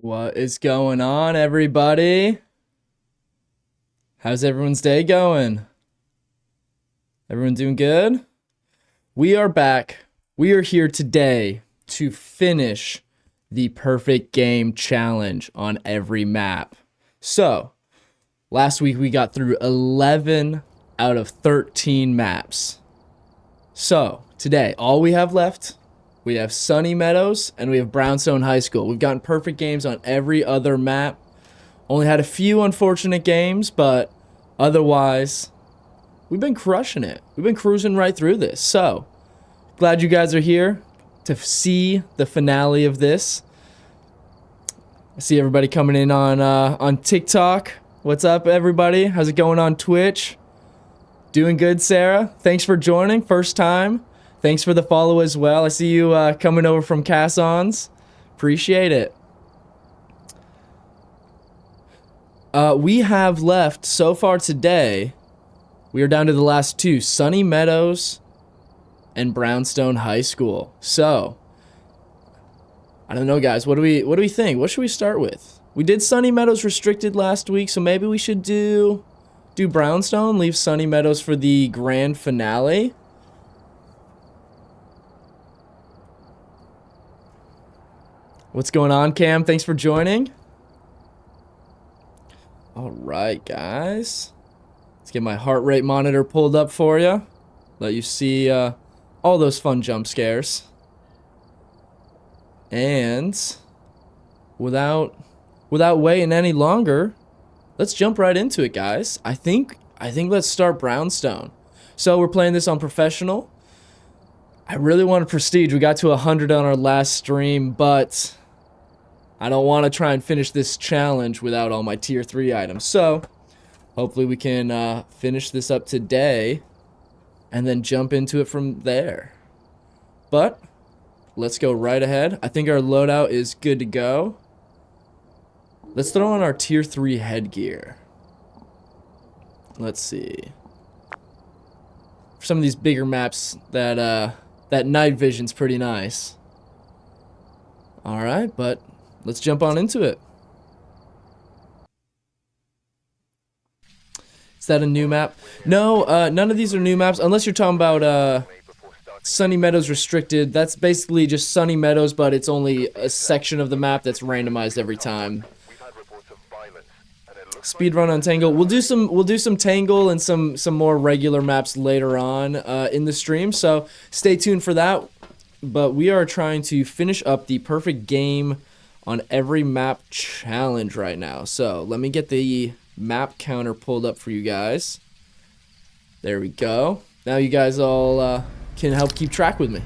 What is going on, everybody? How's everyone's day going? Everyone doing good? We are back. We are here today to finish the perfect game challenge on every map. So, last week we got through 11 out of 13 maps. So, today, all we have left, we have Sunny Meadows and we have Brownstone High School. We've gotten perfect games on every other map. Only had a few unfortunate games, but otherwise, we've been crushing it. We've been cruising right through this. So, glad you guys are here to see the finale of this. I see everybody coming in on TikTok. What's up, everybody? How's it going on Twitch? Doing good, Sarah. Thanks for joining. First time. Thanks for the follow as well. I see you coming over from Cassons. Appreciate it. We have left so far today. We are down to the last two: Sunny Meadows and Brownstone High School. So, I don't know, guys. What do we think? What should we start with? We did Sunny Meadows restricted last week, so maybe we should do Brownstone. Leave Sunny Meadows for the grand finale. What's going on, Cam? Thanks for joining. All right, guys. Let's get my heart rate monitor pulled up for you. Let you see all those fun jump scares. And without waiting any longer, let's jump right into it, guys. I think let's start Brownstone. So we're playing this on professional. I really wanted prestige. We got to 100 on our last stream, but I don't want to try and finish this challenge without all my tier 3 items. So, hopefully we can finish this up today and then jump into it from there. But, let's go right ahead. I think our loadout is good to go. Let's throw on our tier 3 headgear. Let's see. For some of these bigger maps, that night vision's pretty nice. Alright, but let's jump on into it. Is that a new map? No, none of these are new maps, unless you're talking about Sunny Meadows Restricted. That's basically just Sunny Meadows, but it's only a section of the map that's randomized every time. Speedrun on Tangle. We'll do some Tangle and some more regular maps later on in the stream, so stay tuned for that. But we are trying to finish up the perfect game on every map challenge right now. So let me get the map counter pulled up for you guys. There we go. Now you guys all can help keep track with me.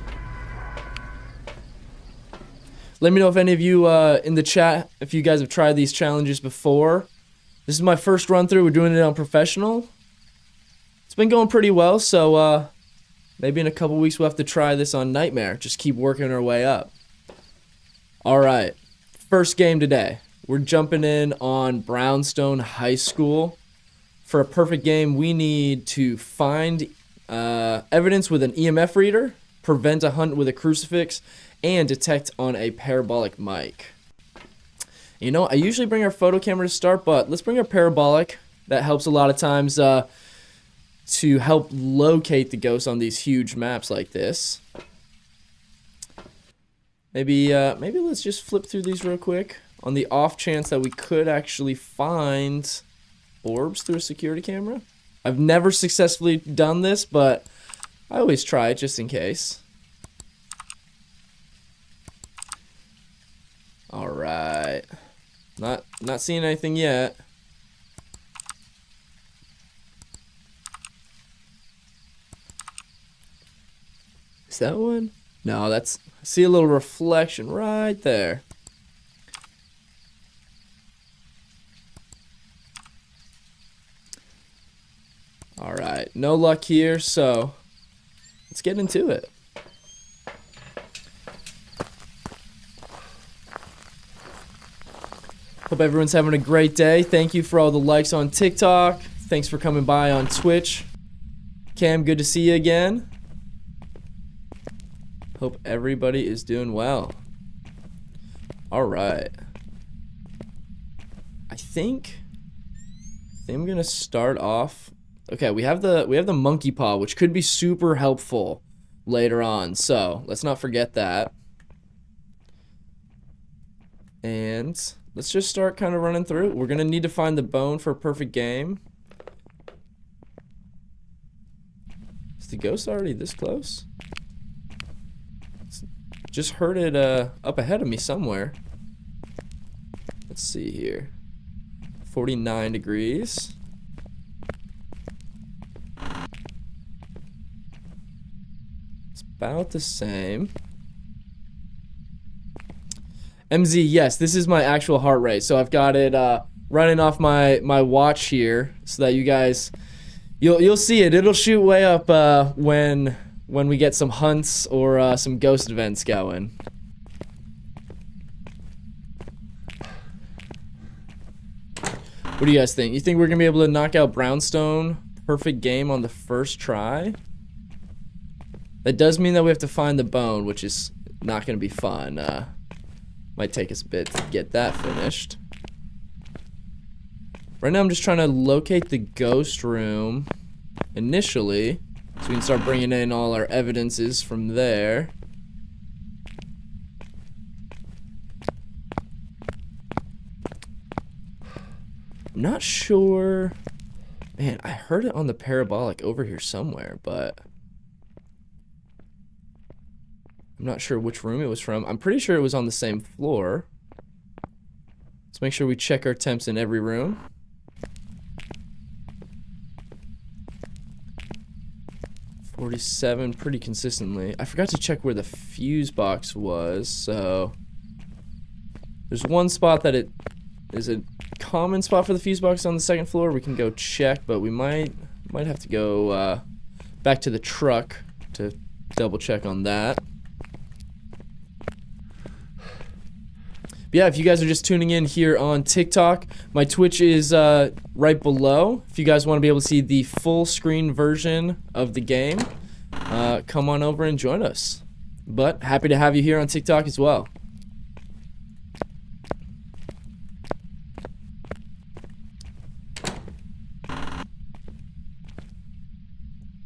Let me know if any of you in the chat, if you guys have tried these challenges before. This is my first run through. We're doing it on professional. It's been going pretty well, so maybe in a couple weeks we'll have to try this on Nightmare. Just keep working our way up. Alright. First game today. We're jumping in on Brownstone High School. For a perfect game, we need to find evidence with an EMF reader, prevent a hunt with a crucifix, and detect on a parabolic mic. You know, I usually bring our photo camera to start, but let's bring our parabolic. That helps a lot of times to help locate the ghosts on these huge maps like this. Maybe let's just flip through these real quick on the off chance that we could actually find orbs through a security camera. I've never successfully done this, but I always try it just in case. All right. Not seeing anything yet. Is that one? No, that's... I see a little reflection right there. Alright, no luck here, so let's get into it. Hope everyone's having a great day. Thank you for all the likes on TikTok. Thanks for coming by on Twitch. Cam, good to see you again. Hope everybody is doing well. All right. I think I'm gonna start off. Okay, we have the monkey paw, which could be super helpful later on. So let's not forget that. And let's just start kind of running through. We're gonna need to find the bone for a perfect game. Is the ghost already this close? Just heard it up ahead of me somewhere. Let's see here. 49 degrees. It's about the same. MZ, yes, this is my actual heart rate. So I've got it running off my watch here so that you guys, you'll see it. It'll shoot way up when we get some hunts or some ghost events going. What do you guys think? You think we're gonna be able to knock out Brownstone perfect game on the first try? That does mean that we have to find the bone, which is not gonna be fun. Might take us a bit to get that finished. Right now I'm just trying to locate the ghost room initially, so we can start bringing in all our evidences from there. I'm not sure. Man, I heard it on the parabolic over here somewhere, but I'm not sure which room it was from. I'm pretty sure it was on the same floor. Let's make sure we check our temps in every room. $47 pretty consistently. I forgot to check where the fuse box was, so there's one spot that it is a common spot for the fuse box on the second floor. We can go check, but we might have to go back to the truck to double check on that. But yeah, if you guys are just tuning in here on TikTok, my Twitch is right below. If you guys want to be able to see the full screen version of the game, come on over and join us. But happy to have you here on TikTok as well.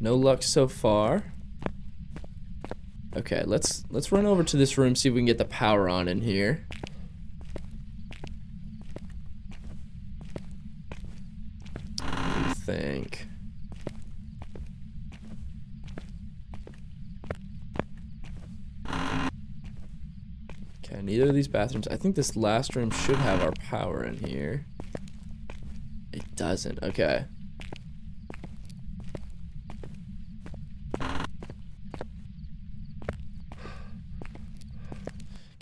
No luck so far. Okay, let's run over to this room, see if we can get the power on in here. What do you think? Okay, neither of these bathrooms. I think this last room should have our power in here. It doesn't. Okay.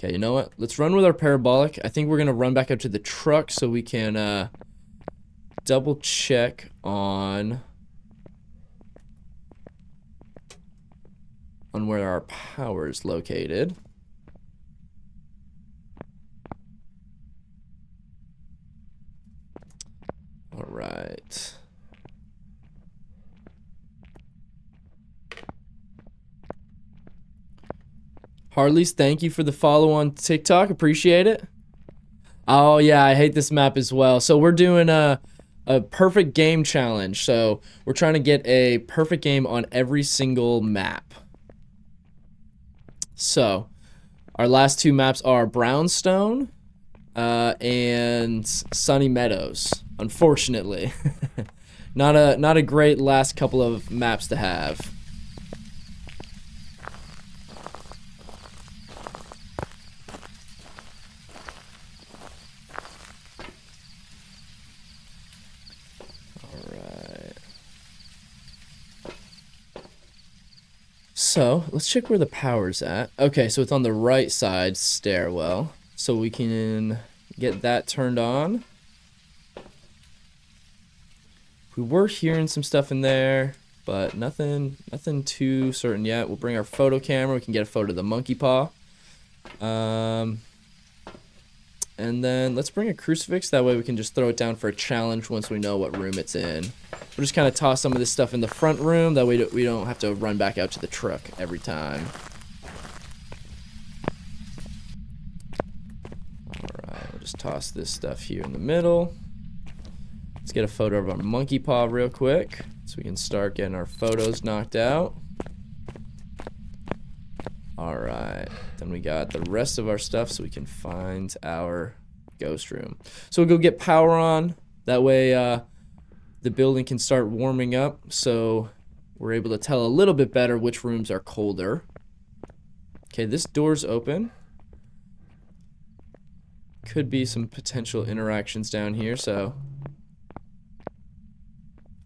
Okay, you know what? Let's run with our parabolic. I think we're gonna run back up to the truck so we can double check on where our power is located. All right. Harley's, thank you for the follow on TikTok. Appreciate it. Oh, yeah, I hate this map as well. So we're doing a perfect game challenge. So we're trying to get a perfect game on every single map. So our last two maps are Brownstone and Sunny Meadows, unfortunately. Not a great last couple of maps to have. So, let's check where the power's at. Okay, so it's on the right side stairwell. So we can get that turned on. We were hearing some stuff in there, but nothing too certain yet. We'll bring our photo camera. We can get a photo of the monkey paw. And then let's bring a crucifix. That way we can just throw it down for a challenge once we know what room it's in. We'll just kind of toss some of this stuff in the front room. That way we don't have to run back out to the truck every time. Alright, we'll just Just toss this stuff here in the middle. Let's get a photo of our monkey paw real quick so we can start getting our photos knocked out. Alright, then we got the rest of our stuff so we can find our ghost room. So we'll go get power on. That way the building can start warming up so we're able to tell a little bit better which rooms are colder. Okay, this door's open. Could be some potential interactions down here, so...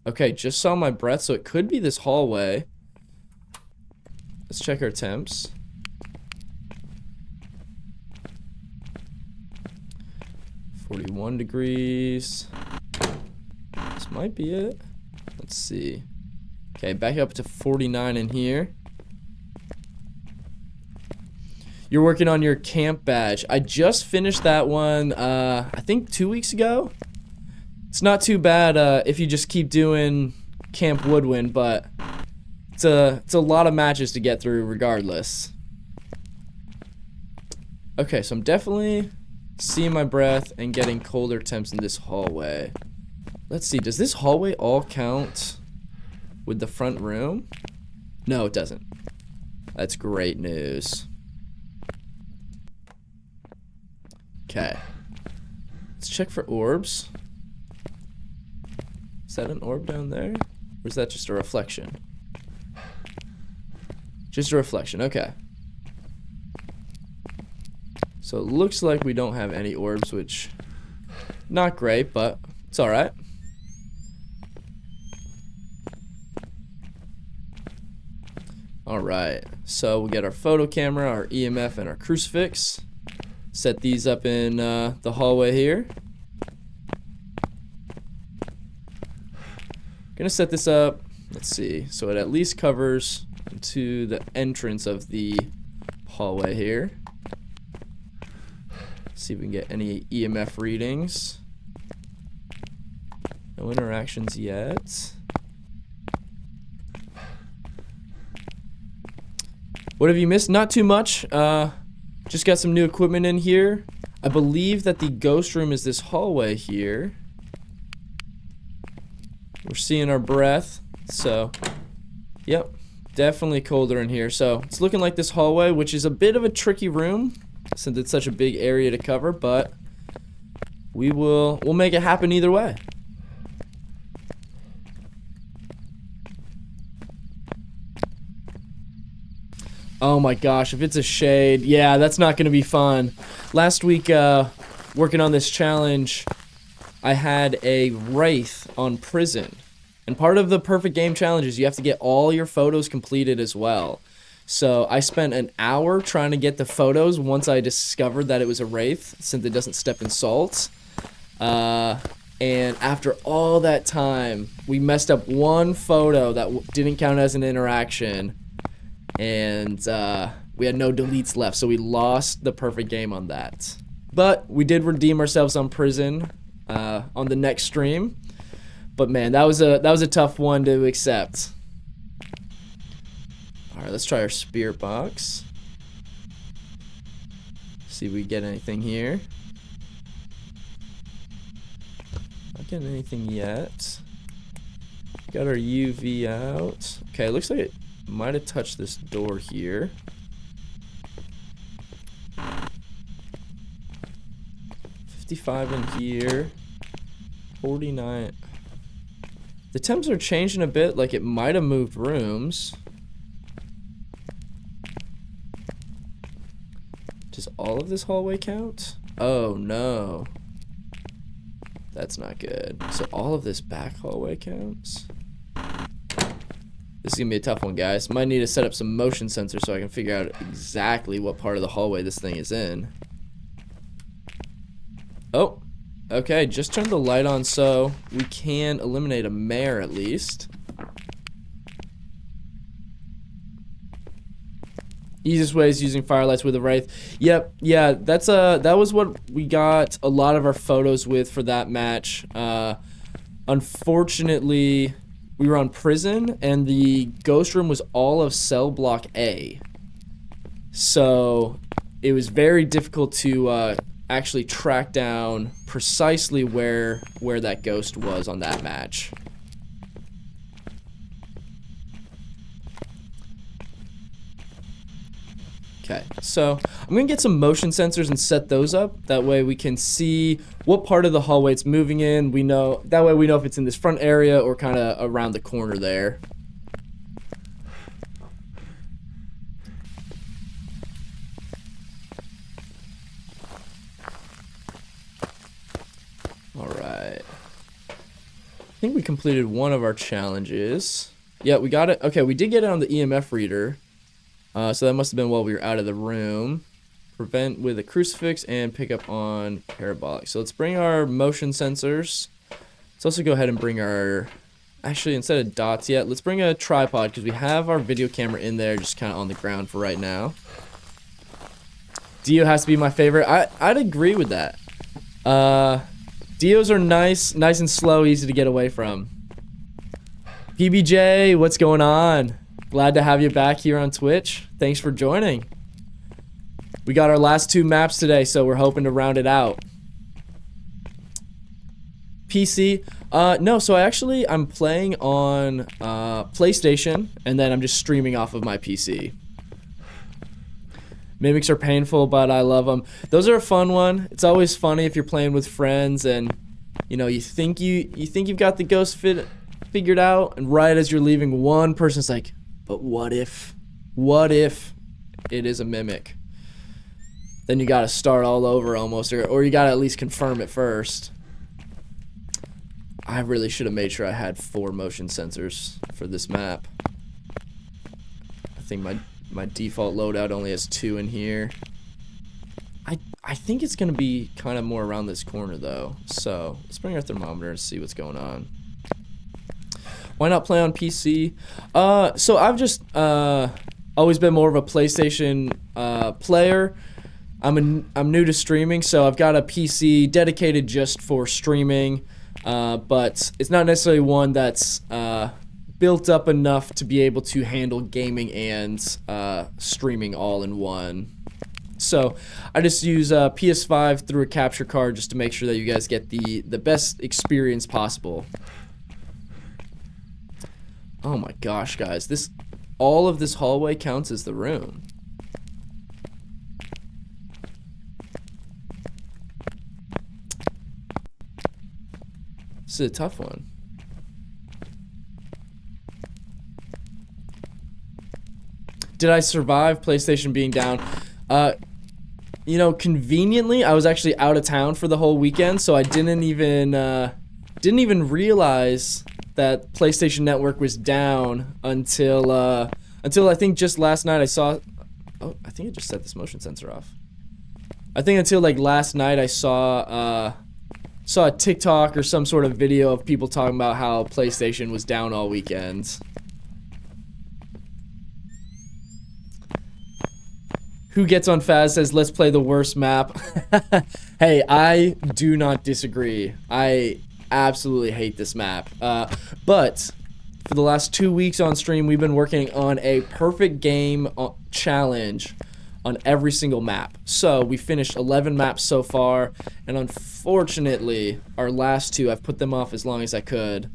Okay, just saw my breath, so it could be this hallway. Let's check our temps. 41 degrees. This might be it. Let's see. Okay, back up to 49 in here. You're working on your camp badge. I just finished that one, I think 2 weeks ago. It's not too bad if you just keep doing Camp Woodwind, but it's a lot of matches to get through regardless. Okay, so I'm definitely seeing my breath and getting colder temps in this hallway. Let's see, does this hallway all count with the front room? No, it doesn't. That's great news. Okay. Let's check for orbs. Is that an orb down there? Or is that just a reflection? Just a reflection, okay. So it looks like we don't have any orbs, which not great, but it's alright. Alright, so we'll get our photo camera, our EMF, and our crucifix. Set these up in the hallway here. Gonna set this up, let's see, so it at least covers to the entrance of the hallway here. See if we can get any EMF readings. No interactions yet. What have you missed? Not too much. Just got some new equipment in here. I believe that the ghost room is this hallway here. We're seeing our breath, so yep, definitely colder in here. So it's looking like this hallway, which is a bit of a tricky room since it's such a big area to cover, but we'll make it happen either way. Oh my gosh, if it's a shade, yeah, that's not gonna be fun. Last week, working on this challenge, I had a wraith on prison. And part of the perfect game challenge is you have to get all your photos completed as well. So I spent an hour trying to get the photos once I discovered that it was a wraith, since it doesn't step in salt. And after all that time, we messed up one photo that didn't count as an interaction. And we had no deletes left, so we lost the perfect game on that. But we did redeem ourselves on prison on the next stream. But man, that was a tough one to accept. All right, let's try our spirit box. See if we get anything here. Not getting anything yet. Got our UV out. Okay, looks like it might have touched this door here. $55 in here. 49. The temps are changing a bit, like it might have moved rooms. Does all of this hallway count? Oh no. That's not good. So all of this back hallway counts? This is gonna be a tough one, guys. Might need to set up some motion sensors so I can figure out exactly what part of the hallway this thing is in. Oh, okay, just turned the light on so we can eliminate a mare at least. Easiest way is using firelights with a wraith. Yep, yeah, that was what we got a lot of our photos with for that match. Unfortunately, we were on prison and the ghost room was all of cell block A. So it was very difficult to actually track down precisely where that ghost was on that match. Okay, so I'm gonna get some motion sensors and set those up. That way we can see what part of the hallway it's moving in. That way we know if it's in this front area or kind of around the corner there. All right. I think we completed one of our challenges. Yeah, we got it. Okay, we did get it on the EMF reader. So that must have been while we were out of the room. Prevent with a crucifix and pick up on parabolic. So let's bring our motion sensors. Let's also go ahead and bring our... Actually, instead of dots yet, let's bring a tripod because we have our video camera in there just kind of on the ground for right now. Dio has to be my favorite. I'd agree with that. Dios are nice and slow, easy to get away from. PBJ, what's going on? Glad to have you back here on Twitch. Thanks for joining. We got our last 2 maps today, so we're hoping to round it out. PC? No, so I'm playing on PlayStation, and then I'm just streaming off of my PC. Mimics are painful, but I love them. Those are a fun one. It's always funny if you're playing with friends, and you know you think you've got the ghost figured out, and right as you're leaving, one person's like, but what if it is a mimic? Then you gotta start all over almost, or you gotta at least confirm it first. I really should have made sure I had 4 motion sensors for this map. I think my default loadout only has 2 in here. I think it's gonna be kind of more around this corner though. So let's bring our thermometer and see what's going on. Why not play on PC? So I've just always been more of a PlayStation player. I'm new to streaming, so I've got a PC dedicated just for streaming, but it's not necessarily one that's built up enough to be able to handle gaming and streaming all in one. So I just use PS5 through a capture card just to make sure that you guys get the best experience possible. Oh my gosh, guys, all of this hallway counts as the room. This is a tough one. Did I survive PlayStation being down? You know, conveniently, I was actually out of town for the whole weekend, so I didn't even realize that PlayStation Network was down until I think just last night I saw... Oh, I think I just set this motion sensor off. I think until like last night I saw a TikTok or some sort of video of people talking about how PlayStation was down all weekend. Who gets on Faz says, let's play the worst map. Hey, I do not disagree. I absolutely hate this map. But for the last 2 weeks on stream, we've been working on a perfect game challenge on every single map. So we finished 11 maps so far, and unfortunately, our last 2, I've put them off as long as I could.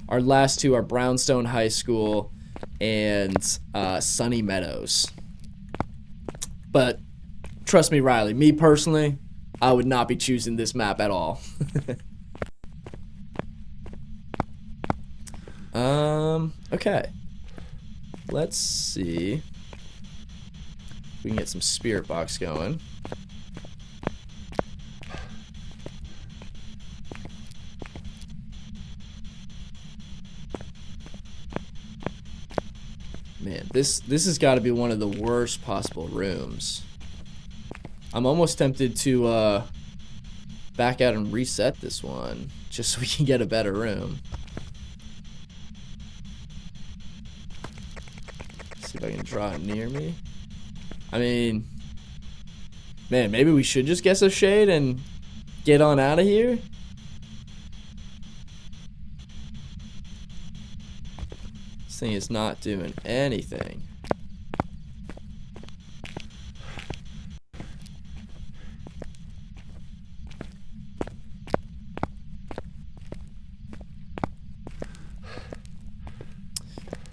Our last 2 are Brownstone High School and Sunny Meadows. But trust me, Riley, me personally, I would not be choosing this map at all. Okay. Let's see if we can get some spirit box going. Man, this has got to be one of the worst possible rooms. I'm almost tempted to back out and reset this one just so we can get a better room. See if I can draw it near me. I mean, man, maybe we should just guess a shade and get on out of here. This thing is not doing anything.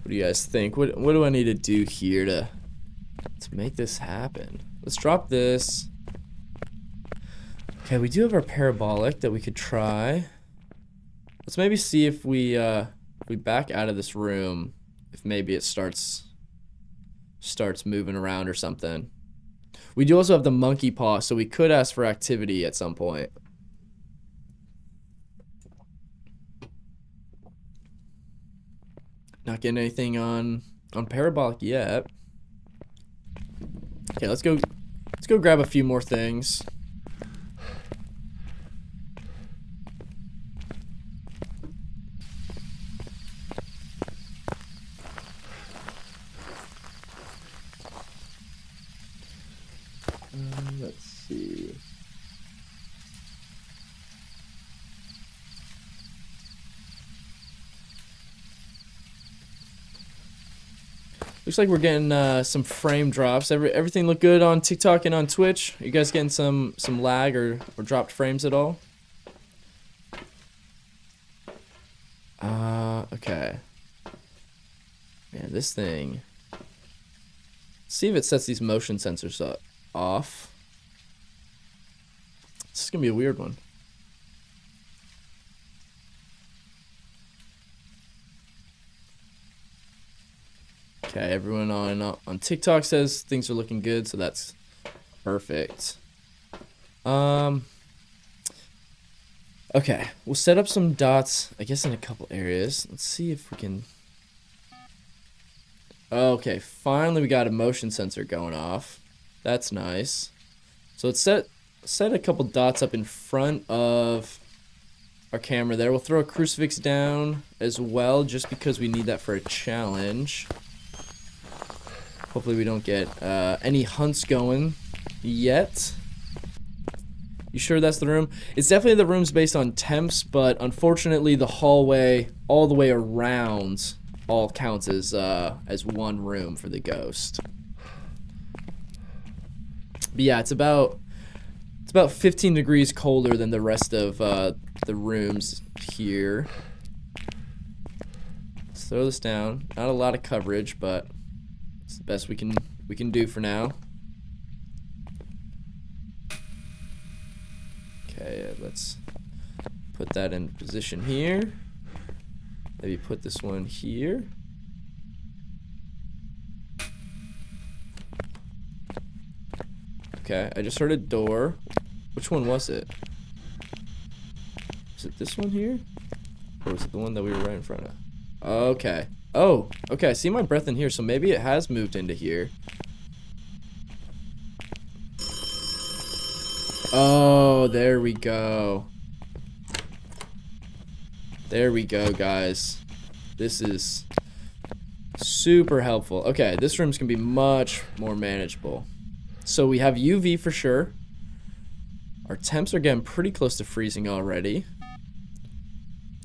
What do you guys think? What do I need to do here to make this happen? Let's drop this. Okay, we do have our parabolic that we could try. Let's maybe see if we back out of this room, if maybe it starts moving around or something. We do also have the monkey paw, so we could ask for activity at some point. Not getting anything on parabolic yet. Okay, let's go grab a few more things. Let's see. Looks like we're getting some frame drops. Everything look good on TikTok and on Twitch. Are you guys getting some lag or dropped frames at all? Okay. Man, this thing. Let's see if it sets these motion sensors off. This is gonna be a weird one. Okay, everyone on TikTok says things are looking good, so that's perfect. Okay, we'll set up some dots, I guess, in a couple areas. Let's see if we can. Okay, finally we got a motion sensor going off. That's nice. So let's set a couple dots up in front of our camera there. We'll throw a crucifix down as well, just because we need that for a challenge. Hopefully we don't get any hunts going yet. You sure that's the room? It's definitely the rooms based on temps, but unfortunately the hallway all the way around all counts as one room for the ghost. But yeah, it's about 15 degrees colder than the rest of the rooms here. Let's throw this down. Not a lot of coverage, but it's the best we can do for now. Okay, let's put that in position here. Maybe put this one here. Okay, I just heard a door. Which one was it? Is it this one here? Or was it the one that we were right in front of? Okay. Oh, okay, I see my breath in here, so maybe it has moved into here. Oh, there we go. There we go, guys. This is super helpful. Okay, this room's gonna be much more manageable. So we have UV for sure. Our temps are getting pretty close to freezing already.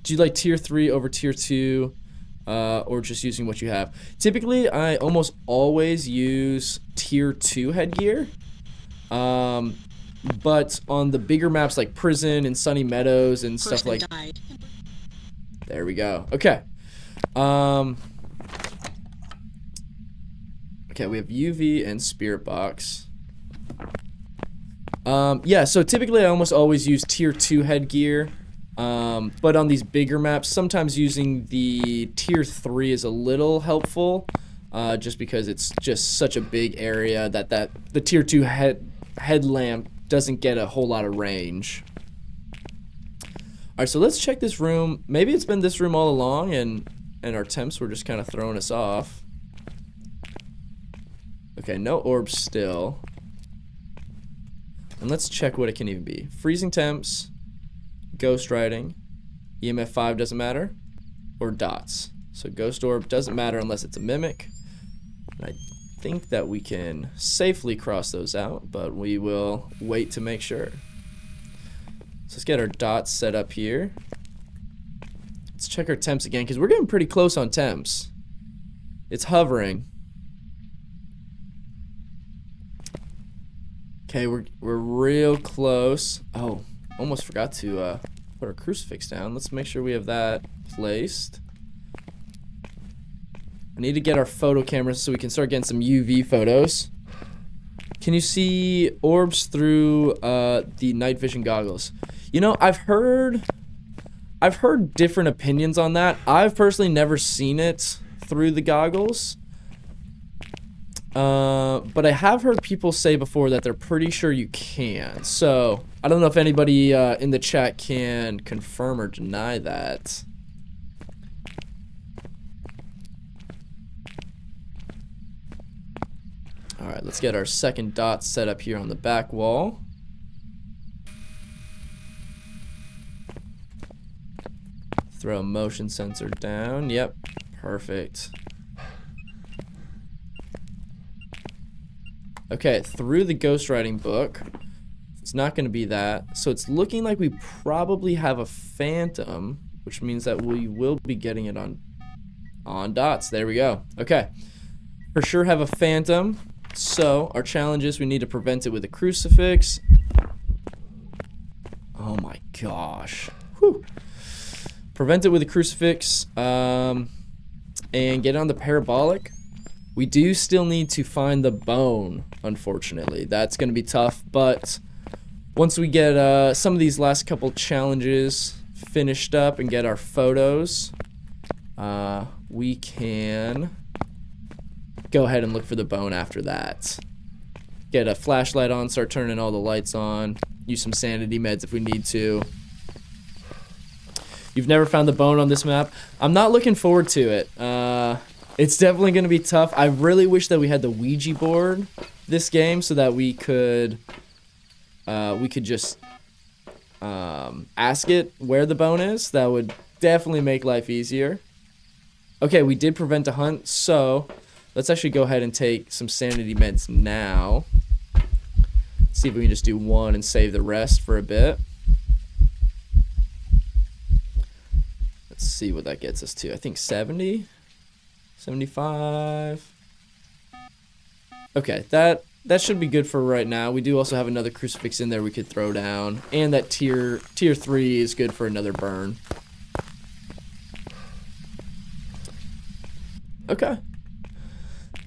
Do you like tier 3 over tier 2? Or just using what you have? Typically, I almost always use tier 2 headgear. But on the bigger maps like Prison and Sunny Meadows and stuff like... Died. There we go. Okay. Okay, we have UV and Spirit Box. Yeah, so typically I almost always use tier 2 headgear. But on these bigger maps, sometimes using the tier 3 is a little helpful. Just because it's just such a big area that the tier 2 headlamp doesn't get a whole lot of range. Alright, so let's check this room. Maybe it's been this room all along and our temps were just kind of throwing us off. Okay, no orbs still. And let's check what it can even be. Freezing temps, ghost writing, EMF 5 doesn't matter, or dots. So ghost orb doesn't matter unless it's a mimic. And I think that we can safely cross those out, but we will wait to make sure. So let's get our dots set up here. Let's check our temps again, because we're getting pretty close on temps. It's hovering. Okay, we're real close. Oh, almost forgot to put our crucifix down. Let's make sure we have that placed. I need to get our photo cameras so we can start getting some UV photos. Can you see orbs through the night vision goggles? You know, I've heard different opinions on that. I've personally never seen it through the goggles. But I have heard people say before that they're pretty sure you can. So, I don't know if anybody in the chat can confirm or deny that. Alright, let's get our second dot set up here on the back wall. Throw a motion sensor down. Yep, perfect. Okay, through the ghostwriting book. It's not going to be that. So it's looking like we probably have a phantom, which means that we will be getting it on dots. There we go. Okay. For sure have a phantom. So our challenge is we need to prevent it with a crucifix. Oh my gosh. Whew. Prevent it with a crucifix. And get on the parabolic. We do still need to find the bone, unfortunately. That's going to be tough, but once we get some of these last couple challenges finished up and get our photos, we can go ahead and look for the bone after that. Get a flashlight on, start turning all the lights on, use some sanity meds if we need to. You've never found the bone on this map? I'm not looking forward to it. It's definitely going to be tough. I really wish that we had the Ouija board this game so that we could just ask it where the bone is. That would definitely make life easier. Okay, we did prevent a hunt, so let's actually go ahead and take some sanity meds now. See if we can just do one and save the rest for a bit. Let's see what that gets us to. I think 70? 75. Okay, that should be good for right now. We do also have another crucifix in there we could throw down, and that tier 3 is good for another burn. Okay.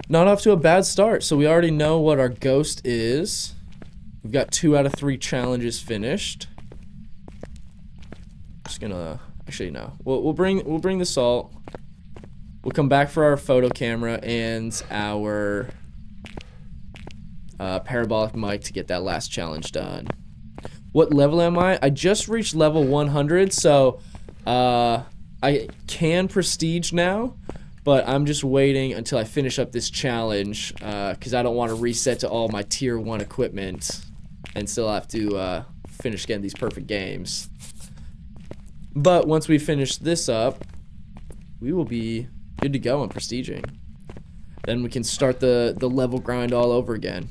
Not off to a bad start. So we already know what our ghost is. We've got 2 out of 3 challenges finished. Just gonna actually no. We'll bring the salt. We'll come back for our photo camera and our parabolic mic to get that last challenge done. What level am I? I just reached level 100, so I can prestige now, but I'm just waiting until I finish up this challenge because I don't want to reset to all my tier 1 equipment and still have to finish getting these perfect games. But once we finish this up, we will be good to go on prestiging. Then we can start the level grind all over again.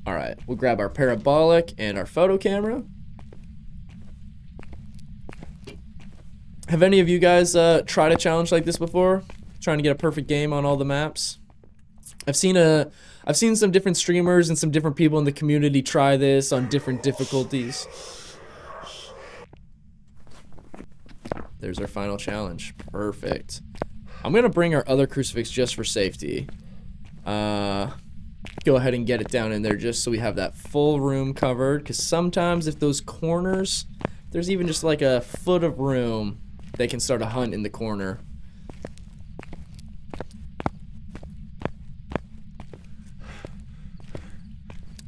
Alright, we'll grab our parabolic and our photo camera. Have any of you guys tried a challenge like this before? Trying to get a perfect game on all the maps? I've seen some different streamers and some different people in the community try this on different difficulties. There's our final challenge. Perfect. I'm gonna bring our other crucifix just for safety. Go ahead and get it down in there just so we have that full room covered, because sometimes if those corners, there's even just like a foot of room, they can start a hunt in the corner.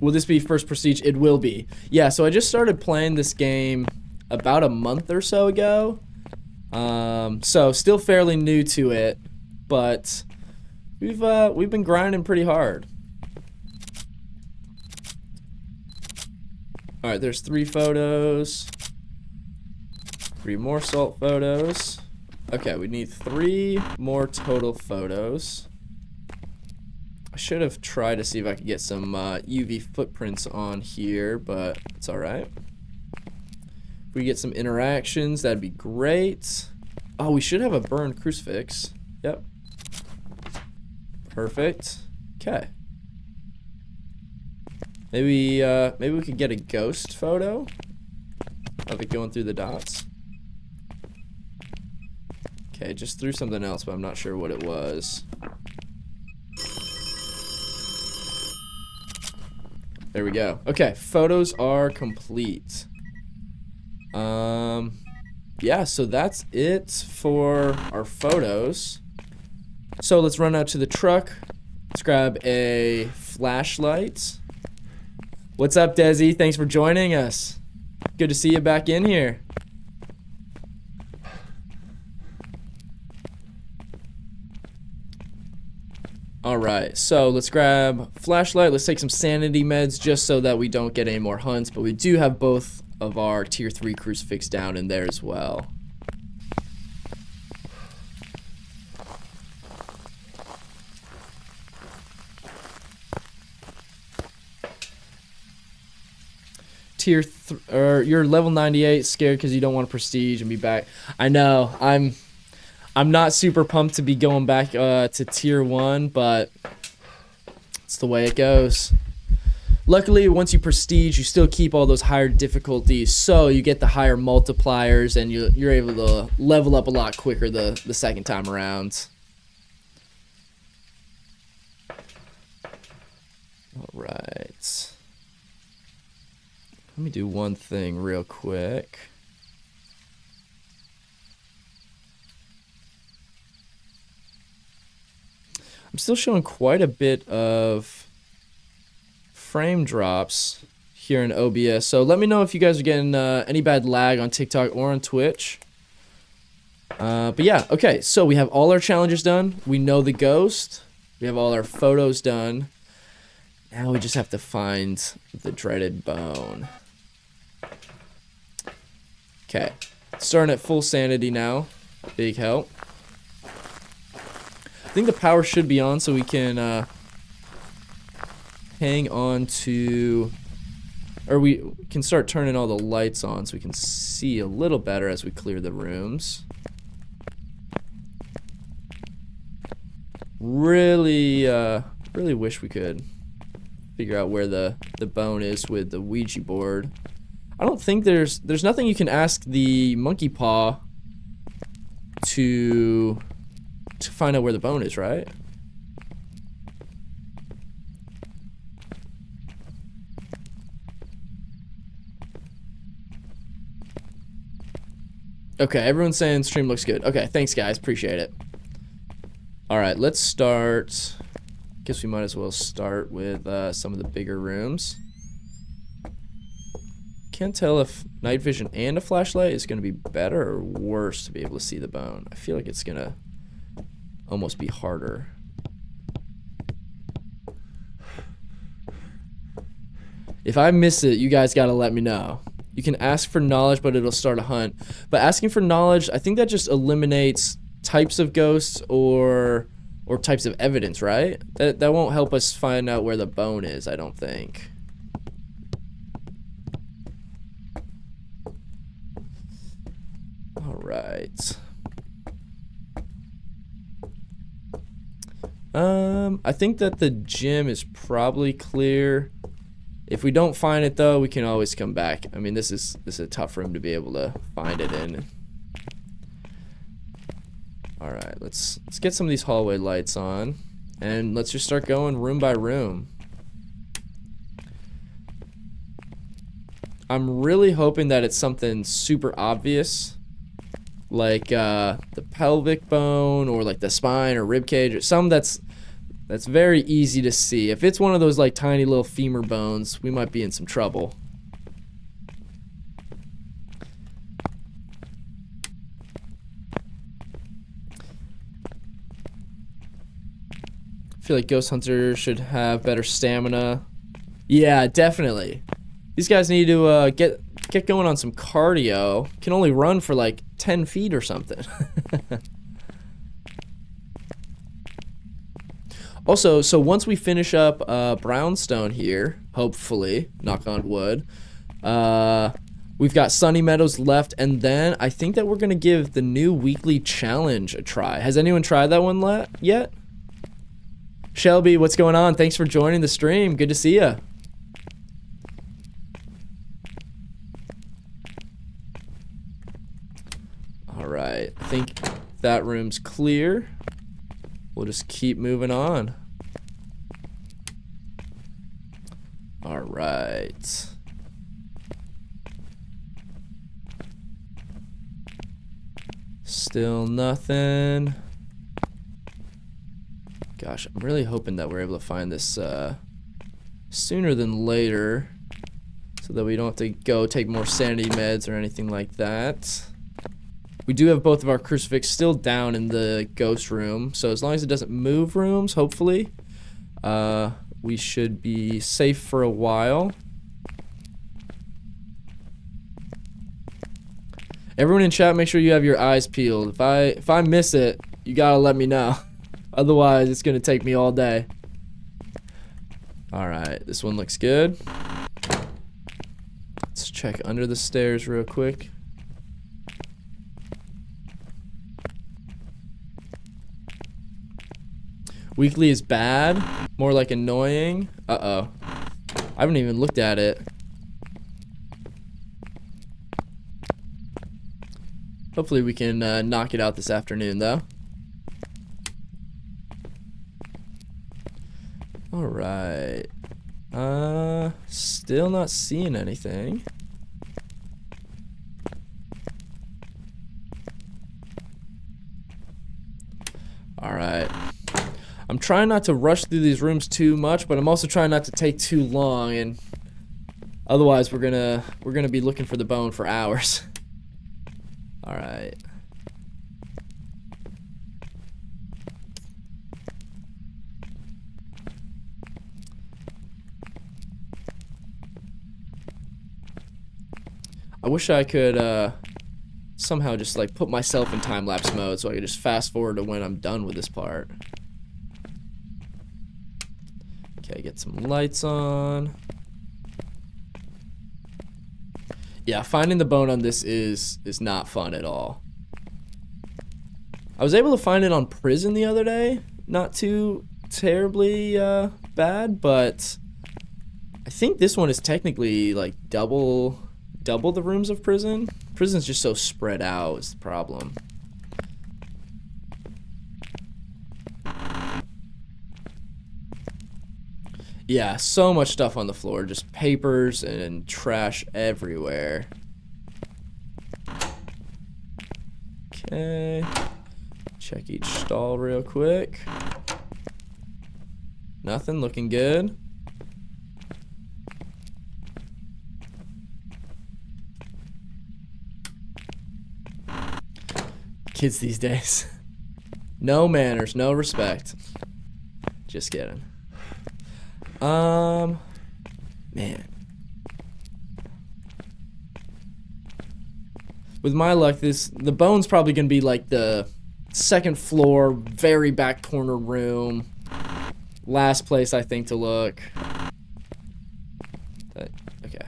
Will this be first prestige? It will be. Yeah, so I just started playing this game about a month or so ago. So still fairly new to it, but we've been grinding pretty hard. All right, there's 3 photos. 3 more salt photos. Okay, we need 3 more total photos. I should have tried to see if I could get some UV footprints on here, but it's all right. If we get some interactions, that'd be great. Oh, we should have a burned crucifix. Yep. Perfect. Okay. Maybe we could get a ghost photo of it going through the dots. Okay, just threw something else, but I'm not sure what it was. There we go. Okay, photos are complete. Yeah, so that's it for our photos. So let's run out to the truck. Let's grab a flashlight. What's up, Desi? Thanks for joining us. Good to see you back in here. Alright, so let's grab flashlight. Let's take some sanity meds just so that we don't get any more hunts, but we do have both of our tier 3 crucifix down in there as well. You're level 98, scared because you don't want to prestige and be back. I know, I'm not super pumped to be going back to tier 1, but it's the way it goes. Luckily, once you prestige, you still keep all those higher difficulties, so you get the higher multipliers, and you're able to level up a lot quicker the second time around. Alright. Let me do one thing real quick. I'm still showing quite a bit of frame drops here in OBS, so let me know if you guys are getting any bad lag on TikTok or on Twitch. But yeah, okay, so we have all our challenges done. We know the ghost. We have all our photos done. Now we just have to find the dreaded bone. Okay, starting at full sanity now. Big help. I think the power should be on so we can hang on to, or we can start turning all the lights on so we can see a little better as we clear the rooms. Really wish we could figure out where the bone is with the Ouija board. I don't think there's nothing you can ask the monkey paw to find out where the bone is, right? Okay, everyone's saying stream looks good. Okay, thanks guys, appreciate it. Alright, let's start. Guess we might as well start with some of the bigger rooms. Can't tell if night vision and a flashlight is going to be better or worse to be able to see the bone. I feel like it's going to almost be harder. If I miss it, you guys got to let me know. You can ask for knowledge, but it'll start a hunt. But asking for knowledge, I think that just eliminates types of ghosts or types of evidence, right? That won't help us find out where the bone is, I don't think. All right. I think that the gym is probably clear. If we don't find it though, we can always come back. I mean, this is a tough room to be able to find it in. All right, let's get some of these hallway lights on, and let's just start going room by room. I'm really hoping that it's something super obvious, like the pelvic bone or like the spine or rib cage, or something that's very easy to see. If it's one of those like tiny little femur bones, we might be in some trouble. I feel like ghost hunters should have better stamina. Yeah, definitely. These guys need to get going on some cardio. Can only run for like 10 feet or something. Also, so once we finish up Brownstone here, hopefully, knock on wood, we've got Sunny Meadows left, and then I think that we're going to give the new weekly challenge a try. Has anyone tried that one yet? Shelby, what's going on? Thanks for joining the stream. Good to see you. All right, I that room's clear, we'll just keep moving on. All right. Still nothing. Gosh, I'm really hoping that we're able to find this sooner than later, so that we don't have to go take more sanity meds or anything like that. We do have both of our crucifix still down in the ghost room, so as long as it doesn't move rooms, hopefully, we should be safe for a while. Everyone in chat, make sure you have your eyes peeled. If I miss it, you gotta let me know. Otherwise, it's gonna take me all day. Alright, this one looks good. Let's check under the stairs real quick. Weekly is bad, more like annoying. Uh-oh. I haven't even looked at it. Hopefully we can knock it out this afternoon, though. Alright. Still not seeing anything. Alright. I'm trying not to rush through these rooms too much, but I'm also trying not to take too long, and otherwise we're gonna be looking for the bone for hours. Alright. I wish I could somehow just like put myself in time-lapse mode so I could just fast forward to when I'm done with this part. Okay, get some lights on. Yeah, finding the bone on this is not fun at all. I was able to find it on prison the other day. Not too terribly bad, but I think this one is technically like double the rooms of prison. Prison's just so spread out is the problem. Yeah, so much stuff on the floor, just papers and trash everywhere. Okay, check each stall real quick. Nothing, looking good. Kids these days. No manners, no respect. Just kidding. Man. With my luck, the bone's probably gonna be like the second floor, very back corner room. Last place I think to look. Okay.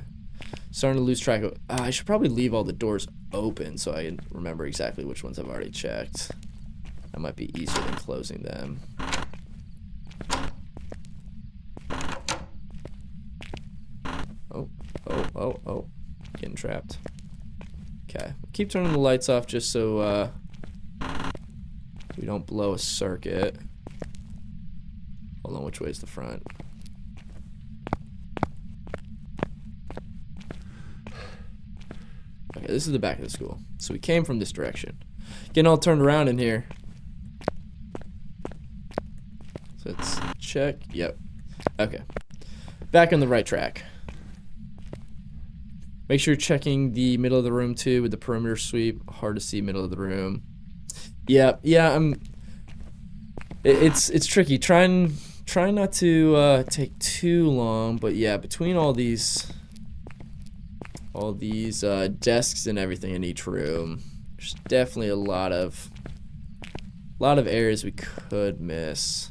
Starting to lose track of. I should probably leave all the doors open so I can remember exactly which ones I've already checked. That might be easier than closing them. Oh, getting trapped. Okay, keep turning the lights off just so we don't blow a circuit. Hold on, which way is the front? Okay, this is the back of the school. So we came from this direction. Getting all turned around in here. So let's check. Yep. Okay. Back on the right track. Make sure you're checking the middle of the room too with the perimeter sweep. Hard to see middle of the room. Yeah, it's tricky. Trying not to take too long, but yeah, between all these desks and everything in each room, there's definitely a lot of areas we could miss.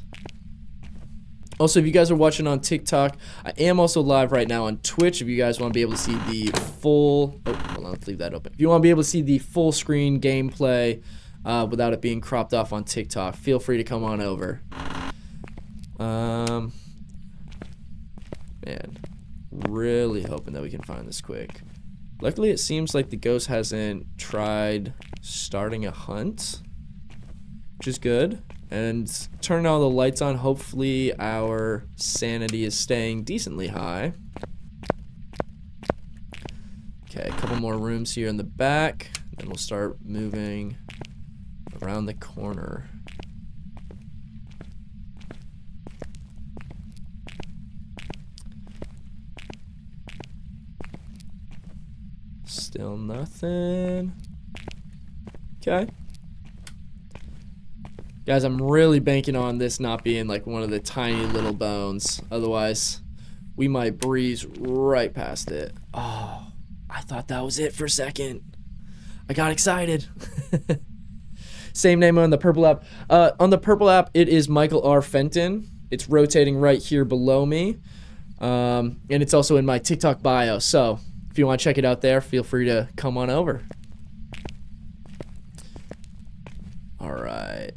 Also, if you guys are watching on TikTok, I am also live right now on Twitch. If you guys want to be able to see the full... Oh, hold on, let's leave that open. If you want to be able to see the full screen gameplay without it being cropped off on TikTok, feel free to come on over. Man, really hoping that we can find this quick. Luckily, it seems like the ghost hasn't tried starting a hunt. which is good. And turn all the lights on. Hopefully our sanity is staying decently high. Okay, a couple more rooms here in the back. Then we'll start moving around the corner. Still nothing. Okay. Guys, I'm really banking on this not being like one of the tiny little bones. Otherwise, we might breeze right past it. Oh, I thought that was it for a second. I got excited. Same name on the purple app. On the purple app, it is Michael R. Fenton. It's rotating right here below me. And it's also in my TikTok bio. So if you want to check it out there, feel free to come on over. All right.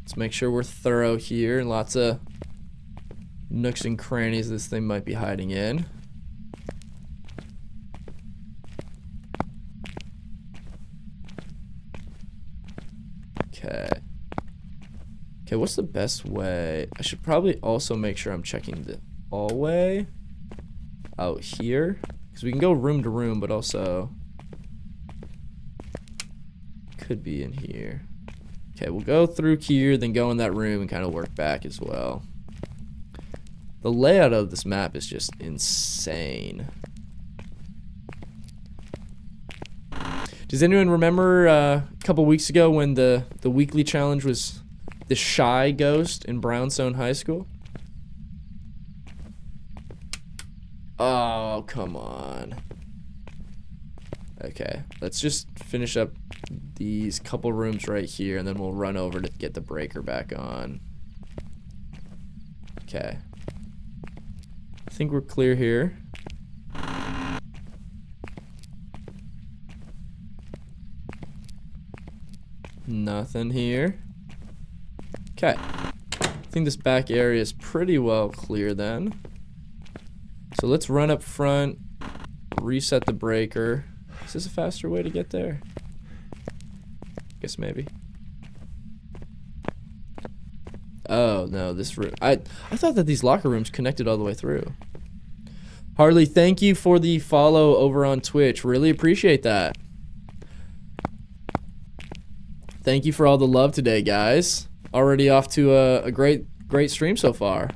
Let's make sure we're thorough here. Lots of nooks and crannies this thing might be hiding in. Okay. Okay, what's the best way? I should probably also make sure I'm checking the hallway out here. Because we can go room to room, but also could be in here. Okay, we'll go through here, then go in that room and kind of work back as well. The layout of this map is just insane. Does anyone remember a couple weeks ago when the weekly challenge was the shy ghost in Brownstone High School? Oh, come on. Okay, let's just finish up these couple rooms right here, and then we'll run over to get the breaker back on. Okay. I think we're clear here. Nothing here. Okay. I think this back area is pretty well clear then. So let's run up front, reset the breaker. Is this a faster way to get there? Guess maybe. Oh, no, this room. I thought that these locker rooms connected all the way through. Harley, thank you for the follow over on Twitch. Really appreciate that. Thank you for all the love today, guys. Already off to a great stream so far.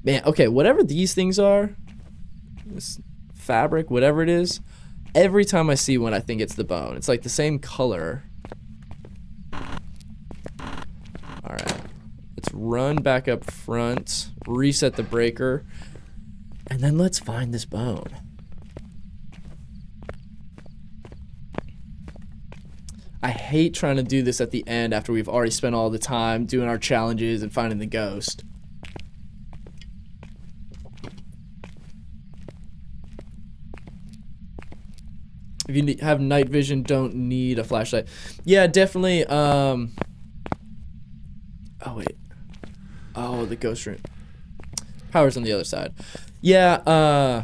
Man, okay, whatever these things are, this fabric, whatever it is, every time I see one, I think it's the bone. It's like the same color. Alright. Let's run back up front, reset the breaker, and then let's find this bone. I hate trying to do this at the end after we've already spent all the time doing our challenges and finding the ghost. If you have night vision, don't need a flashlight. Yeah, definitely. Oh, wait. Oh, the ghost room. Power's on the other side. Yeah,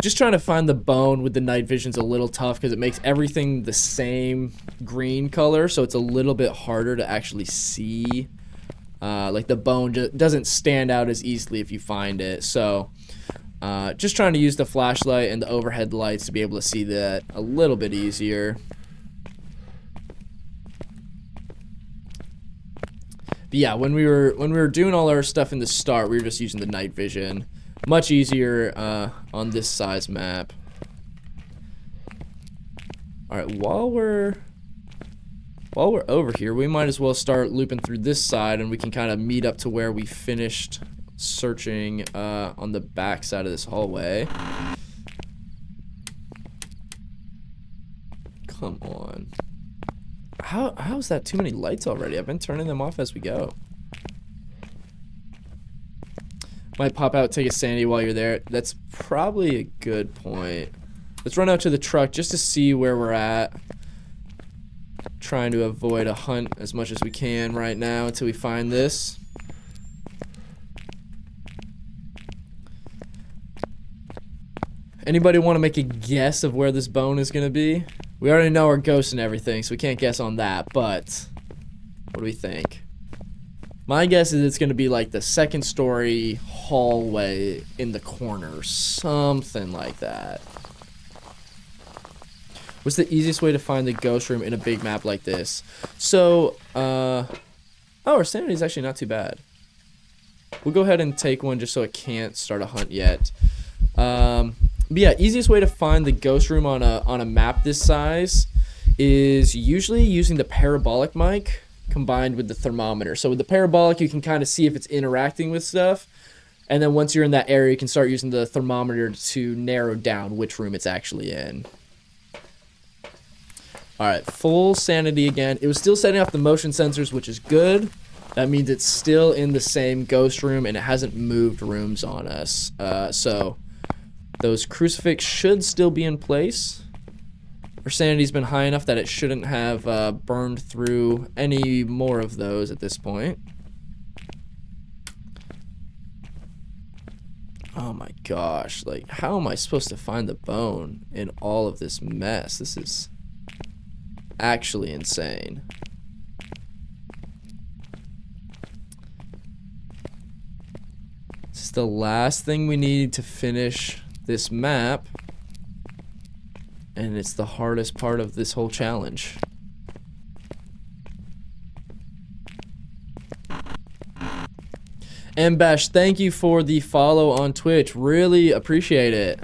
just trying to find the bone with the night vision's a little tough because it makes everything the same green color, so it's a little bit harder to actually see. Like the bone doesn't stand out as easily if you find it. So just trying to use the flashlight and the overhead lights to be able to see that a little bit easier. But yeah, when we were doing all our stuff in the start, we were just using the night vision. Much easier on this size map. All right, while we're over here, we might as well start looping through this side, and we can kind of meet up to where we finished searching on the back side of this hallway. Come on. How is that too many lights already? I've been turning them off as we go. Might pop out, take a sanity while you're there. That's probably a good point. Let's run out to the truck just to see where we're at. Trying to avoid a hunt as much as we can right now until we find this. Anybody want to make a guess of where this bone is going to be? We already know our ghosts and everything, so we can't guess on that, but What do we think? My guess is it's going to be like the second story hallway in the corner. Something like that. What's the easiest way to find the ghost room in a big map like this? So, oh, our sanity is actually not too bad. We'll go ahead and take one just so it can't start a hunt yet. But yeah, easiest way to find the ghost room on a map this size is usually using the parabolic mic combined with the thermometer. So with the parabolic, you can kind of see if it's interacting with stuff. And then once you're in that area, you can start using the thermometer to narrow down which room it's actually in. All right, full sanity again. It was still setting off the motion sensors, which is good. That means it's still in the same ghost room and it hasn't moved rooms on us. So those crucifix should still be in place. Our sanity's been high enough that it shouldn't have burned through any more of those at this point. Oh my gosh, like how am I supposed to find the bone in all of this mess? This is actually insane. This is the last thing we need to finish this map. And it's the hardest part of this whole challenge. And Bash, thank you for the follow on Twitch. Really appreciate it.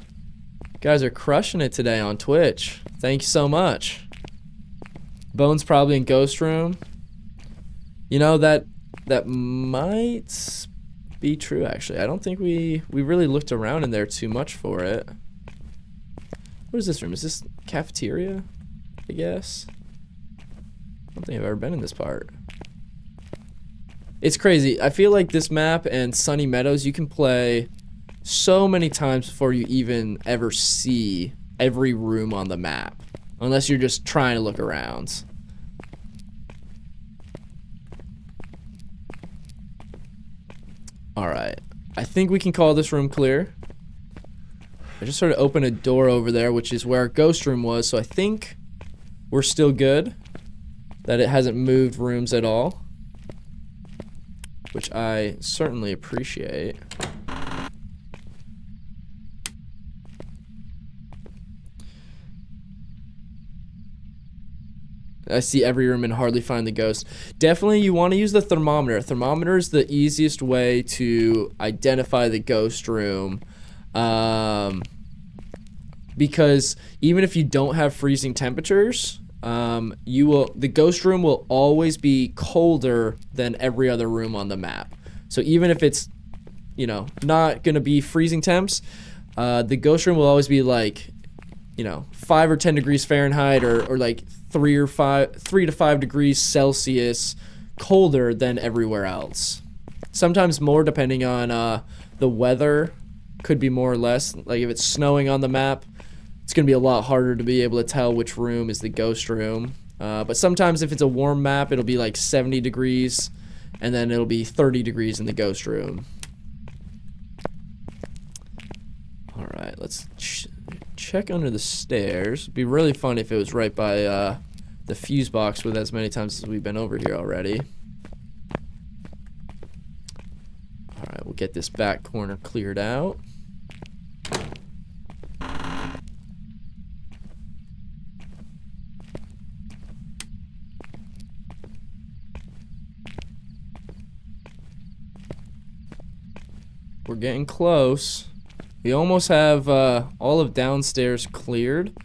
You guys are crushing it today on Twitch. Thank you so much. Bones probably in Ghost Room. You know, that might be true, actually. I don't think we really looked around in there too much for it. What is this room? Is this cafeteria? I guess. I don't think I've ever been in this part. It's crazy. I feel like this map and Sunny Meadows, you can play so many times before you even ever see every room on the map. Unless you're just trying to look around. Alright. I think we can call this room clear. I just sort of opened a door over there, which is where our ghost room was, so I think we're still good. That it hasn't moved rooms at all. Which I certainly appreciate. I see every room and hardly find the ghost. Definitely you want to use the thermometer. Thermometer is the easiest way to identify the ghost room. Because even if you don't have freezing temperatures, the ghost room will always be colder than every other room on the map. So even if it's, you know, not gonna be freezing temps, the ghost room will always be like, you know, 5 or 10 degrees Fahrenheit or like 3 to 5 degrees Celsius colder than everywhere else. Sometimes more depending on the weather. Could be more or less. Like if it's snowing on the map, it's gonna be a lot harder to be able to tell which room is the ghost room. But sometimes if it's a warm map, it'll be like 70 degrees and then it'll be 30 degrees in the ghost room. All right, let's check under the stairs. It'd be really fun if it was right by the fuse box with as many times as we've been over here already. All right, we'll get this back corner cleared out. We're getting close. We almost have all of downstairs cleared,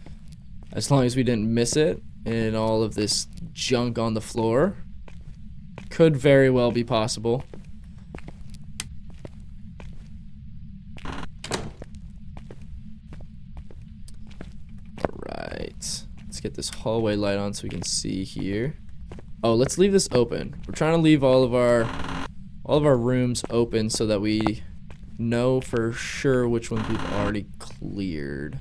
as long as we didn't miss it in all of this junk on the floor. Could very well be possible. Alright, let's get this hallway light on so we can see here. Oh, let's leave this open. We're trying to leave all of our rooms open so that we know for sure which ones we've already cleared.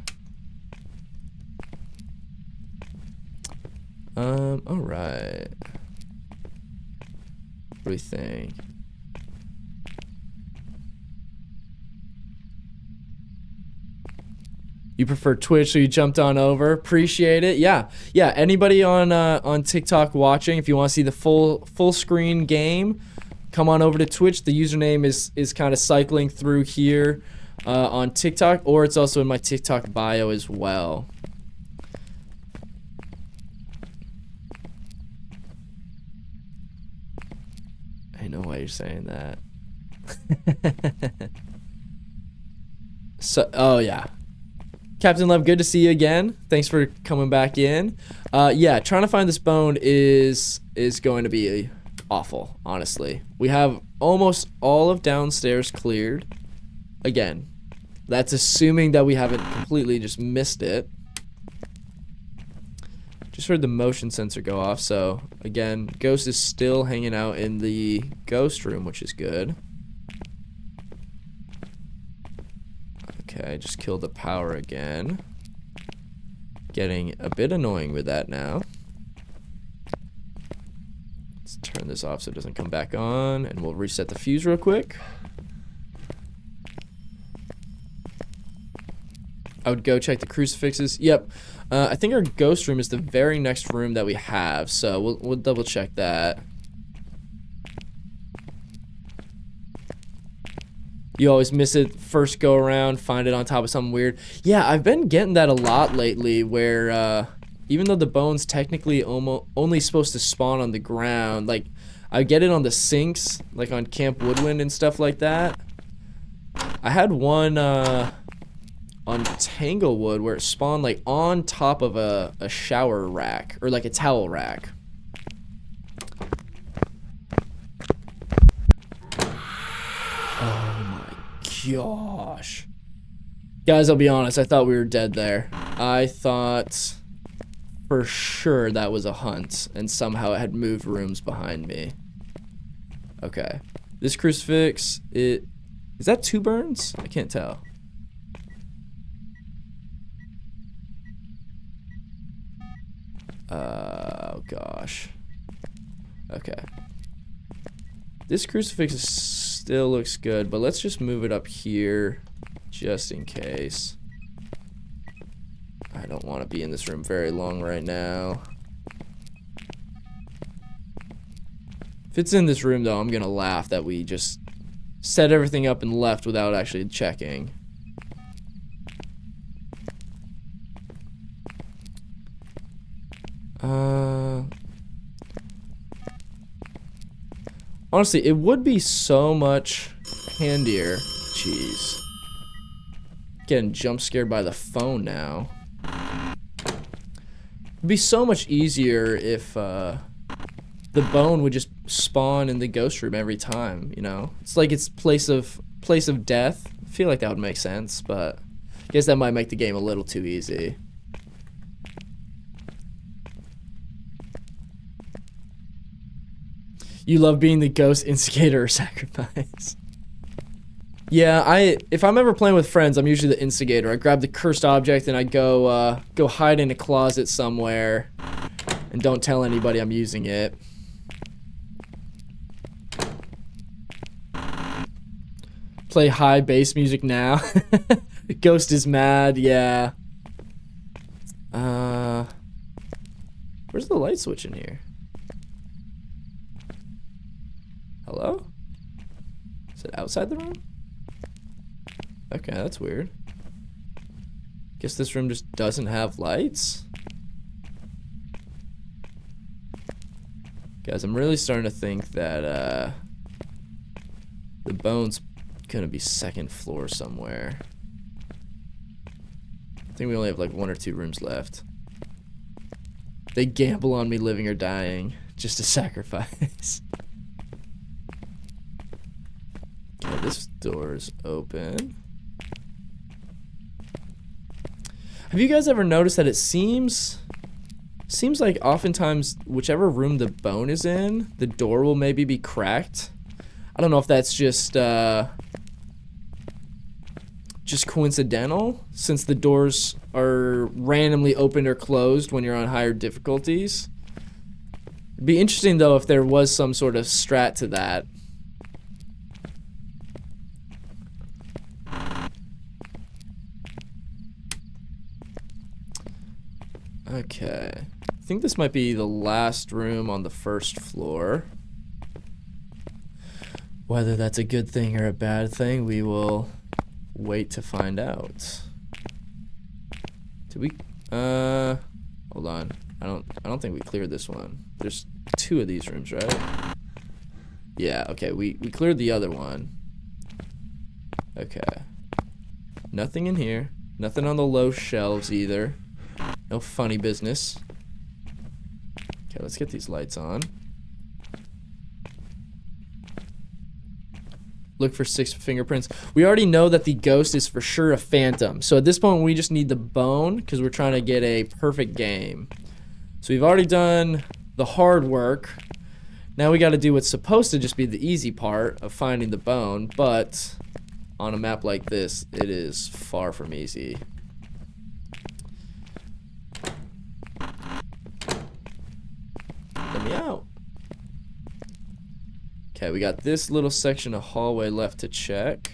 Alright. What do we think? You prefer Twitch, so you jumped on over. Appreciate it. Yeah. Anybody on TikTok watching, if you want to see the full screen game, come on over to Twitch. The username is kind of cycling through here on TikTok, or it's also in my TikTok bio as well. I know why you're saying that. So, oh yeah. Captain Love, good to see you again. Thanks for coming back in. Yeah, trying to find this bone is going to be awful, honestly. We have almost all of downstairs cleared. Again, that's assuming that we haven't completely just missed it. Just heard the motion sensor go off, so again, Ghost is still hanging out in the ghost room, which is good. Okay, just killed the power again. Getting a bit annoying with that now. Let's turn this off so it doesn't come back on, and we'll reset the fuse real quick. I would go check the crucifixes. Yep. I think our ghost room is the very next room that we have, so we'll double check that. You always miss it first go around, find it on top of something weird. Yeah, I've been getting that a lot lately where even though the bone's technically only supposed to spawn on the ground, like I get it on the sinks, like on Camp Woodwind and stuff like that. I had one on Tanglewood where it spawned like on top of a shower rack or like a towel rack. Oh my gosh. Guys, I'll be honest, I thought we were dead there. I thought for sure that was a hunt and somehow it had moved rooms behind me. Okay. This crucifix, is that 2 burns? I can't tell. Oh gosh. Okay. This crucifix still looks good, but let's just move it up here just in case. I don't want to be in this room very long right now. If it's in this room though, I'm gonna laugh that we just set everything up and left without actually checking. Honestly, it would be so much handier. Jeez. Getting jump scared by the phone now. It'd be so much easier if the bone would just spawn in the ghost room every time, you know? It's like it's place of death. I feel like that would make sense, but I guess that might make the game a little too easy. You love being the ghost instigator or sacrifice. Yeah, if I'm ever playing with friends, I'm usually the instigator. I grab the cursed object and I go hide in a closet somewhere and don't tell anybody I'm using it. Play high bass music now. Ghost is mad, yeah. Where's the light switch in here? Hello? Is it outside the room? Okay, that's weird. Guess this room just doesn't have lights? Guys, I'm really starting to think that the bone's gonna be second floor somewhere. I think we only have like 1 or 2 rooms left. They gamble on me living or dying just to sacrifice. Okay, this door's open. Have you guys ever noticed that it seems like oftentimes whichever room the bone is in, the door will maybe be cracked? I don't know if that's just coincidental, since the doors are randomly opened or closed when you're on higher difficulties. It'd be interesting though if there was some sort of strat to that. Okay. I think this might be the last room on the first floor. Whether that's a good thing or a bad thing, we will wait to find out. Did we hold on. I don't think we cleared this one. There's 2 of these rooms, right? Yeah, okay, we cleared the other one. Okay. Nothing in here. Nothing on the low shelves either. No funny business. Okay, let's get these lights on. Look for 6 fingerprints. We already know that the ghost is for sure a phantom. So at this point, we just need the bone because we're trying to get a perfect game. So we've already done the hard work. Now we got to do what's supposed to just be the easy part of finding the bone, but on a map like this, it is far from easy. Let me out. Okay, we got this little section of hallway left to check.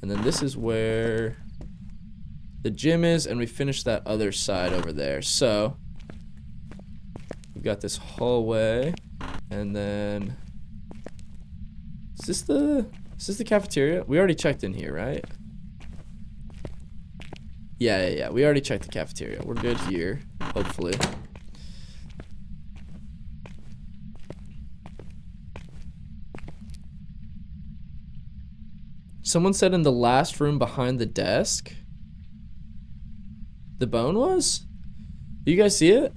And then this is where the gym is, and we finished that other side over there. So we've got this hallway, and then is this the cafeteria? We already checked in here, right? Yeah. We already checked the cafeteria. We're good here, hopefully. Someone said in the last room behind the desk, the bone was? Do you guys see it?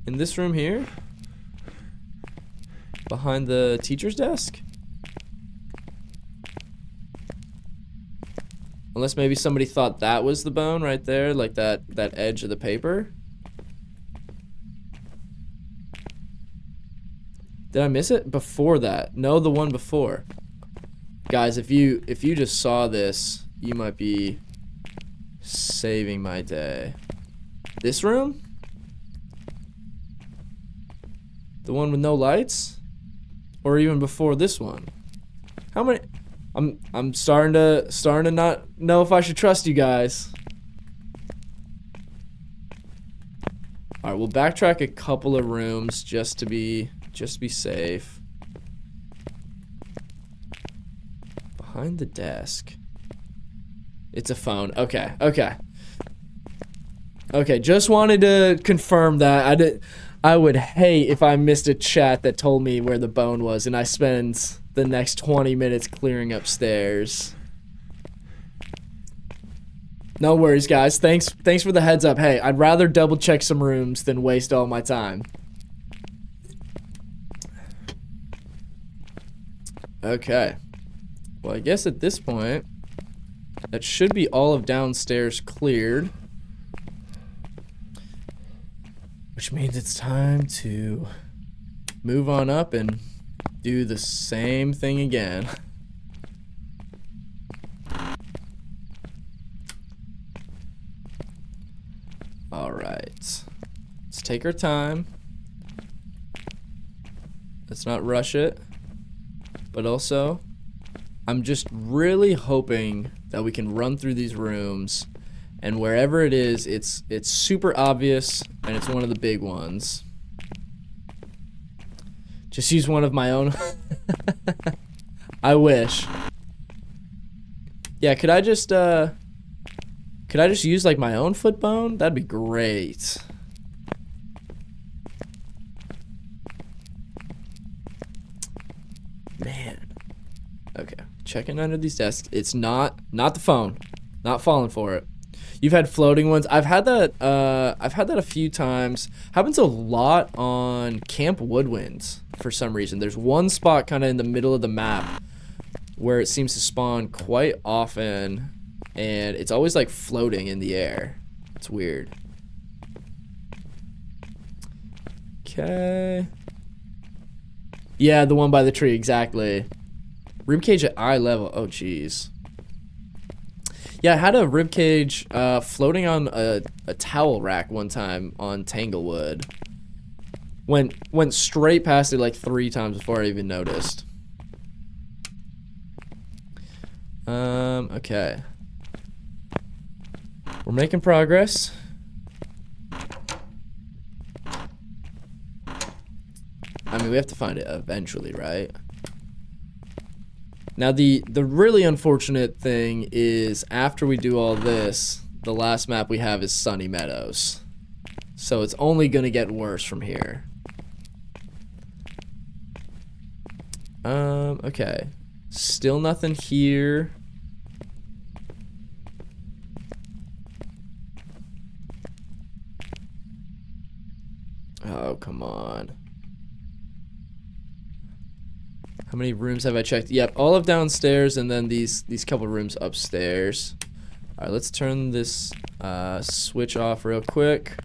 In this room here? Behind the teacher's desk? Unless maybe somebody thought that was the bone right there, like that edge of the paper. Did I miss it? Before that. No, the one before. Guys, if you just saw this, you might be saving my day. This room? The one with no lights? Or even before this one? How many? I'm starting to not know if I should trust you guys. All right, we'll backtrack a couple of rooms just to be safe. Behind the desk. It's a phone. Okay. Just wanted to confirm that. I would hate if I missed a chat that told me where the bone was and I spend the next 20 minutes clearing upstairs. No worries, guys. Thanks for the heads up. Hey, I'd rather double check some rooms than waste all my time. Okay. Well, I guess at this point, that should be all of downstairs cleared. Which means it's time to move on up and do the same thing again. All right. Let's take our time. Let's not rush it. But also, I'm just really hoping that we can run through these rooms, and wherever it is, it's super obvious, and it's one of the big ones. Just use one of my own. I wish. Yeah, could I just use like my own foot bone? That'd be great. Man. Okay, checking under these desks. It's not the phone. Not falling for it. You've had floating ones. I've had that a few times. Happens a lot on Camp Woodwinds for some reason. There's one spot kind of in the middle of the map where it seems to spawn quite often, and it's always like floating in the air. It's weird. Okay. Yeah, the one by the tree, exactly. Ribcage at eye level. Oh, jeez. Yeah, I had a ribcage floating on a towel rack one time on Tanglewood. Went straight past it like 3 times before I even noticed. Okay. We're making progress. I mean, we have to find it eventually, right? Now, the really unfortunate thing is after we do all this, the last map we have is Sunny Meadows. So it's only going to get worse from here. Okay. Still nothing here. Oh, come on. How many rooms have I checked? Yep, all of downstairs and then these couple rooms upstairs. All right, let's turn this switch off real quick.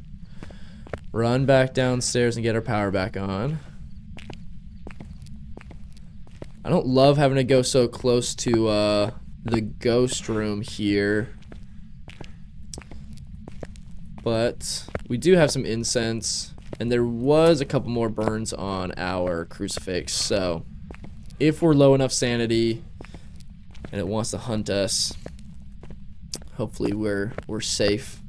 Run back downstairs and get our power back on. I don't love having to go so close to the ghost room here. But we do have some incense. And there was a couple more burns on our crucifix. So if we're low enough sanity and it wants to hunt us, hopefully we're safe.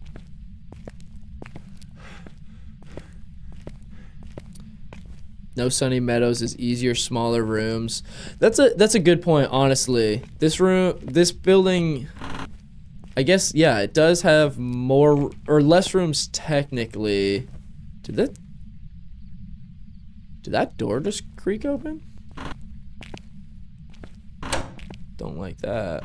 No Sunny Meadows is easier, smaller rooms. That's a good point, honestly. This building, I guess, yeah, it does have more or less rooms technically. Did that door just creak open? Don't like that.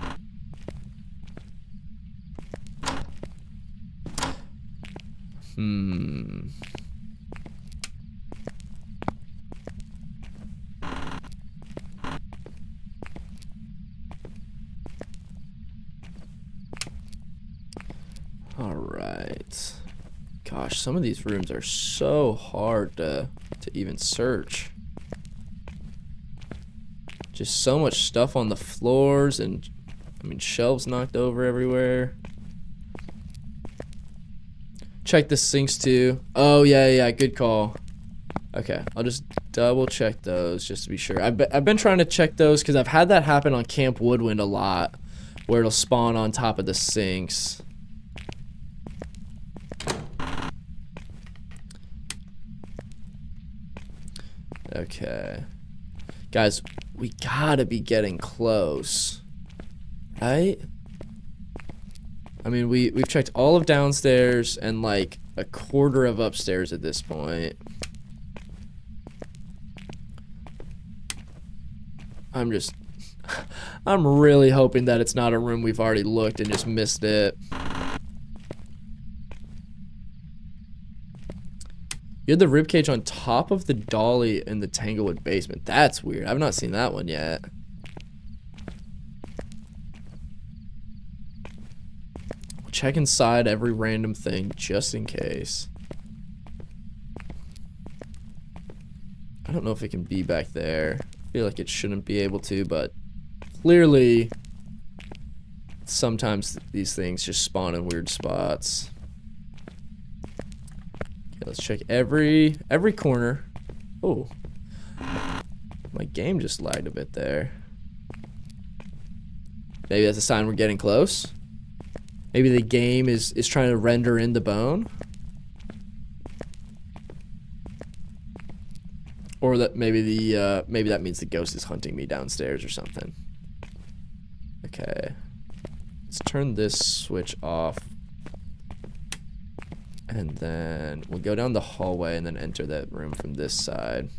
All right. Gosh, some of these rooms are so hard to even search. Just so much stuff on the floors and, I mean, shelves knocked over everywhere. Check the sinks too. Oh, yeah, good call. Okay, I'll just double check those just to be sure. I've been trying to check those because I've had that happen on Camp Woodwind a lot, where it'll spawn on top of the sinks. Okay. Guys, we gotta be getting close. Right? I mean, we've checked all of downstairs and like a quarter of upstairs at this point. I'm really hoping that it's not a room we've already looked and just missed it. You had the ribcage on top of the dolly in the Tanglewood basement. That's weird. I've not seen that one yet. We'll check inside every random thing just in case. I don't know if it can be back there. I feel like it shouldn't be able to, but clearly sometimes these things just spawn in weird spots. Let's check every corner. Oh, my game just lagged a bit there. Maybe that's a sign we're getting close. Maybe the game is trying to render in the bone. Or that maybe maybe that means the ghost is hunting me downstairs or something. Okay. Let's turn this switch off. And then we'll go down the hallway and then enter that room from this side.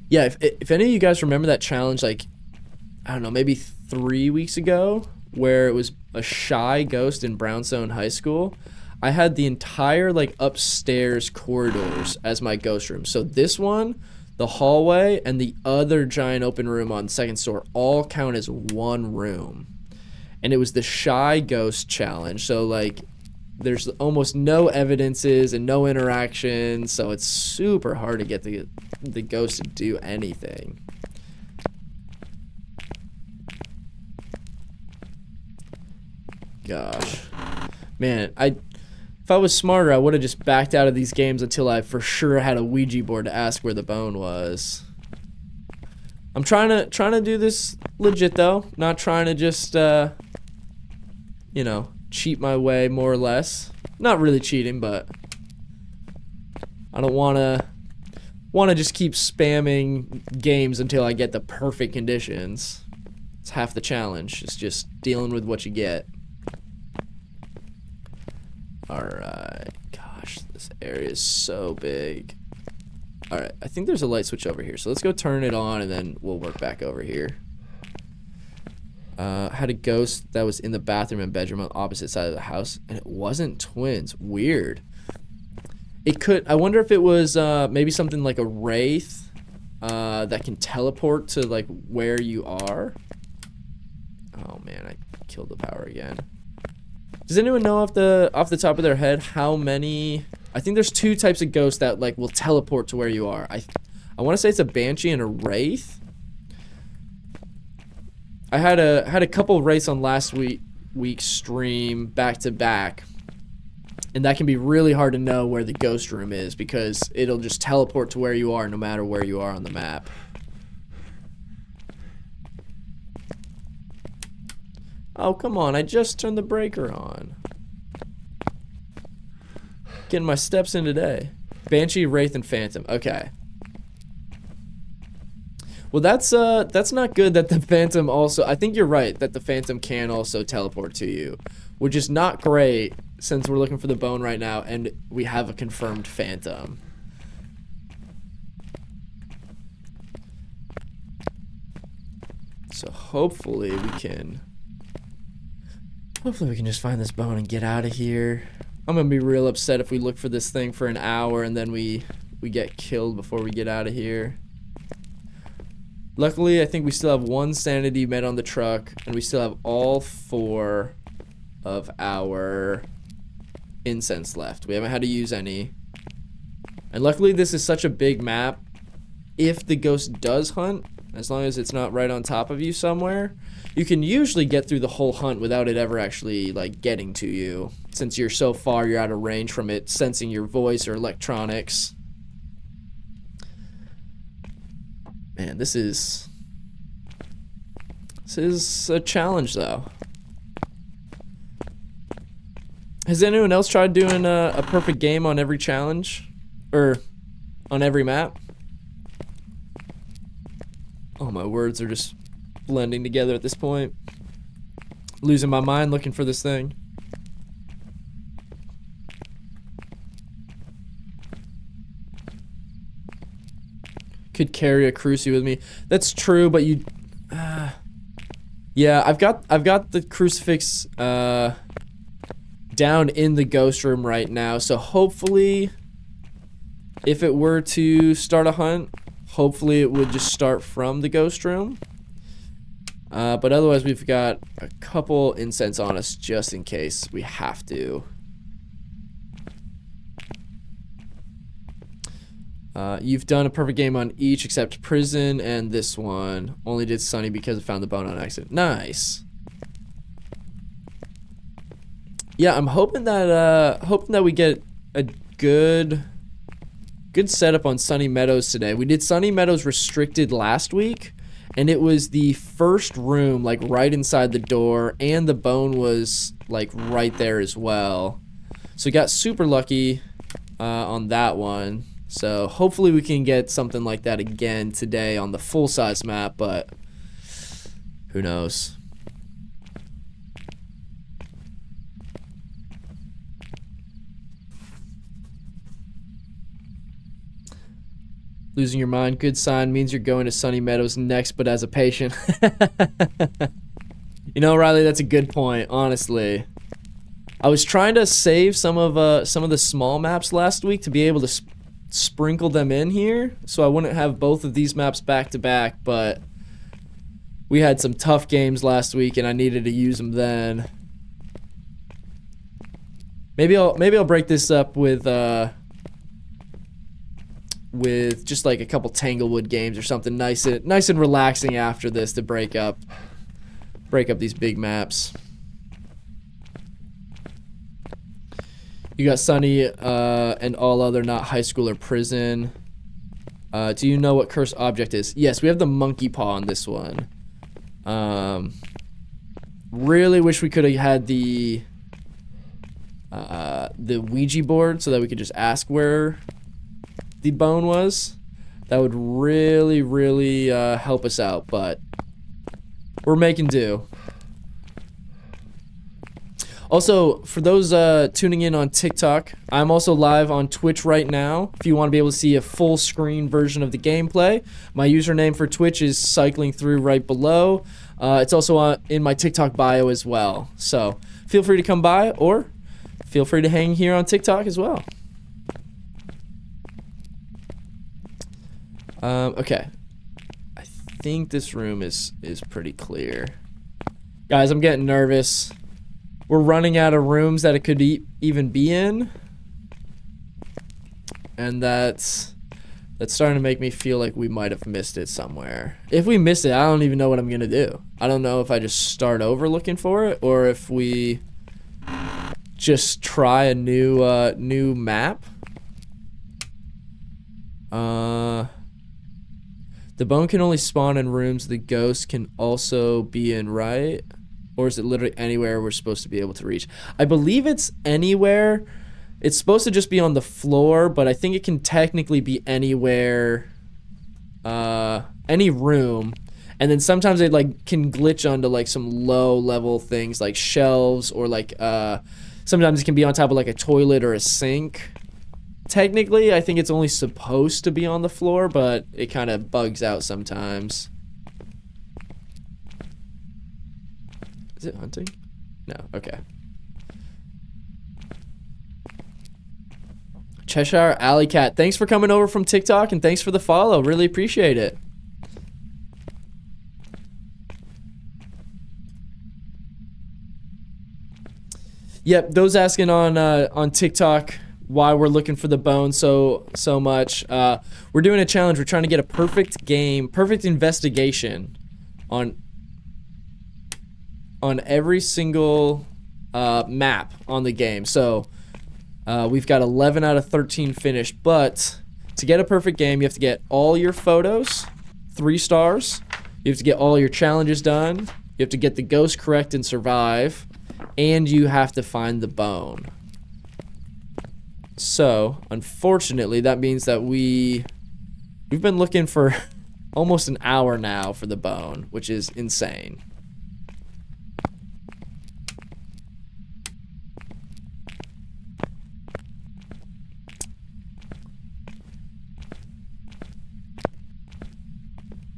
Yeah, if any of you guys remember that challenge, like, I don't know, maybe 3 weeks ago, where it was a shy ghost in Brownstone High School, I had the entire, like, upstairs corridors as my ghost room. So this one, the hallway, and the other giant open room on the second floor all count as one room. And it was the shy ghost challenge. So, like, there's almost no evidences and no interaction, so it's super hard to get the ghost to do anything. Gosh. Man, if I was smarter, I would have just backed out of these games until I for sure had a Ouija board to ask where the bone was. I'm trying to do this legit though, not trying to just you know, cheat my way more or less. Not really cheating, but I don't want to just keep spamming games until I get the perfect conditions. It's half the challenge. It's just dealing with what you get. Alright. Gosh, this area is so big. Alright, I think there's a light switch over here. So let's go turn it on and then we'll work back over here. Had a ghost that was in the bathroom and bedroom on the opposite side of the house. And it wasn't twins. Weird. It could... I wonder if it was maybe something like a wraith that can teleport to like where you are. Oh man, I killed the power again. Does anyone know off the top of their head how many... I think there's 2 types of ghosts that like will teleport to where you are. I want to say it's a banshee and a wraith. I had a couple of wraiths on last week's stream back to back. And that can be really hard to know where the ghost room is because it'll just teleport to where you are no matter where you are on the map. Oh, come on. I just turned the breaker on. Getting my steps in today. Banshee, Wraith, and Phantom. Okay. Well, that's not good that the Phantom also... I think you're right that the Phantom can also teleport to you. Which is not great since we're looking for the bone right now and we have a confirmed Phantom. So hopefully we can... Hopefully we can just find this bone and get out of here. I'm gonna be real upset if we look for this thing for an hour and then we get killed before we get out of here. Luckily, I think we still have 1 sanity med on the truck, and we still have all 4 of our incense left. We haven't had to use any. And luckily, this is such a big map. If the ghost does hunt, as long as it's not right on top of you somewhere, you can usually get through the whole hunt without it ever actually like getting to you. Since you're so far, you're out of range from it sensing your voice or electronics. Man, this is a challenge though. Has anyone else tried doing a perfect game on every challenge? Or on every map? Oh, my words are just blending together at this point. Losing my mind looking for this thing. Could carry a cruci with me. That's true, but you... yeah, I've got the crucifix down in the ghost room right now, so hopefully if it were to start a hunt, hopefully it would just start from the ghost room. But otherwise we've got a couple incense on us just in case we have to. You've done a perfect game on each except prison and this one. Only did Sunny because I found the bone on accident. Nice. Yeah, I'm hoping that we get a good setup on Sunny Meadows today. We did Sunny Meadows restricted last week, and it was the first room, like right inside the door, and the bone was like right there as well. So we got super lucky on that one. So hopefully we can get something like that again today on the full-size map, but who knows. Losing your mind, good sign, means you're going to Sunny Meadows next, but as a patient. You know, Riley, that's a good point, honestly. I was trying to save some of the small maps last week to be able to sprinkle them in here, so I wouldn't have both of these maps back to back, but we had some tough games last week and I needed to use them then. Maybe I'll break this up with just like a couple Tanglewood games or something nice and relaxing after this to break up these big maps. You got Sunny and all other not high school or prison. Do you know what cursed object is? Yes, we have the monkey paw on this one. Really wish we could have had the the Ouija board so that we could just ask where the bone was. That would really, really help us out, but we're making do. Also, for those tuning in on TikTok, I'm also live on Twitch right now. If you want to be able to see a full screen version of the gameplay, my username for Twitch is cycling through right below. It's also in my TikTok bio as well. So feel free to come by, or feel free to hang here on TikTok as well. Okay. I think this room is pretty clear. Guys, I'm getting nervous. We're running out of rooms that it could even be in. And that's starting to make me feel like we might have missed it somewhere. If we miss it, I don't even know what I'm going to do. I don't know if I just start over looking for it, or if we just try a new map. The bone can only spawn in rooms the ghost can also be in, right? Or is it literally anywhere we're supposed to be able to reach? I believe it's anywhere. It's supposed to just be on the floor, but I think it can technically be anywhere, any room. And then sometimes it like can glitch onto like some low level things like shelves, or like sometimes it can be on top of like a toilet or a sink. Technically, I think it's only supposed to be on the floor, but it kind of bugs out sometimes. Is it hunting? No, okay. Cheshire Alley Cat, thanks for coming over from TikTok, and thanks for the follow. Really appreciate it. Yep, those asking on TikTok why we're looking for the bone so much. We're doing a challenge. We're trying to get a perfect game, perfect investigation on every single map on the game. So we've got 11 out of 13 finished, but to get a perfect game, you have to get all your photos, 3 stars. You have to get all your challenges done. You have to get the ghost correct and survive, and you have to find the bone. So, unfortunately, that means that we've been looking for almost an hour now for the bone, which is insane.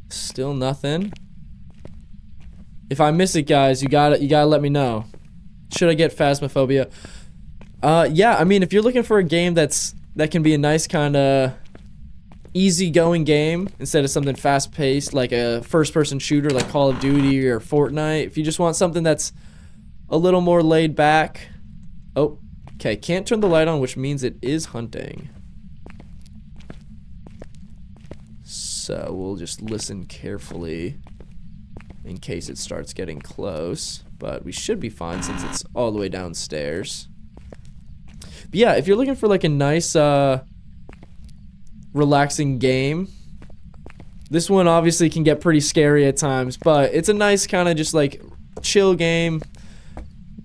Still nothing. If I miss it, guys, you gotta let me know. Should I get Phasmophobia? Yeah, I mean, if you're looking for a game that can be a nice kind of easygoing game instead of something fast-paced like a first-person shooter like Call of Duty or Fortnite, if you just want something that's a little more laid back. Oh, okay, can't turn the light on, which means it is hunting. So we'll just listen carefully in case it starts getting close, but we should be fine since it's all the way downstairs. But yeah, if you're looking for like a nice relaxing game, this one obviously can get pretty scary at times, but it's a nice kind of just like chill game,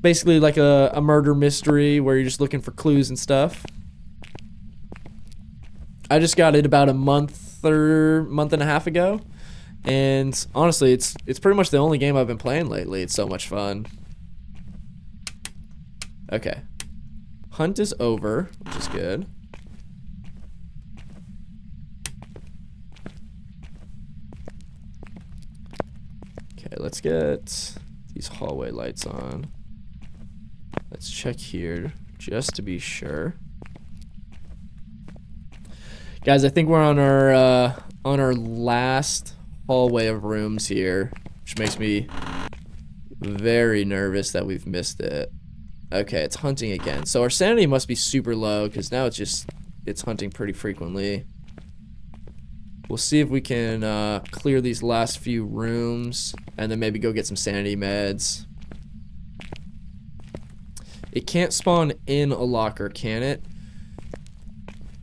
basically like a murder mystery where you're just looking for clues and stuff. I just got it about a month and a half ago, and honestly it's pretty much the only game I've been playing lately. It's so much fun. Okay, hunt is over, which is good. Okay, let's get these hallway lights on. Let's check here just to be sure. Guys, I think we're on our last hallway of rooms here, which makes me very nervous that we've missed it. Okay, it's hunting again. So our sanity must be super low because now it's hunting pretty frequently. We'll see if we can clear these last few rooms and then maybe go get some sanity meds. It can't spawn in a locker, can it?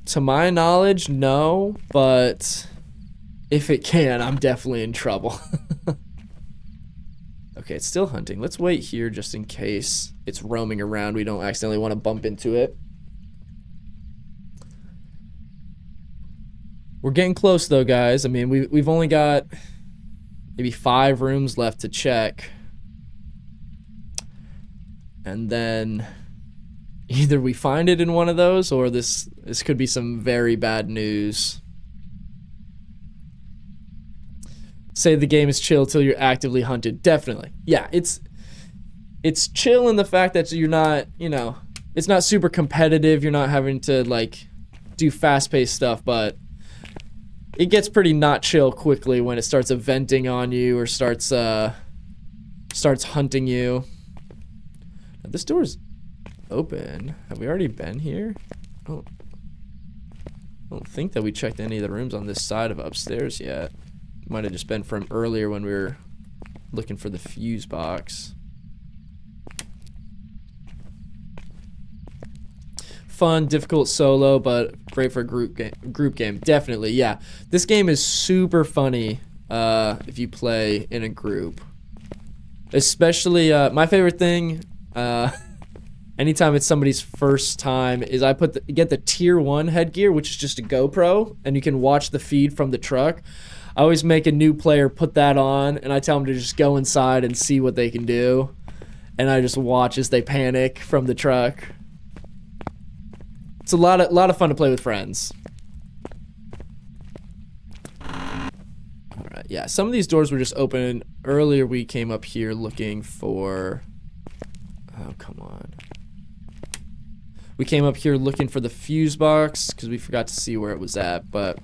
To my knowledge, no, but if it can, I'm definitely in trouble. Okay, it's still hunting. Let's wait here just in case it's roaming around. We don't accidentally want to bump into it. We're getting close though, guys. I mean, we've only got maybe 5 rooms left to check. And then either we find it in one of those or this could be some very bad news. Say the game is chill till you're actively hunted. Definitely. Yeah, it's chill in the fact that you're not, you know, it's not super competitive. You're not having to like do fast-paced stuff, but it gets pretty not chill quickly when it starts eventing on you or starts hunting you. Now, this door's open. Have we already been here? I don't think that we checked any of the rooms on this side of upstairs yet. Might have just been from earlier when we were looking for the fuse box. Fun, difficult solo, but great for a group game. Definitely, yeah. This game is super funny if you play in a group. Especially, my favorite thing, anytime it's somebody's first time, is I get the tier 1 headgear, which is just a GoPro, and you can watch the feed from the truck. I always make a new player put that on, and I tell them to just go inside and see what they can do. And I just watch as they panic from the truck. It's a lot of fun to play with friends. Alright, yeah, some of these doors were just open. Earlier we came up here looking for... Oh, come on. We came up here looking for the fuse box, because we forgot to see where it was at, but...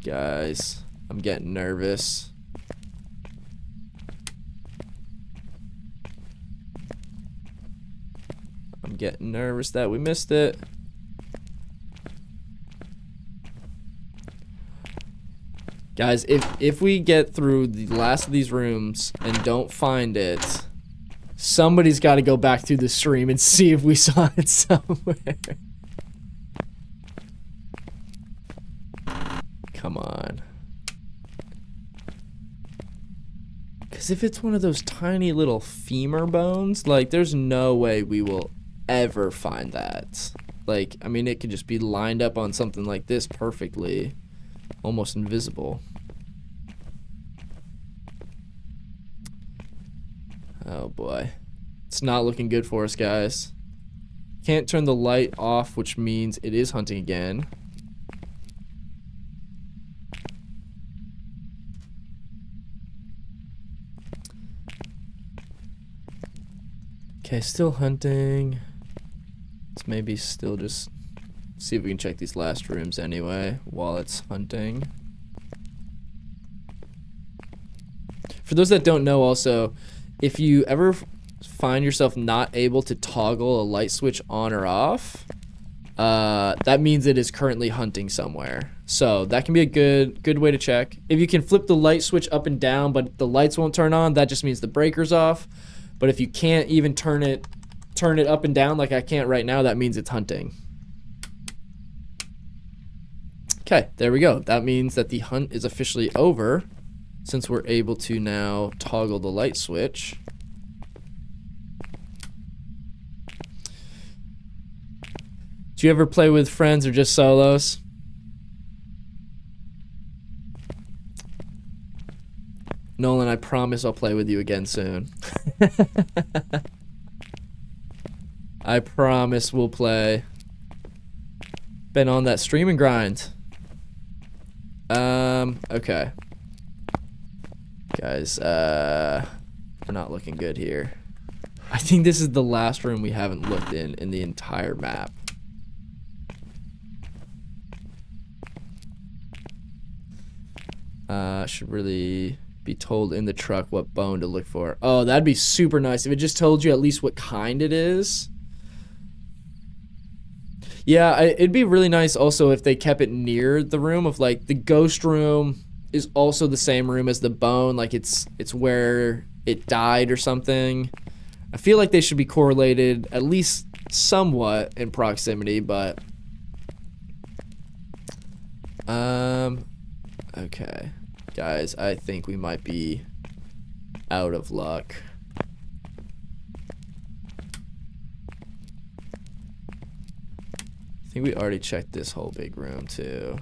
Guys, I'm getting nervous. I'm getting nervous that we missed it. Guys, if we get through the last of these rooms and don't find it, somebody's got to go back through the stream and see if we saw it somewhere. Come on. Because if it's one of those tiny little femur bones, like, there's no way we will ever find that. Like, I mean, it could just be lined up on something like this perfectly. Almost invisible. Oh, boy. It's not looking good for us, guys. Can't turn the light off, which means it is hunting again. Okay, still hunting. Let's maybe still just see if we can check these last rooms anyway while it's hunting. For those that don't know also, if you ever find yourself not able to toggle a light switch on or off, that means it is currently hunting somewhere. So that can be a good way to check. If you can flip the light switch up and down but the lights won't turn on, that just means the breaker's off. But if you can't even turn it up and down like I can't right now, that means it's hunting. Okay, there we go. That means that the hunt is officially over since we're able to now toggle the light switch. Do you ever play with friends or just solos? Nolan, I promise I'll play with you again soon. I promise we'll play. Been on that stream and grind. Okay. Guys, we're not looking good here. I think this is the last room we haven't looked in the entire map. Should really be told in the truck what bone to look for. Oh, that'd be super nice if it just told you at least what kind it is. Yeah, it'd be really nice also if they kept it near the room of like the ghost room is also the same room as the bone, like it's where it died or something. I feel like they should be correlated at least somewhat in proximity, but okay. Guys, I think we might be out of luck. I think we already checked this whole big room too.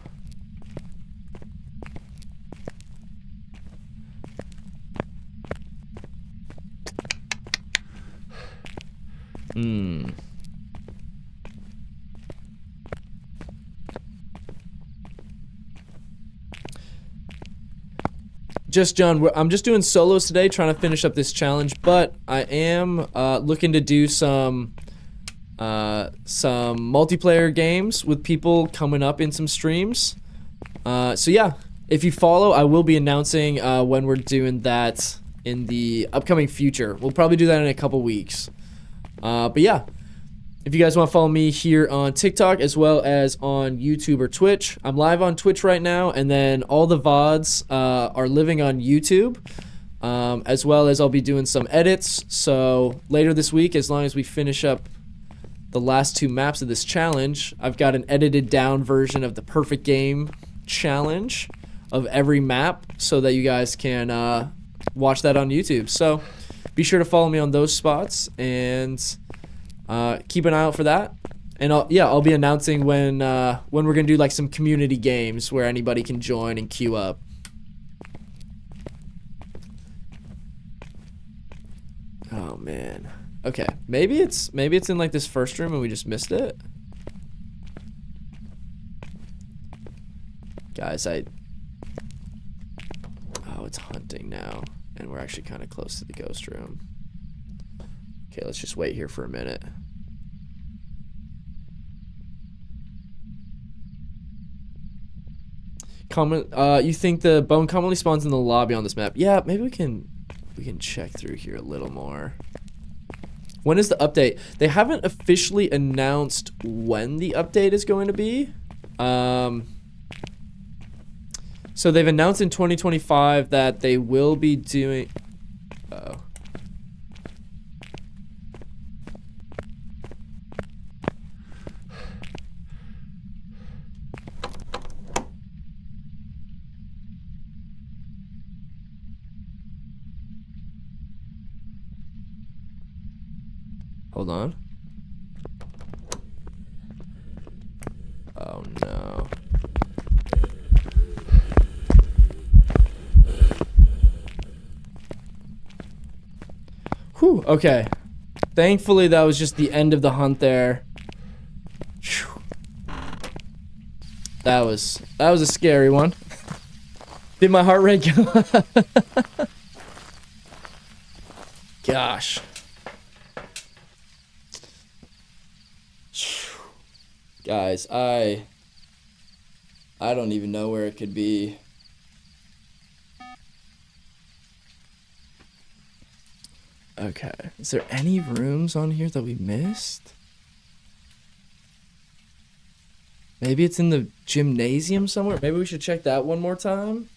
John, I'm just doing solos today, trying to finish up this challenge, but I am looking to do some multiplayer games with people coming up in some streams. So yeah, if you follow, I will be announcing when we're doing that in the upcoming future. We'll probably do that in a couple weeks. But yeah, if you guys want to follow me here on TikTok as well as on YouTube or Twitch, I'm live on Twitch right now, and then all the VODs are living on YouTube, as well as I'll be doing some edits. So later this week, as long as we finish up the last 2 maps of this challenge, I've got an edited down version of the Perfect Game challenge of every map so that you guys can watch that on YouTube. So be sure to follow me on those spots and keep an eye out for that. And I'll be announcing when we're gonna do like some community games where anybody can join and queue up. Oh man. Okay, maybe it's in like this first room and we just missed it. Guys, oh, it's hunting now, and we're actually kind of close to the ghost room. Okay, let's just wait here for a minute. You think the bone commonly spawns in the lobby on this map? Yeah, maybe we can check through here a little more. When is the update? They haven't officially announced when the update is going to be. So they've announced in 2025 that they will be doing... Uh-oh. Hold on. Oh no. Whew, okay. Thankfully that was just the end of the hunt there. Whew. That was a scary one. Did my heart rate go? Gosh. Guys, I don't even know where it could be. Okay, is there any rooms on here that we missed? Maybe it's in the gymnasium somewhere. Maybe we should check that one more time.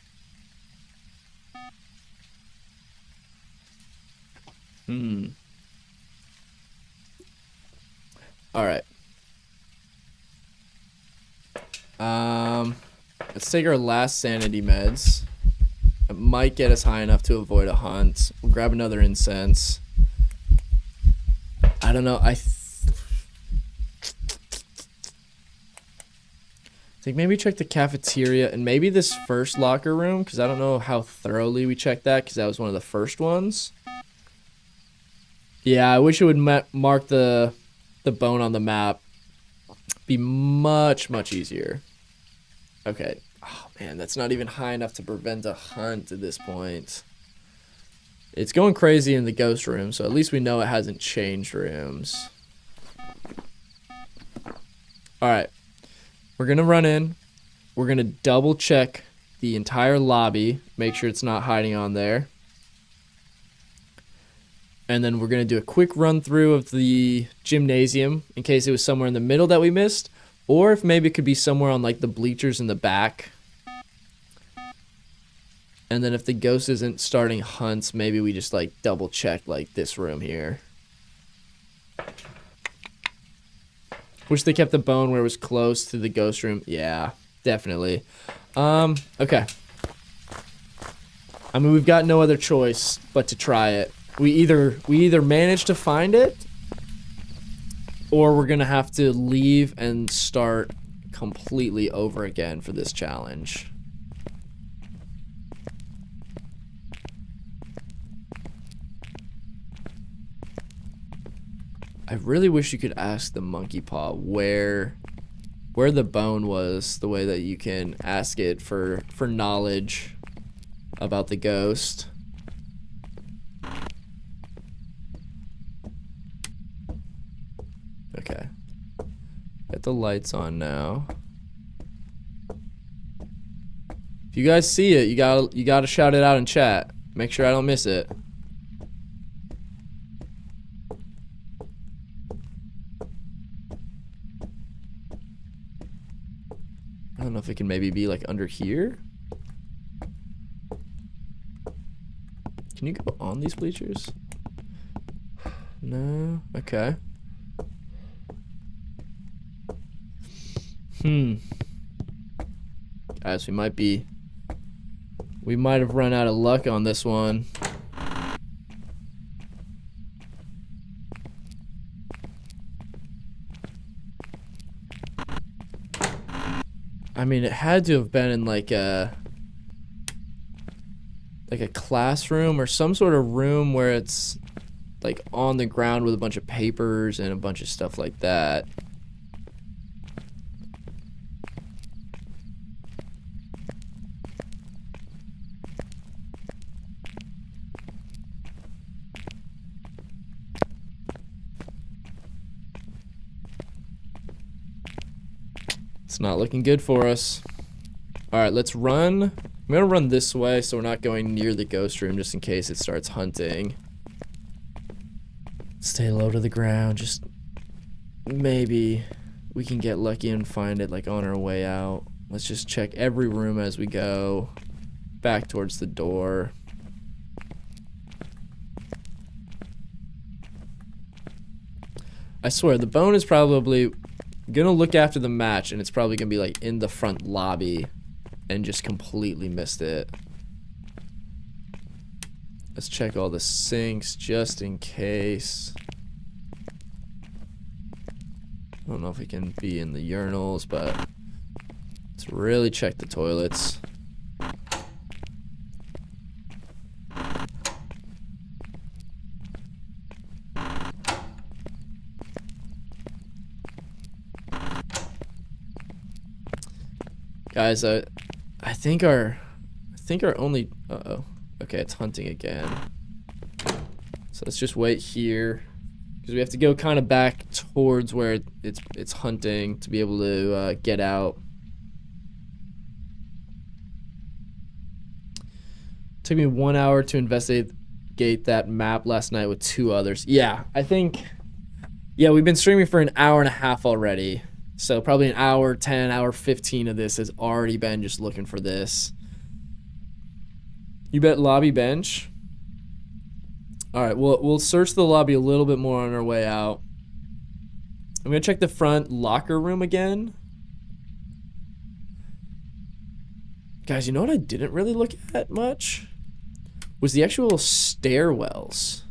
All right. Let's take our last sanity meds. It might get us high enough to avoid a hunt. We'll grab another incense. I don't know. I think maybe check the cafeteria and maybe this first locker room, because I don't know how thoroughly we checked that, because that was one of the first ones. Yeah, I wish it would mark the bone on the map. Be much easier. Okay. Oh man, that's not even high enough to prevent a hunt at this point. It's going crazy in the ghost room, so at least we know it hasn't changed rooms. Alright. We're gonna run in. We're gonna double check the entire lobby. Make sure it's not hiding on there. And then we're gonna do a quick run through of the gymnasium in case it was somewhere in the middle that we missed. Or if maybe it could be somewhere on like the bleachers in the back. And then if the ghost isn't starting hunts, maybe we just like double check like this room here. Wish they kept the bone where it was close to the ghost room. Yeah, definitely. Okay. I mean, we've got no other choice but to try it. We either manage to find it, or we're gonna have to leave and start completely over again for this challenge. I really wish you could ask the monkey paw where the bone was, the way that you can ask it for knowledge about the ghost. Okay. Get the lights on now. If you guys see it, you gotta shout it out in chat. Make sure I don't miss it. I don't know if it can maybe be like under here. Can you go on these bleachers? No. Okay. Guys, we might have run out of luck on this one. I mean, it had to have been in like a classroom or some sort of room where it's like on the ground with a bunch of papers and a bunch of stuff like that. It's not looking good for us. Alright, let's run. I'm gonna run this way so we're not going near the ghost room just in case it starts hunting. Stay low to the ground, just maybe we can get lucky and find it like on our way out. Let's just check every room as we go back towards the door. I swear, the bone is probably gonna look after the match and it's probably gonna be like in the front lobby and just completely missed it. Let's check all the sinks just in case. I don't know if we can be in the urinals, but let's really check the toilets. Guys, I think our only okay, it's hunting again. So let's just wait here because we have to go kind of back towards where it's hunting to be able to get out. Took me 1 hour to investigate that map last night with 2 others. Yeah, I think we've been streaming for an hour and a half already. So probably an hour 10, hour 15 of this has already been just looking for this. You bet lobby bench. All right, we'll search the lobby a little bit more on our way out. I'm gonna check the front locker room again. Guys, you know what I didn't really look at much? Was the actual stairwells.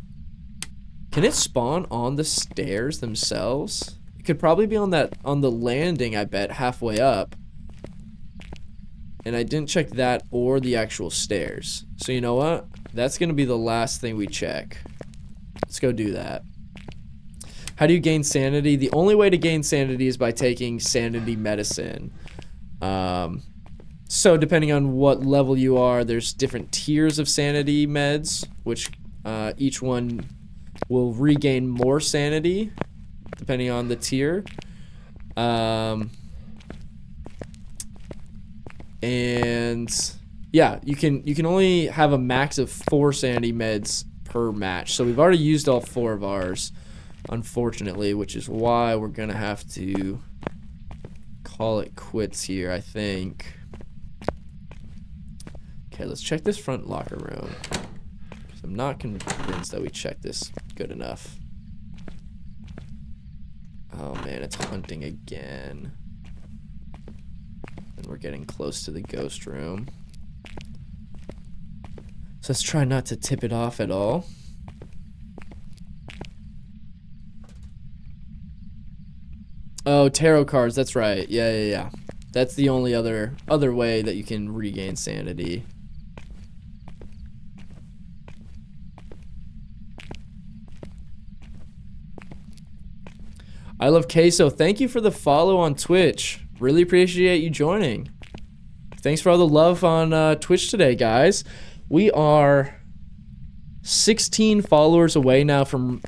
Can it spawn on the stairs themselves? It could probably be on the landing, I bet, halfway up. And I didn't check that or the actual stairs. So you know what? That's gonna be the last thing we check. Let's go do that. How do you gain sanity? The only way to gain sanity is by taking sanity medicine. So depending on what level you are, there's different tiers of sanity meds, which each one will regain more sanity depending on the tier. And yeah, you can only have a max of 4 sanity meds per match. So we've already used all 4 of ours, unfortunately, which is why we're gonna have to call it quits here, I think. Okay, let's check this front locker room, 'cause I'm not convinced that we checked this good enough. Oh man, it's hunting again. And we're getting close to the ghost room. So let's try not to tip it off at all. Oh, tarot cards, that's right. Yeah. That's the only other way that you can regain sanity. I love Queso. Thank you for the follow on Twitch. Really appreciate you joining. Thanks for all the love on Twitch today, guys. We are 16 followers away now from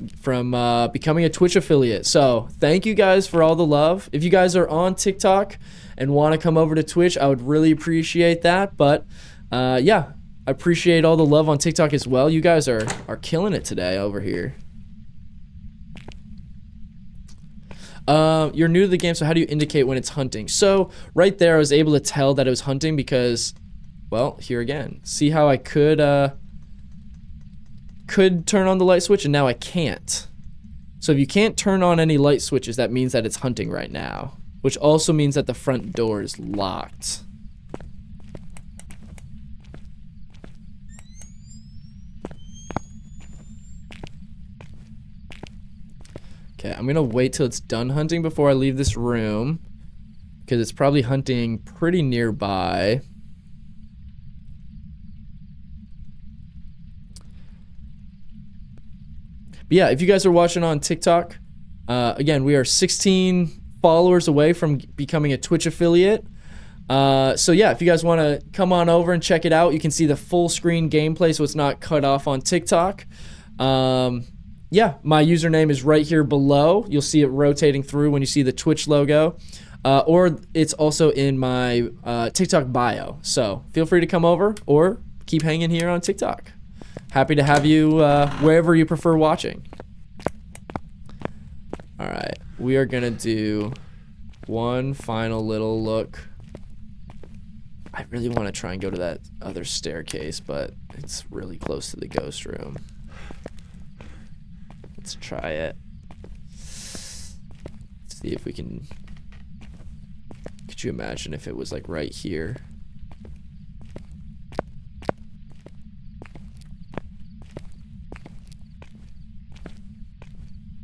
becoming a Twitch affiliate. So thank you guys for all the love. If you guys are on TikTok and want to come over to Twitch, I would really appreciate that. But yeah, I appreciate all the love on TikTok as well. You guys are killing it today over here. You're new to the game, so how do you indicate when it's hunting? So right there, I was able to tell that it was hunting because, well, here again. See how I could turn on the light switch, and now I can't. So if you can't turn on any light switches, that means that it's hunting right now, which also means that the front door is locked. Okay, I'm gonna wait till it's done hunting before I leave this room, because it's probably hunting pretty nearby. But yeah, if you guys are watching on TikTok, again, we are 16 followers away from becoming a Twitch affiliate. So yeah, if you guys want to come on over and check it out, you can see the full screen gameplay, so it's not cut off on TikTok. Yeah, my username is right here below. You'll see it rotating through when you see the Twitch logo. Or it's also in my TikTok bio. So feel free to come over or keep hanging here on TikTok. Happy to have you wherever you prefer watching. All right, we are gonna do one final little look. I really want to try and go to that other staircase, but it's really close to the ghost room. Let's try it. Let's see if we can. Could you imagine if it was like right here?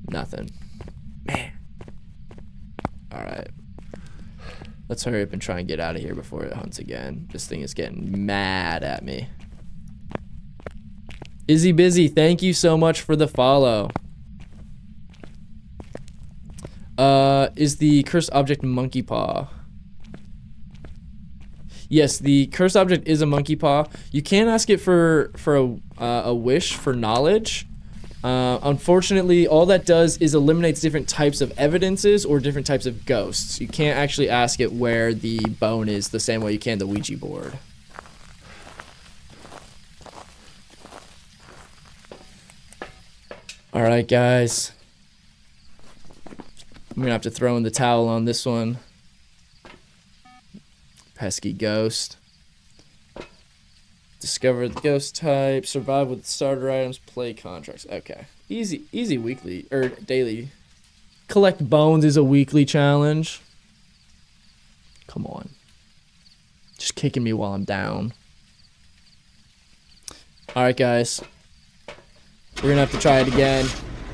Nothing. Man. Alright. Let's hurry up and try and get out of here before it hunts again. This thing is getting mad at me. Izzy Busy, thank you so much for the follow. Is the cursed object monkey paw? Yes, the cursed object is a monkey paw. You can ask it for a wish for knowledge. Unfortunately, all that does is eliminates different types of evidences or different types of ghosts. You can't actually ask it where the bone is the same way you can the Ouija board. Alright, guys. I'm gonna have to throw in the towel on this one. Pesky ghost. Discover the ghost type. Survive with starter items. Play contracts. Okay. Easy weekly. Or daily. Collect bones is a weekly challenge. Come on. Just kicking me while I'm down. Alright, guys. We're gonna have to try it again.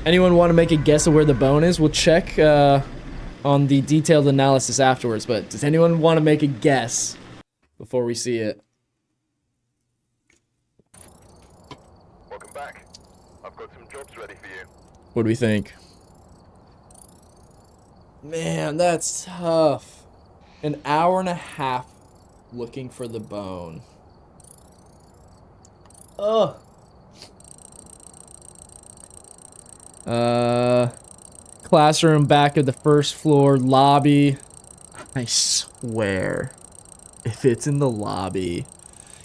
Anyone want to make a guess of where the bone is? We'll check on the detailed analysis afterwards, but does anyone want to make a guess before we see it? Welcome back. I've got some jobs ready for you. What do we think? Man, that's tough. An hour and a half looking for the bone. Ugh. Classroom back of the first floor lobby. I swear, if it's in the lobby.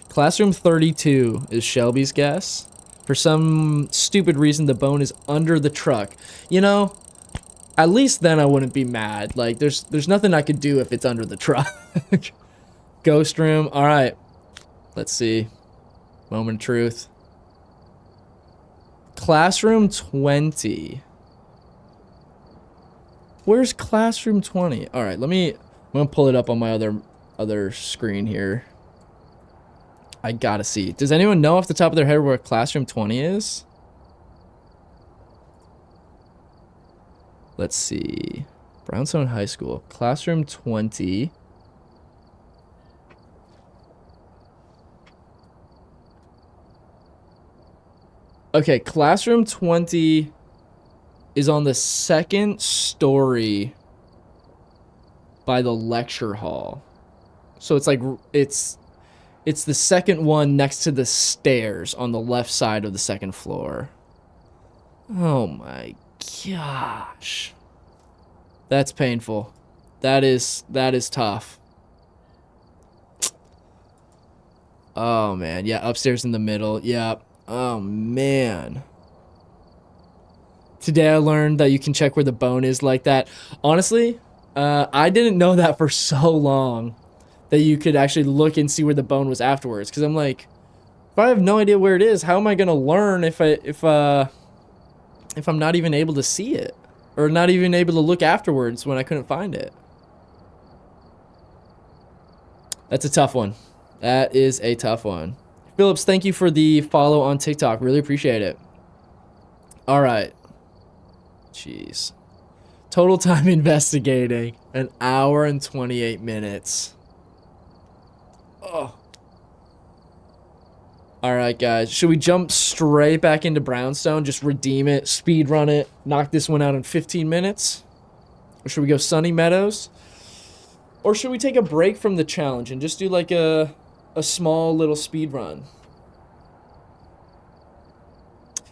Classroom 32 is Shelby's guess. For some stupid reason, the bone is under the truck. You know, at least then I wouldn't be mad. Like, there's nothing I could do if it's under the truck. Ghost room. All right. Let's see. Moment of truth. Classroom 20. Where's classroom 20? All right, I'm gonna pull it up on my other screen here. I gotta see. Does anyone know off the top of their head where classroom 20 is? Let's see. Brownstone High School. Classroom 20. Okay, classroom 20 is on the second story by the lecture hall. So it's like, it's the second one next to the stairs on the left side of the second floor. Oh my gosh. That's painful. That is tough. Oh man, yeah, upstairs in the middle. Yeah. Oh man. Today I learned that you can check where the bone is like that. Honestly, I didn't know that for so long, that you could actually look and see where the bone was afterwards. Because I'm like, if I have no idea where it is, how am I gonna learn if I'm not even able to see it, or not even able to look afterwards when I couldn't find it? That's a tough one. That is a tough one. Phillips, thank you for the follow on TikTok. Really appreciate it. All right. Jeez. Total time investigating, 1 hour and 28 minutes. Oh. All right, guys. Should we jump straight back into Brownstone? Just redeem it, speed run it, knock this one out in 15 minutes? Or should we go Sunny Meadows? Or should we take a break from the challenge and just do like a small little speed run?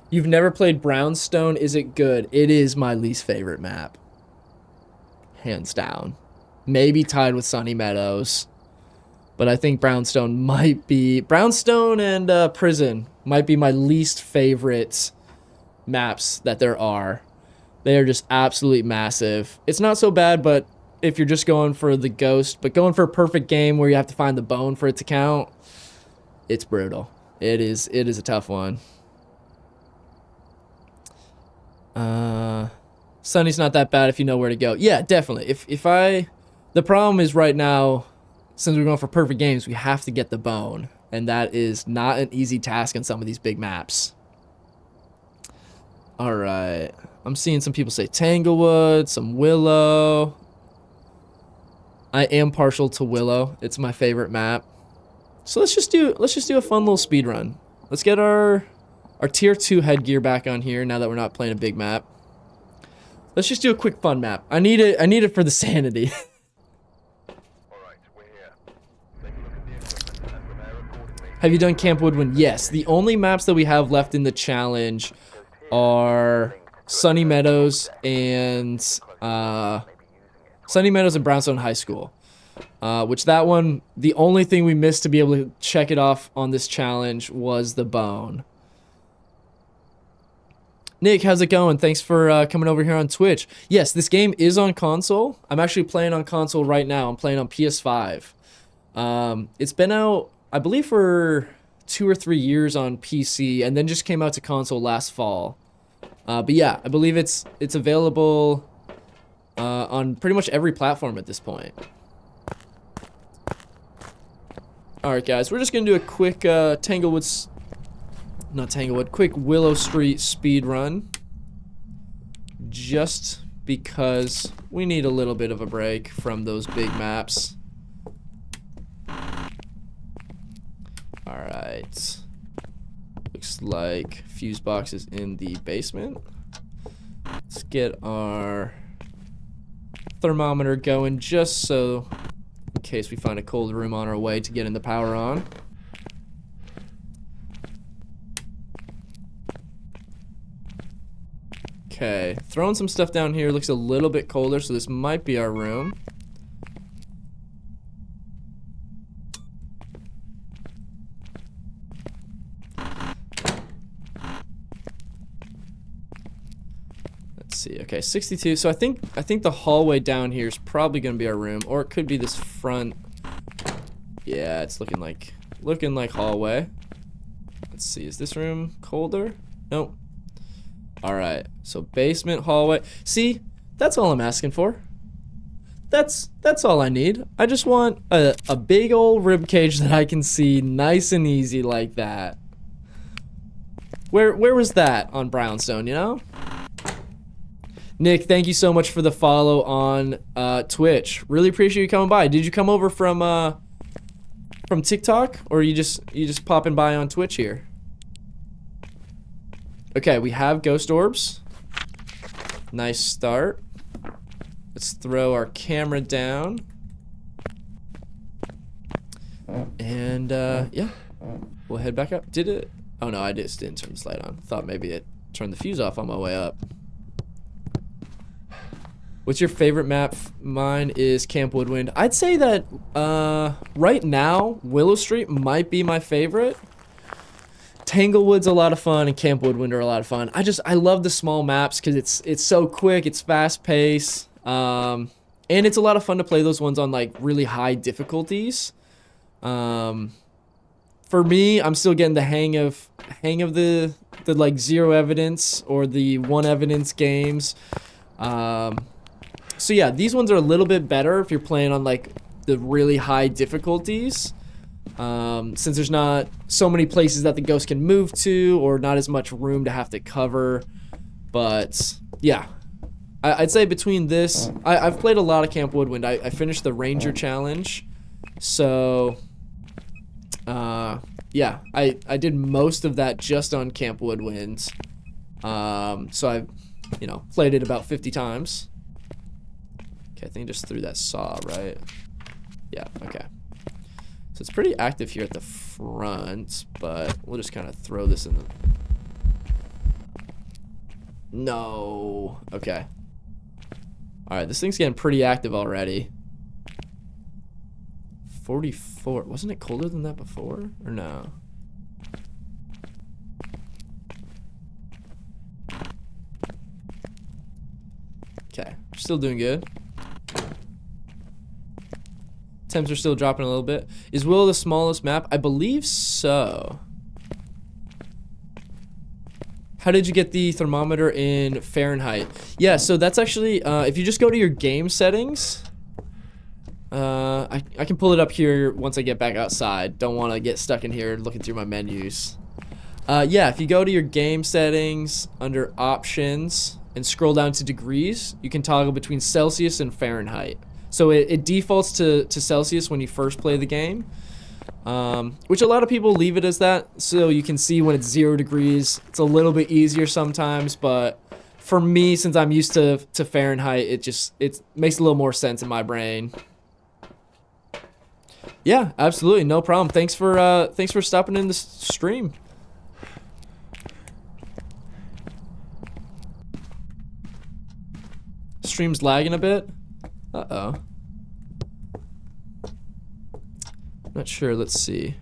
You've never played Brownstone? Is it good? It is my least favorite map. Hands down. Maybe tied with Sunny Meadows. But I think Brownstone might be... Brownstone and Prison might be my least favorite maps that there are. They are just absolutely massive. It's not so bad, but if you're just going for the ghost, but going for a perfect game where you have to find the bone for it to count, it's brutal. It is a tough one. Sunny's not that bad if you know where to go. Yeah, definitely. The problem is right now, since we're going for perfect games, we have to get the bone, and that is not an easy task on some of these big maps. All right, I'm seeing some people say Tanglewood, some Willow. I am partial to Willow. It's my favorite map. So let's just do a fun little speed run. Let's get our tier 2 headgear back on here now that we're not playing a big map. Let's just do a quick fun map. I need it for the sanity. Alright, we're here. Take a look at the equipment and prepare accordingly. Have you done Camp Woodwind? Yes. The only maps that we have left in the challenge are Sunny Meadows and Brownstone High School. Which that one, the only thing we missed to be able to check it off on this challenge was the bone. Nick, how's it going? Thanks for coming over here on Twitch. Yes, this game is on console. I'm actually playing on console right now. I'm playing on PS5. It's been out, I believe, for 2 or 3 years on PC, and then just came out to console last fall. But yeah, I believe it's available on pretty much every platform at this point. Alright guys, we're just going to do a quick quick Willow Street speed run. Just because we need a little bit of a break from those big maps. Alright. Looks like fuse box is in the basement. Let's get our thermometer going just so in case we find a cold room on our way to getting the power on. Okay, throwing some stuff down here. Looks a little bit colder, so this might be our room. Let's see. Okay, 62. So I think the hallway down here is probably going to be our room, or it could be this front. Yeah, it's looking like hallway. Let's see. Is this room colder? Nope. All right. So basement, hallway. See, that's all I'm asking for. that's all I need. I just want a big old rib cage that I can see nice and easy like that. Where was that on Brownstone, you know? Nick, thank you so much for the follow on Twitch. Really appreciate you coming by. Did you come over from TikTok, or you just popping by on Twitch here? Okay, we have ghost orbs. Nice start. Let's throw our camera down. And yeah, we'll head back up. Did it? Oh no, I just didn't turn this light on. Thought maybe it turned the fuse off on my way up. What's your favorite map? Mine is Camp Woodwind. I'd say that right now, Willow Street might be my favorite. Tanglewood's a lot of fun, and Camp Woodwind are a lot of fun. I love the small maps because it's so quick, it's fast paced, and it's a lot of fun to play those ones on like really high difficulties. For me, I'm still getting the hang of the like 0 evidence or the 1 evidence games. So yeah, these ones are a little bit better if you're playing on like the really high difficulties. Since there's not so many places that the ghost can move to, or not as much room to have to cover. But yeah, I'd say between this, I've played a lot of Camp Woodwind. I finished the Ranger Challenge, so yeah, I did most of that just on Camp Woodwind. So I, played it about 50 times. Okay, I think I just threw that saw, right? Yeah, okay. So it's pretty active here at the front, but we'll just kind of throw this in the... No. Okay. Alright, this thing's getting pretty active already. 44. Wasn't it colder than that before? Or no? Okay, still doing good. Temps are still dropping a little bit. Is Willow the smallest map? I believe so. How did you get the thermometer in Fahrenheit? Yeah, so that's actually, if you just go to your game settings, I can pull it up here once I get back outside. Don't want to get stuck in here looking through my menus. Yeah, if you go to your game settings under options and scroll down to degrees, you can toggle between Celsius and Fahrenheit. So it defaults to Celsius when you first play the game, which a lot of people leave it as that, so you can see when it's 0 degrees. It's a little bit easier sometimes, but for me, since I'm used to Fahrenheit, it makes a little more sense in my brain. Yeah, absolutely, no problem. Thanks for stopping in the stream. Stream's lagging a bit. Uh-oh. Not sure, let's see.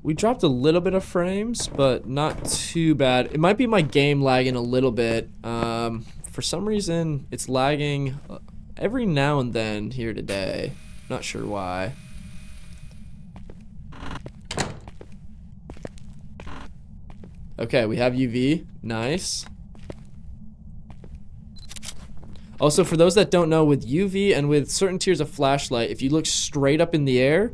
We dropped a little bit of frames, but not too bad. It might be my game lagging a little bit. For some reason, it's lagging every now and then here today. Not sure why. Okay, we have UV. Nice. Also, for those that don't know, with UV and with certain tiers of flashlight, if you look straight up in the air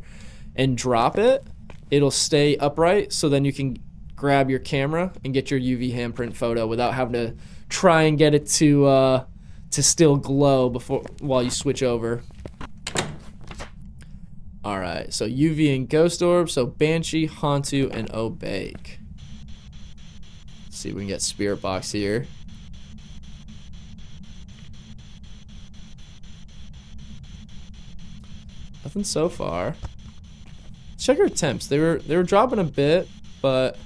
and drop it, it'll stay upright, so then you can grab your camera and get your UV handprint photo without having to try and get it to still glow while you switch over. Alright, so UV and Ghost Orb, so Banshee, Hantu, and Obake. Let's see if we can get Spirit Box here. Nothing so far. Let's check our temps. They were dropping a bit, but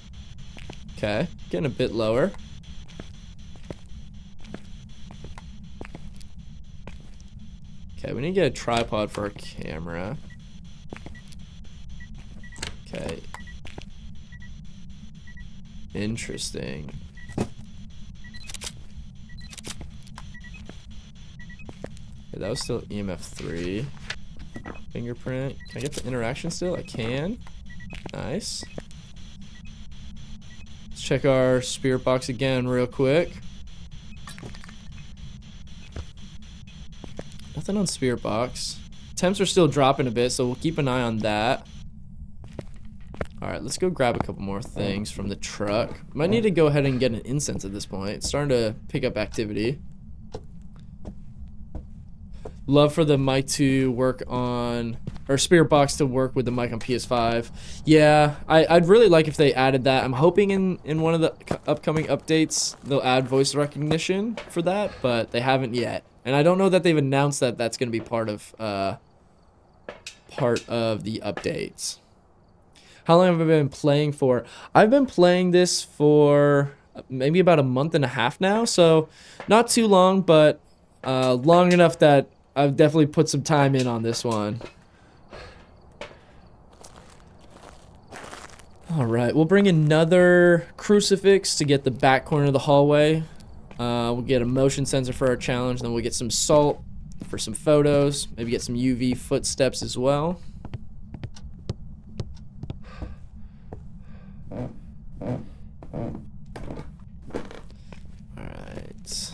okay, getting a bit lower. Okay, we need to get a tripod for our camera. Okay. Interesting. Okay, that was still EMF 3. Fingerprint. Can I get the interaction still? I can. Nice. Let's check our spirit box again real quick. Nothing on spirit box. Temps are still dropping a bit, so we'll keep an eye on that. Alright, let's go grab a couple more things from the truck. Might need to go ahead and get an incense at this point. It's starting to pick up activity. Love for the mic to work on, or spirit box to work with the mic on PS5. Yeah, I'd really like if they added that. I'm hoping in one of the upcoming updates they'll add voice recognition for that, but they haven't yet. And I don't know that they've announced that that's going to be part of the updates. How long have I been playing for? I've been playing this for maybe about a month and a half now, so not too long, but long enough that I've definitely put some time in on this one. Alright, we'll bring another crucifix to get the back corner of the hallway. We'll get a motion sensor for our challenge, then we'll get some salt for some photos. Maybe get some UV footsteps as well. Alright.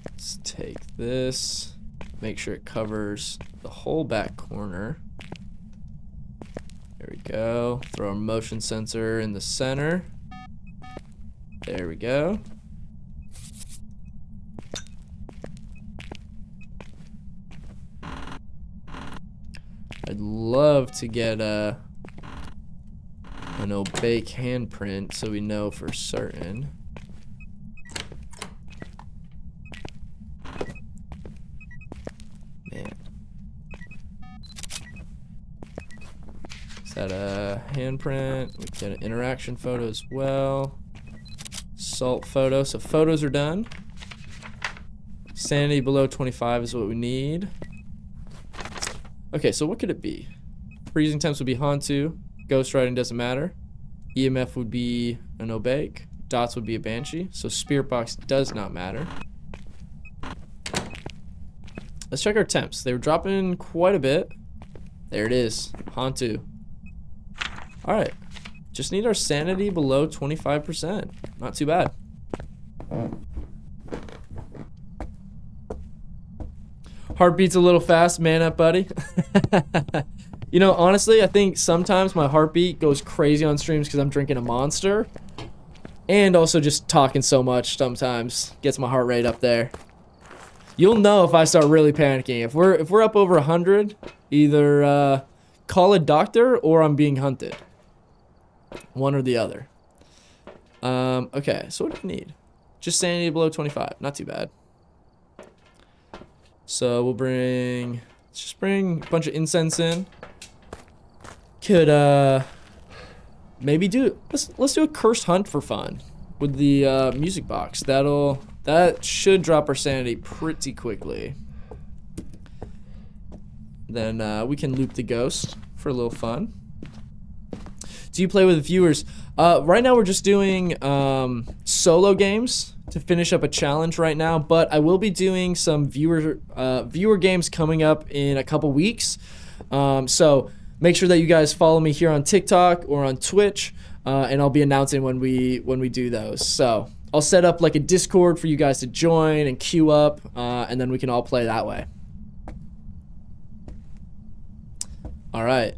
Let's take this. Make sure it covers the whole back corner. There we go. Throw our motion sensor in the center. There we go. I'd love to get an opaque handprint so we know for certain. Man. Is that a handprint? We get an interaction photo as well. Salt photo. So photos are done. Sanity below 25 is what we need. Okay, so what could it be? Freezing temps would be Hantu. Ghost writing doesn't matter. EMF would be an opaque. Dots would be a banshee. So spirit box does not matter. Let's check our temps. They were dropping quite a bit. There it is. Hantu. Alright. Just need our sanity below 25%. Not too bad. Heartbeat's a little fast. Man up, buddy. You know, honestly, I think sometimes my heartbeat goes crazy on streams because I'm drinking a Monster. And also just talking so much sometimes gets my heart rate up there. You'll know if I start really panicking. If we're up over 100, either call a doctor or I'm being hunted. One or the other. Okay, so what do we need? Just sanity below 25. Not too bad. So we'll let's just bring a bunch of incense in. Could maybe let's do a cursed hunt for fun with the music box. That should drop our sanity pretty quickly. Then we can loop the ghost for a little fun. Do you play with viewers? Right now we're just doing solo games to finish up a challenge right now, but I will be doing some viewer games coming up in a couple weeks. So make sure that you guys follow me here on TikTok or on Twitch, and I'll be announcing when we do those. So I'll set up like a Discord for you guys to join and queue up, and then we can all play that way. All right.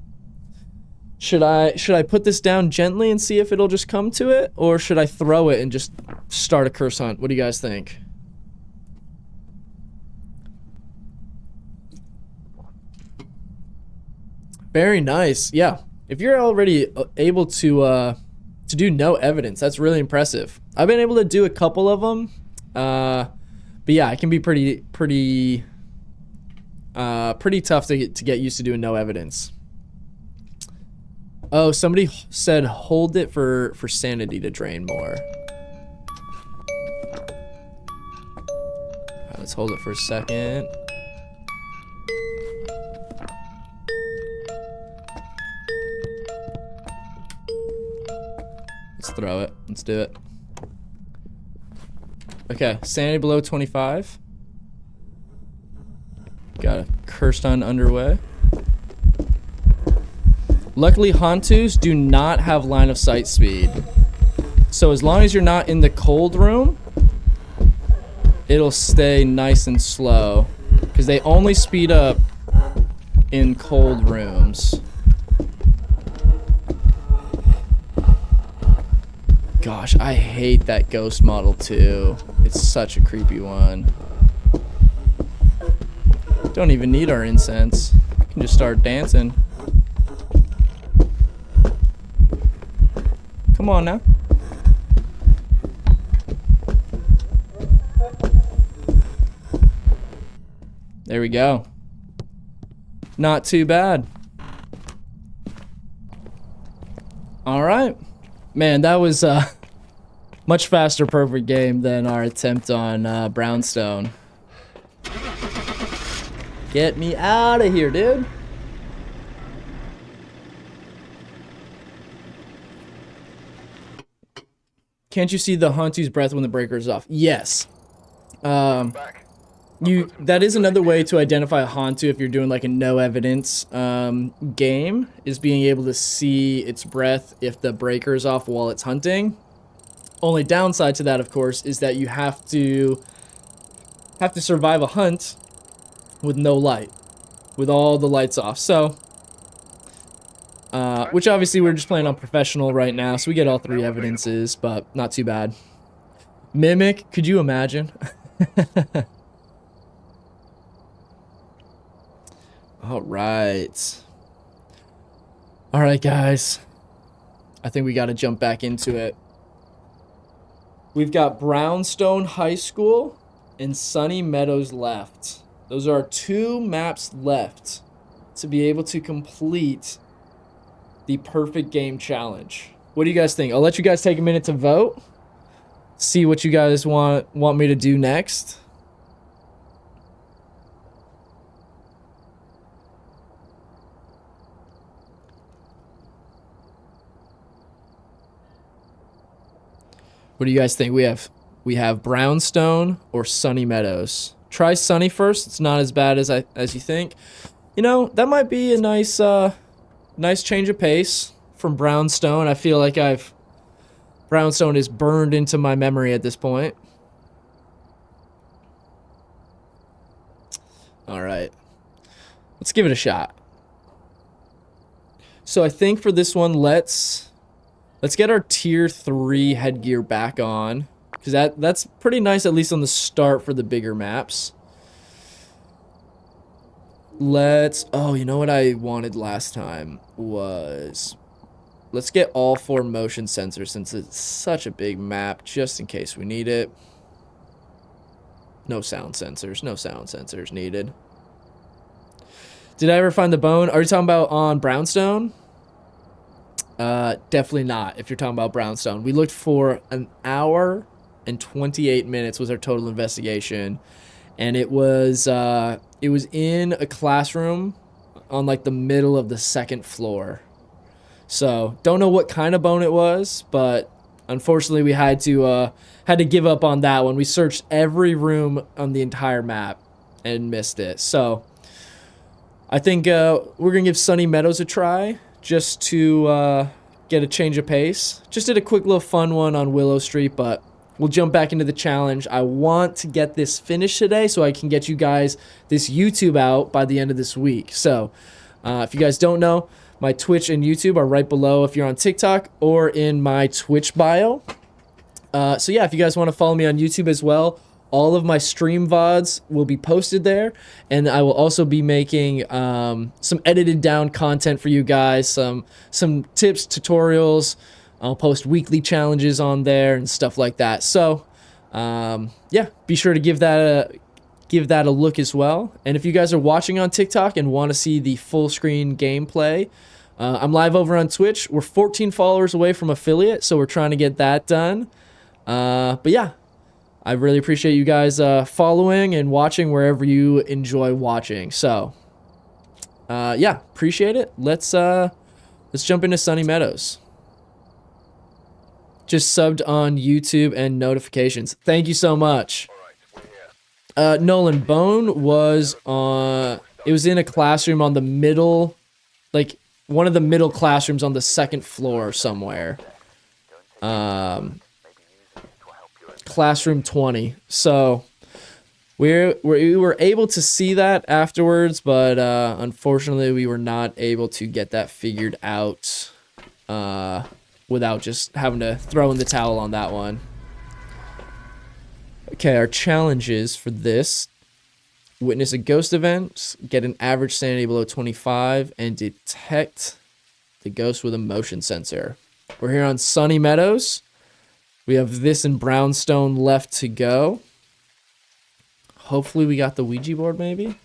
Should I put this down gently and see if it'll just come to it, or should I throw it and just start a curse hunt? What do you guys think? Very nice. Yeah. If you're already able to do no evidence, that's really impressive. I've been able to do a couple of them, but yeah, it can be pretty tough to get used to doing no evidence. Oh, somebody said hold it for sanity to drain more. Alright, let's hold it for a second. Let's throw it. Let's do it. Okay, sanity below 25. Got a cursed hunt underway. Luckily, Hantus do not have line of sight speed. So as long as you're not in the cold room, it'll stay nice and slow because they only speed up in cold rooms. Gosh, I hate that ghost model too. It's such a creepy one. Don't even need our incense. We can just start dancing. Come on now. There we go. Not too bad. All right. Man, that was a much faster perfect game than our attempt on Brownstone. Get me out of here, dude. Can't you see the Hantu's breath when the breaker is off? Yes. That is another way to identify a Hantu if you're doing like a no evidence game, is being able to see its breath if the breaker is off while it's hunting. Only downside to that, of course, is that you have to survive a hunt with no light, with all the lights off. So, which obviously we're just playing on professional right now, so we get all three evidences, but not too bad. Mimic, could you imagine? All right, guys. I think we got to jump back into it. We've got Brownstone High School and Sunny Meadows left. Those are our two maps left to be able to complete the perfect game challenge. What do you guys think? I'll let you guys take a minute to vote. See what you guys want me to do next. What do you guys think? We have Brownstone or Sunny Meadows. Try Sunny first. It's not as bad as you think. You know, that might be a nice nice change of pace from Brownstone. I feel like Brownstone is burned into my memory at this point. All right. Let's give it a shot. So I think for this one, let's get our tier 3 headgear back on, because that's pretty nice, at least on the start for the bigger maps. Oh, you know what I wanted last time was, let's get all 4 motion sensors since it's such a big map, just in case we need it. No sound sensors needed. Did I ever find the bone? Are you talking about on Brownstone? Definitely not, if you're talking about Brownstone. We looked for an hour and 28 minutes was our total investigation, and it was in a classroom on like the middle of the 2nd floor. So don't know what kind of bone it was, but unfortunately we had to give up on that one. We searched every room on the entire map and missed it. So I think we're gonna give Sunny Meadows a try, just to get a change of pace. Just did a quick little fun one on Willow Street, but we'll jump back into the challenge. I want to get this finished today so I can get you guys this YouTube out by the end of this week. So if you guys don't know, my Twitch and YouTube are right below if you're on TikTok, or in my Twitch bio. So yeah, if you guys want to follow me on YouTube as well, all of my stream VODs will be posted there, and I will also be making some edited down content for you guys, some tips, tutorials. I'll post weekly challenges on there and stuff like that. So yeah, be sure to give that a look as well. And if you guys are watching on TikTok and want to see the full screen gameplay, I'm live over on Twitch. We're 14 followers away from affiliate, so we're trying to get that done. But yeah, I really appreciate you guys following and watching wherever you enjoy watching. So yeah, appreciate it. Let's jump into Sunny Meadows. Just subbed on YouTube and notifications. Thank you so much. Nolan, Bone was it was in a classroom on the middle, like one of the middle classrooms on the 2nd floor somewhere. Classroom 20. So We were able to see that afterwards, but unfortunately we were not able to get that figured out without just having to throw in the towel on that one. Okay, our challenges for this: witness a ghost event, get an average sanity below 25, and detect the ghost with a motion sensor. We're here on Sunny Meadows. We have this in Brownstone left to go. Hopefully we got the Ouija board, maybe?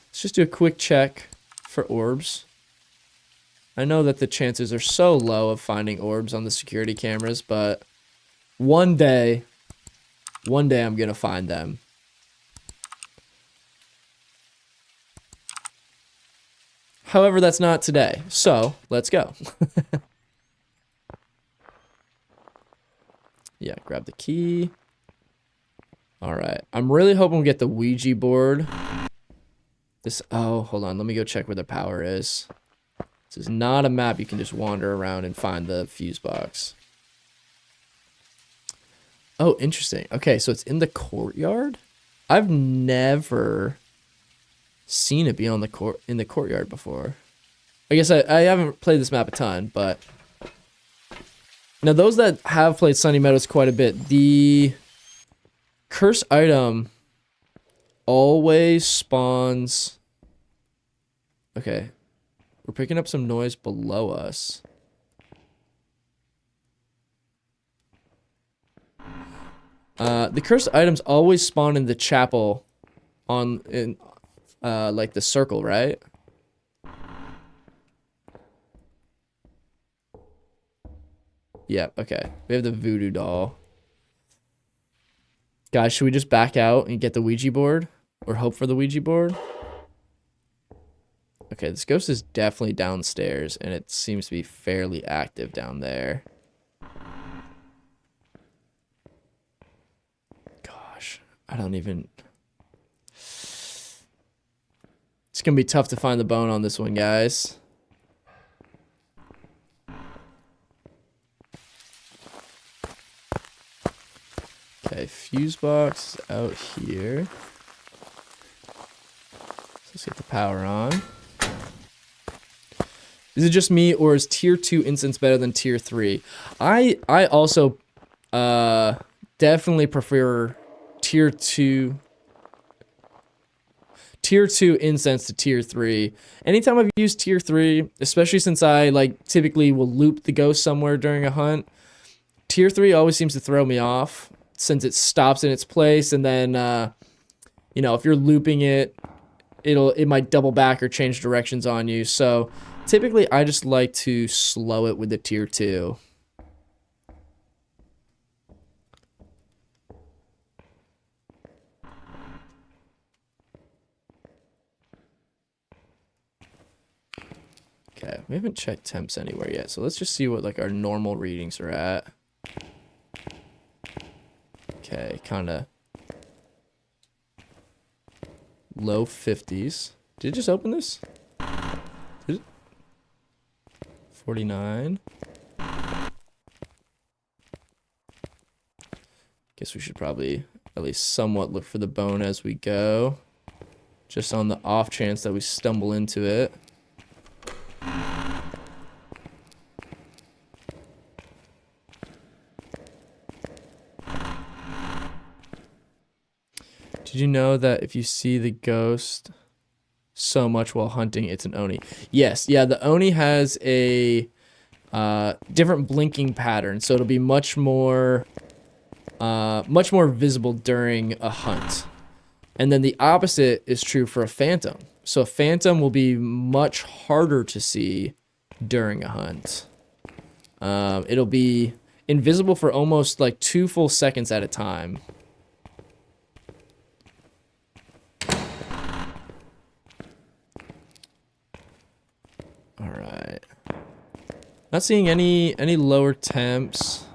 Let's just do a quick check for orbs. I know that the chances are so low of finding orbs on the security cameras, but one day I'm going to find them. However, that's not today, so let's go. Yeah, grab the key. All right, I'm really hoping we get the Ouija board. Oh, hold on, let me go check where the power is. This is not a map you can just wander around and find the fuse box. Oh, interesting. Okay, so it's in the courtyard? I've never seen it be on the in the courtyard before. I guess I haven't played this map a ton, but now those that have played Sunny Meadows quite a bit, the cursed item always spawns. Okay, we're picking up some noise below us. The cursed items always spawn in the chapel in like the circle, right? Yeah, okay. We have the voodoo doll. Guys, should we just back out and get the Ouija board? Or hope for the Ouija board? Okay, this ghost is definitely downstairs, and it seems to be fairly active down there. Gosh, I don't even... It's gonna be tough to find the bone on this one, guys. Okay, fuse box is out here. Let's get the power on. Is it just me, or is tier 2 incense better than tier 3? I also definitely prefer tier 2 incense to tier 3. Anytime I've used tier 3, especially since I like typically will loop the ghost somewhere during a hunt, tier 3 always seems to throw me off since it stops in its place, and then you know, if you're looping it, it might double back or change directions on you. So typically I just like to slow it with the tier 2. Okay, we haven't checked temps anywhere yet, so let's just see what like our normal readings are at. Okay, kind of low 50s. Did it just open this? Did it? 49. Guess we should probably at least somewhat look for the bone as we go, just on the off chance that we stumble into it. Did you know that if you see the ghost so much while hunting, it's an Oni? Yes, yeah, the Oni has a different blinking pattern, so it'll be much more visible during a hunt. And then the opposite is true for a phantom. So a phantom will be much harder to see during a hunt. It'll be invisible for almost like 2 full seconds at a time. Alright. Not seeing any lower temps.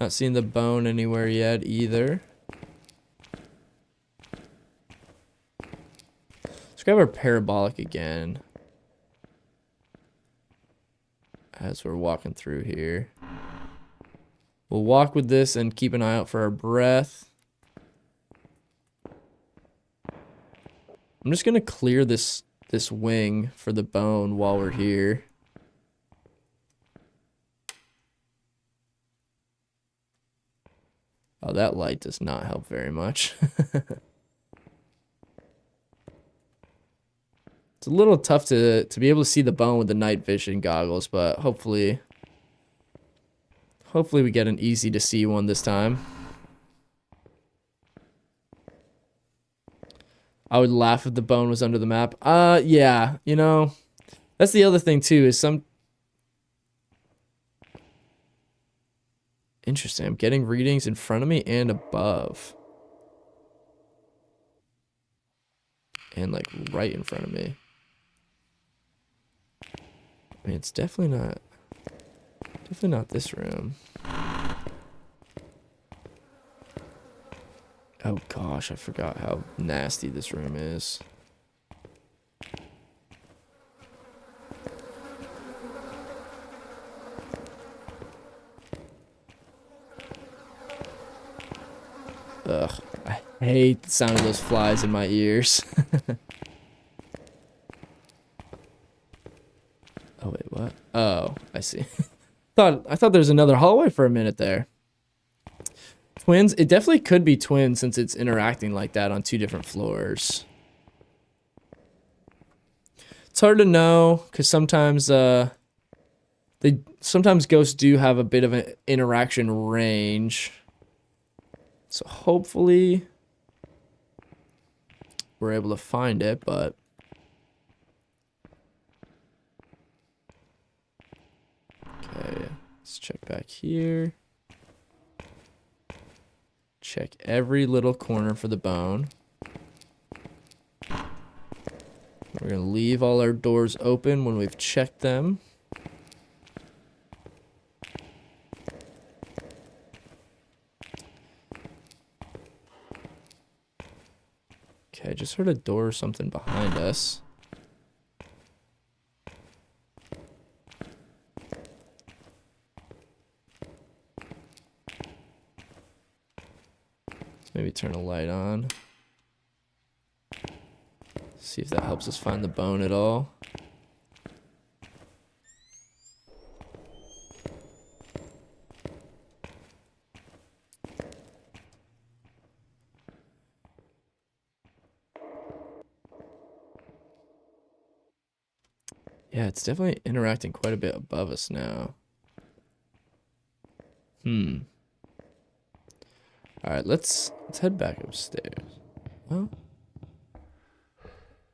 Not seeing the bone anywhere yet either. Let's grab our parabolic again as we're walking through here. We'll walk with this and keep an eye out for our breath. I'm just gonna clear this wing for the bone while we're here. Oh, that light does not help very much. It's a little tough to be able to see the bone with the night vision goggles, but hopefully we get an easy to see one this time. I would laugh if the bone was under the map. Yeah, you know, that's the other thing too, is interesting. I'm getting readings in front of me and above. And like right in front of me. I mean, it's definitely not this room. Oh gosh, I forgot how nasty this room is. Ugh, I hate the sound of those flies in my ears. Oh wait, what? Oh, I see. I thought there was another hallway for a minute there. Twins? It definitely could be twins since it's interacting like that on 2 different floors. It's hard to know because sometimes sometimes ghosts do have a bit of an interaction range. So hopefully we're able to find it, but okay, let's check back here. Check every little corner for the bone. We're gonna leave all our doors open when we've checked them. Okay, I just heard a door or something behind us. Maybe turn a light on. See if that helps us find the bone at all. Yeah, it's definitely interacting quite a bit above us now. Alright, let's head back upstairs. Well,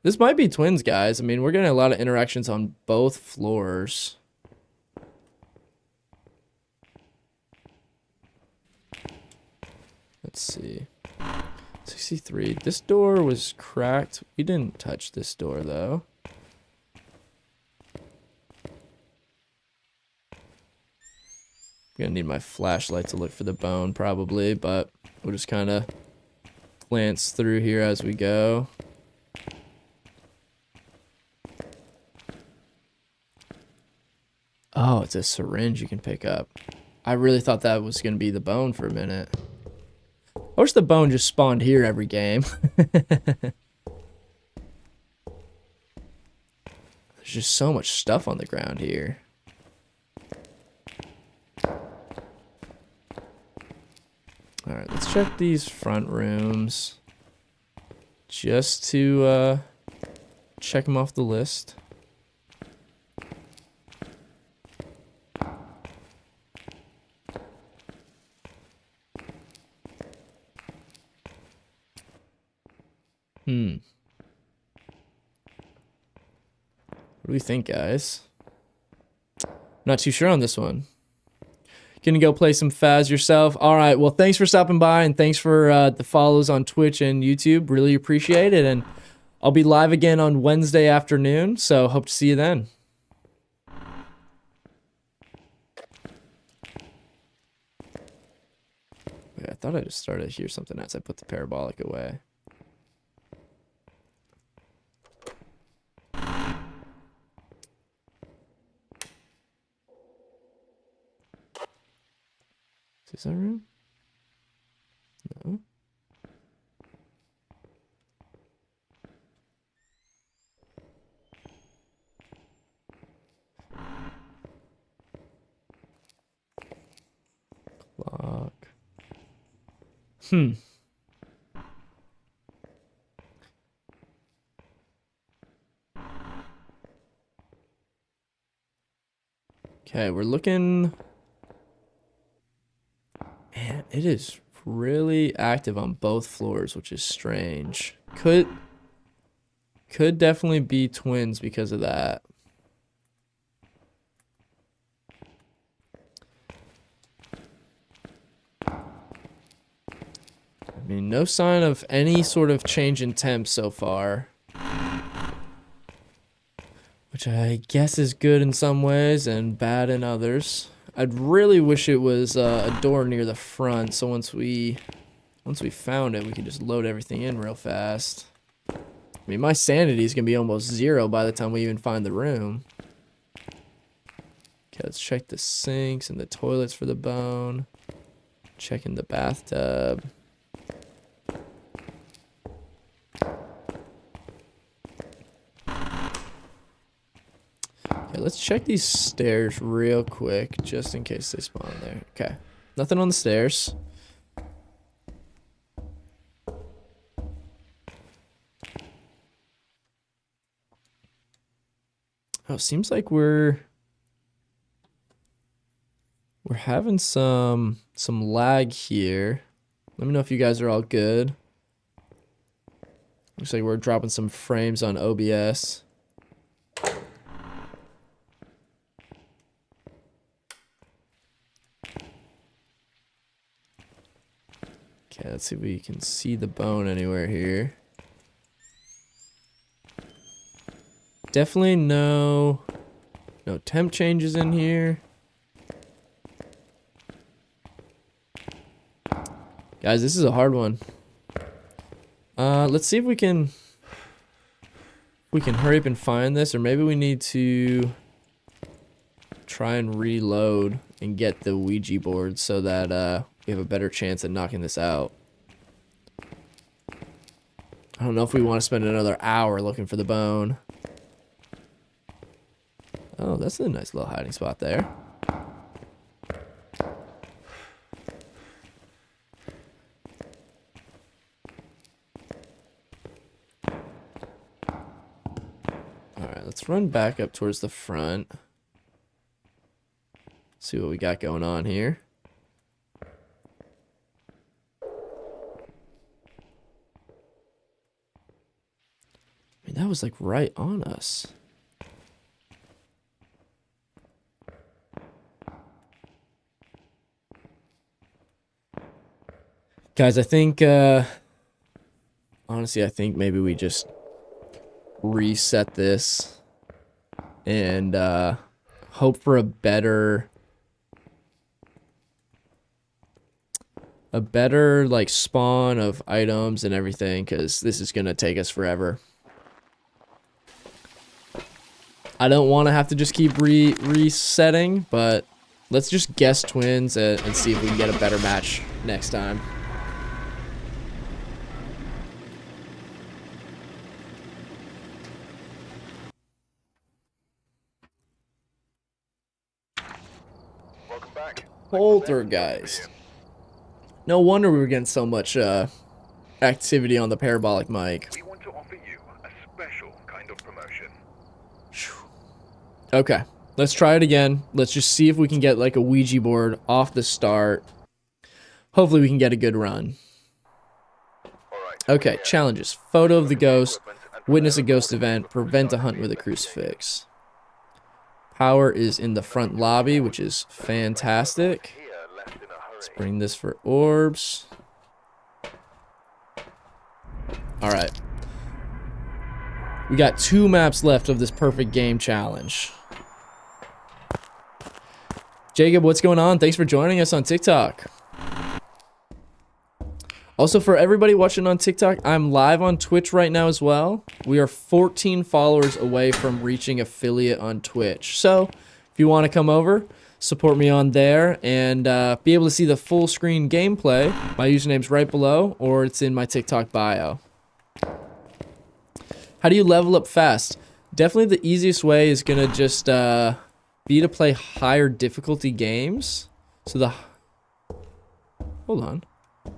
this might be twins, guys. I mean, we're getting a lot of interactions on both floors. Let's see. 63. This door was cracked. We didn't touch this door, though. I'm gonna need my flashlight to look for the bone, probably, but we'll just kind of glance through here as we go. Oh, it's a syringe you can pick up. I really thought that was gonna be the bone for a minute. I wish the bone just spawned here every game. There's just so much stuff on the ground here. Alright, let's check these front rooms. Just to check them off the list. What do we think, guys? Not too sure on this one. Gonna go play some Phas yourself. All right, well, thanks for stopping by, and thanks for the follows on Twitch and YouTube. Really appreciate it, and I'll be live again on Wednesday afternoon, so hope to see you then. Wait, I thought I just started to hear something as I put the parabolic away. Is this our room? No. Clock. Okay, we're looking. Man, it is really active on both floors, which is strange. Could definitely be twins because of that. I mean, no sign of any sort of change in temp so far. Which I guess is good in some ways and bad in others. I'd really wish it was a door near the front, so once we found it, we could just load everything in real fast. I mean, my sanity is gonna be almost 0 by the time we even find the room. Okay, let's check the sinks and the toilets for the bone. Checking the bathtub. Okay, let's check these stairs real quick, just in case they spawn there. Okay, nothing on the stairs. Oh, seems like we're having some lag here. Let me know if you guys are all good. Looks like we're dropping some frames on OBS. Okay, let's see if we can see the bone anywhere here. Definitely no temp changes in here. Guys, this is a hard one. Let's see if we can hurry up and find this, or maybe we need to try and reload and get the Ouija board so that we have a better chance at knocking this out. I don't know if we want to spend another hour looking for the bone. Oh, that's a nice little hiding spot there. Alright, let's run back up towards the front. See what we got going on here. I mean, that was like right on us. Guys, I think, honestly, I think maybe we just reset this and hope for a better like spawn of items and everything, because this is gonna take us forever. I don't want to have to just keep resetting, but let's just guess twins and see if we can get a better match next time. Welcome back. Poltergeist. No wonder we were getting so much activity on the parabolic mic. We want to offer you a special kind of promotion. Okay, let's try it again. Let's just see if we can get like a Ouija board off the start. Hopefully we can get a good run. Okay, challenges. Photo of the ghost. Witness a ghost event. Prevent a hunt with a crucifix. Power is in the front lobby, which is fantastic. Let's bring this for orbs. Alright. We got 2 maps left of this perfect game challenge. Jacob, what's going on? Thanks for joining us on TikTok. Also, for everybody watching on TikTok, I'm live on Twitch right now as well. We are 14 followers away from reaching affiliate on Twitch. So, if you want to come over, support me on there and be able to see the full screen gameplay. My username's right below, or it's in my TikTok bio. How do you level up fast? Definitely the easiest way is gonna just be to play higher difficulty games. So the... Hold on.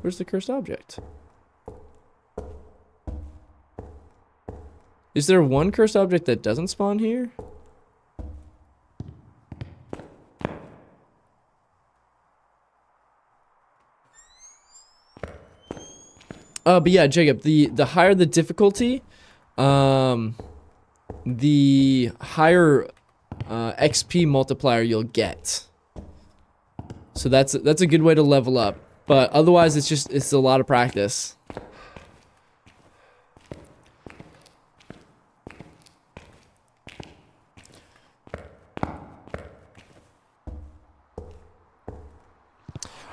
Where's the cursed object? Is there one cursed object that doesn't spawn here? But yeah, Jacob, the higher the difficulty, the higher XP multiplier you'll get. So that's a good way to level up. But otherwise, it's a lot of practice.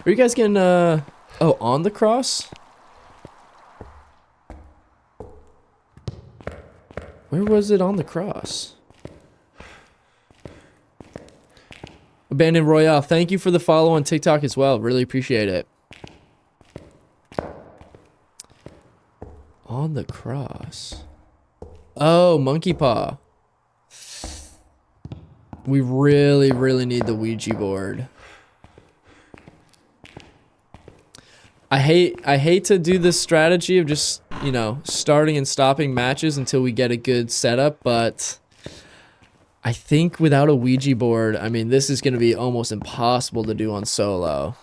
Are you guys getting oh, on the cross? Where was it on the cross? Abandoned Royale, thank you for the follow on TikTok as well. Really appreciate it. On the cross. Oh, monkey paw. We really, really need the Ouija board. I hate to do this strategy of just, you know, starting and stopping matches until we get a good setup, but I think without a Ouija board, I mean, this is going to be almost impossible to do on solo.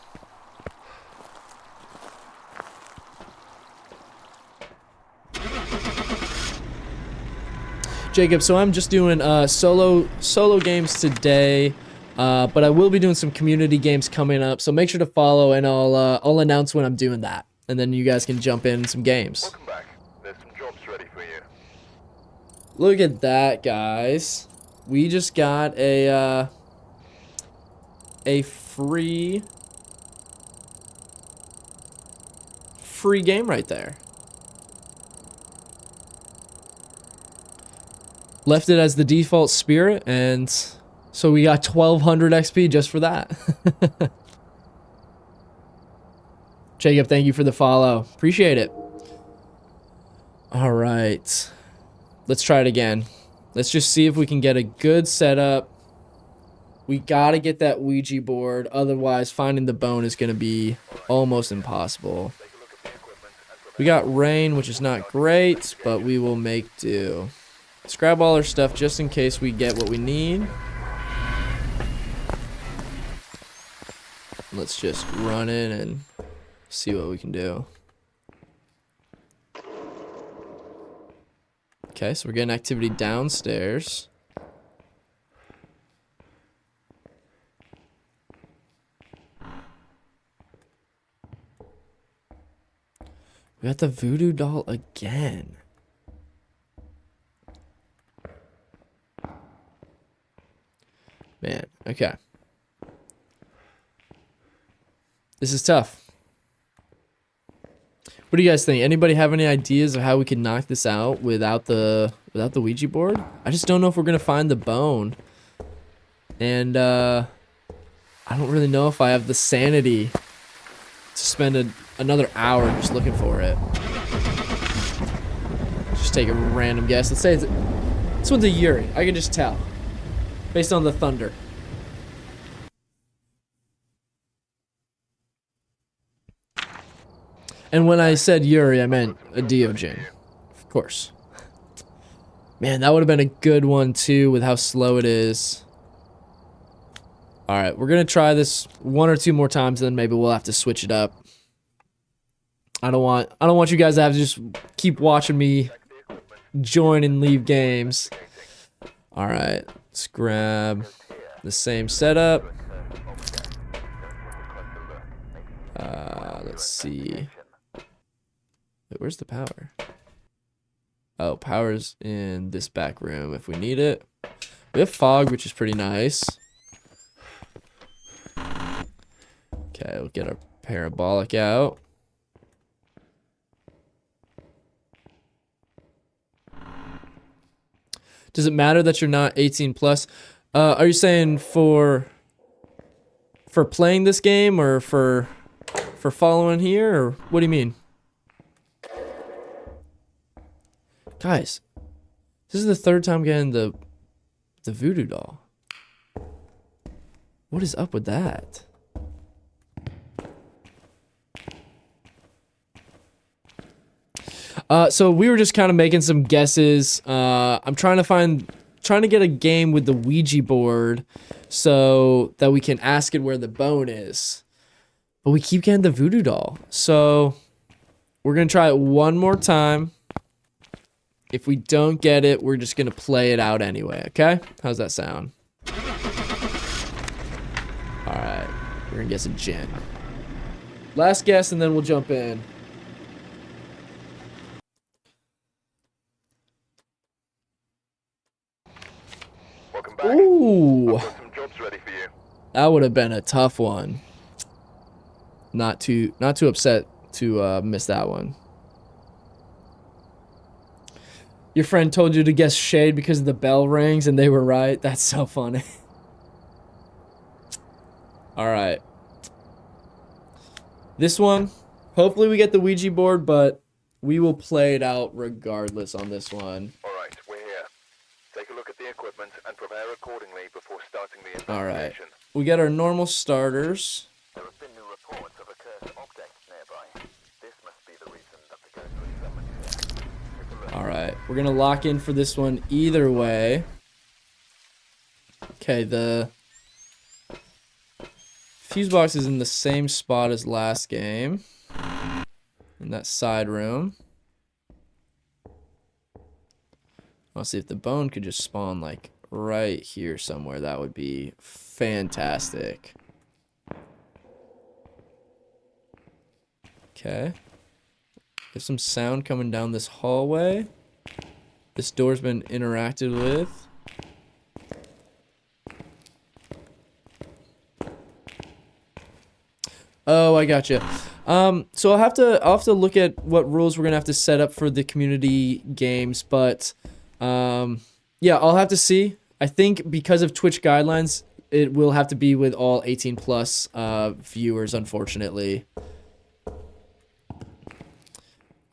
Jacob, so I'm just doing solo games today, but I will be doing some community games coming up. So make sure to follow, and I'll announce when I'm doing that, and then you guys can jump in some games. Welcome back. There's some jobs ready for you. Look at that, guys. We just got a free game right there. Left it as the default spirit, and so we got 1200 XP just for that. Jacob, thank you for the follow. Appreciate it. All right. Let's try it again. Let's just see if we can get a good setup. We gotta get that Ouija board, otherwise finding the bone is gonna be almost impossible. We got rain, which is not great, but we will make do. Let's grab all our stuff just in case we get what we need. Let's just run in and see what we can do. Okay, so we're getting activity downstairs. We got the voodoo doll again. Man, okay. This is tough. What do you guys think? Anybody have any ideas of how we can knock this out without the Ouija board? I just don't know if we're gonna find the bone. And I don't really know if I have the sanity to spend another hour just looking for it. Just take a random guess. Let's say this one's a Yuri. I can just tell. Based on the thunder. And when I said Yuri, I meant a Deojin. Of course. Man, that would have been a good one too with how slow it is. Alright, we're gonna try this one or two more times, and then maybe we'll have to switch it up. I don't want you guys to have to just keep watching me join and leave games. Alright, let's grab the same setup. Let's see. Wait, where's the power? Oh, power's in this back room if we need it. We have fog, which is pretty nice. Okay, we'll get our parabolic out. Does it matter that you're not 18 plus? Are you saying for For playing this game or for following here, or what do you mean? Guys, this is the third time getting the voodoo doll. What is up with that? So we were just kind of making some guesses. I'm trying to get a game with the Ouija board so that we can ask it where the bone is. But we keep getting the voodoo doll. So we're going to try it one more time. If we don't get it, we're just going to play it out anyway, okay? How's that sound? All right. We're going to guess a gin. Last guess, and then we'll jump in. Welcome back. Ooh. I've got some jobs ready for you. That would have been a tough one. Not too upset to miss that one. Your friend told you to guess shade because the bell rings and they were right. That's so funny. All right. This one, hopefully we get the Ouija board, but we will play it out regardless on this one. All right, we're here. Take a look at the equipment and prepare accordingly before starting the investigation. All right. We got our normal starters. There have been new reports of a cursed object nearby. This must be the reason that the ghost was summoned here. Take a look. All right. We're going to lock in for this one either way. Okay, the fuse box is in the same spot as last game. In that side room. I'll see if the bone could just spawn like right here somewhere. That would be fantastic. Okay. There's some sound coming down this hallway. This door's been interacted with. Oh, I gotcha. So I'll have to look at what rules we're gonna have to set up for the community games, but yeah, I'll have to see. I think because of Twitch guidelines, it will have to be with all 18 plus viewers, unfortunately.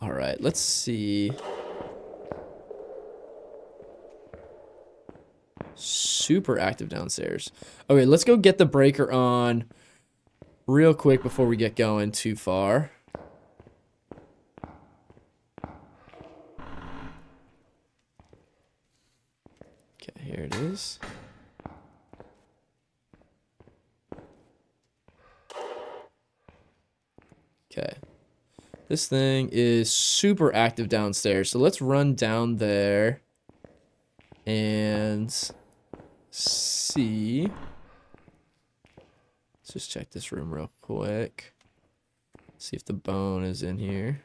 All right, let's see. Super active downstairs. Okay, let's go get the breaker on real quick before we get going too far. Okay, here it is. Okay. This thing is super active downstairs. So let's run down there and see. Let's just check this room real quick. See if the bone is in here.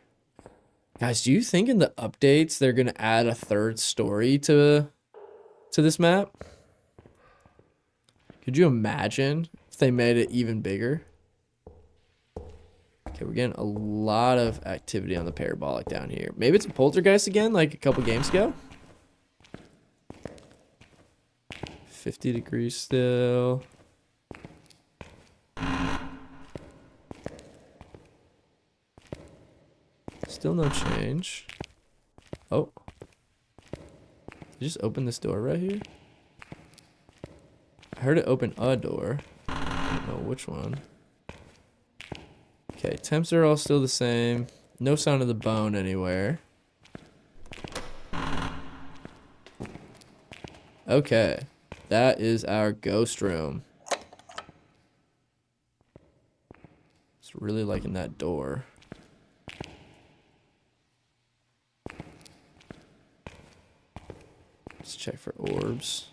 Guys, do you think in the updates they're going to add a third story to this map? Could you imagine if they made it even bigger? Okay, we're getting a lot of activity on the parabolic down here. Maybe it's a poltergeist again, like a couple games ago. 50 degrees still. Still no change. Oh. Did you just open this door right here? I heard it open a door. I don't know which one. Okay, temps are all still the same. No sound of the bone anywhere. Okay. That is our ghost room. Just really liking that door. Let's check for orbs.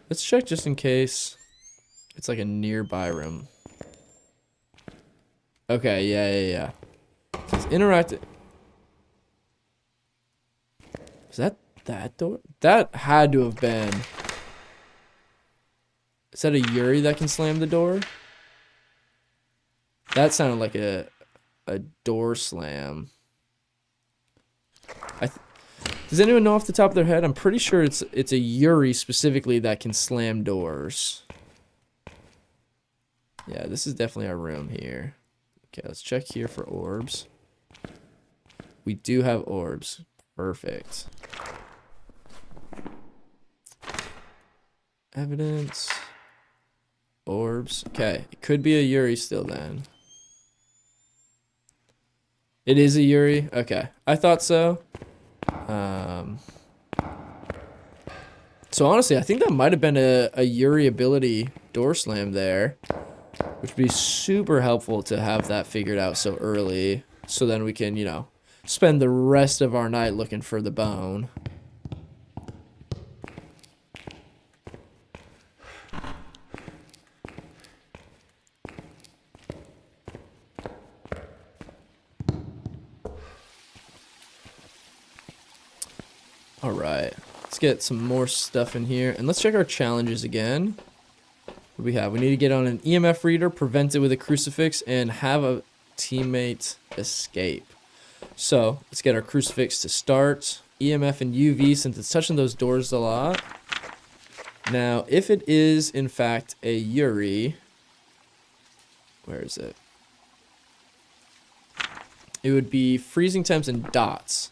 Let's check just in case it's like a nearby room. Okay, yeah. So it's interactive. Is that door? That had to have been. Is that a Yuri that can slam the door? That sounded like a door slam. Does anyone know off the top of their head? I'm pretty sure it's a Yuri specifically that can slam doors. Yeah, this is definitely our room here. Okay, let's check here for orbs. We do have orbs. Perfect. Evidence. Orbs. Okay, it could be a Yuri still then. It is a Yuri? Okay, I thought so. So honestly, I think that might have been a Yuri ability door slam there. Which would be super helpful to have that figured out so early. So then we can, you know, spend the rest of our night looking for the bone. Alright, let's get some more stuff in here. And let's check our challenges again. What do we have? We need to get on an EMF reader, prevent it with a crucifix, and have a teammate escape. So, let's get our crucifix to start. EMF and UV, since it's touching those doors a lot. Now, if it is, in fact, a Yuri... Where is it? It would be freezing temps and dots.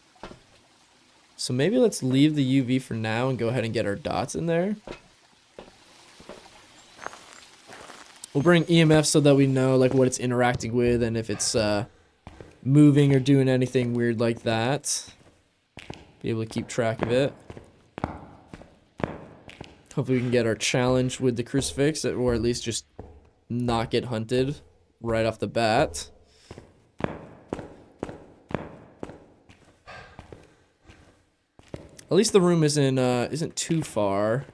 So maybe let's leave the UV for now and go ahead and get our dots in there. We'll bring EMF so that we know like what it's interacting with and if it's moving or doing anything weird like that. Be able to keep track of it. Hopefully we can get our challenge with the crucifix, or at least just not get hunted right off the bat. At least the room isn't too far.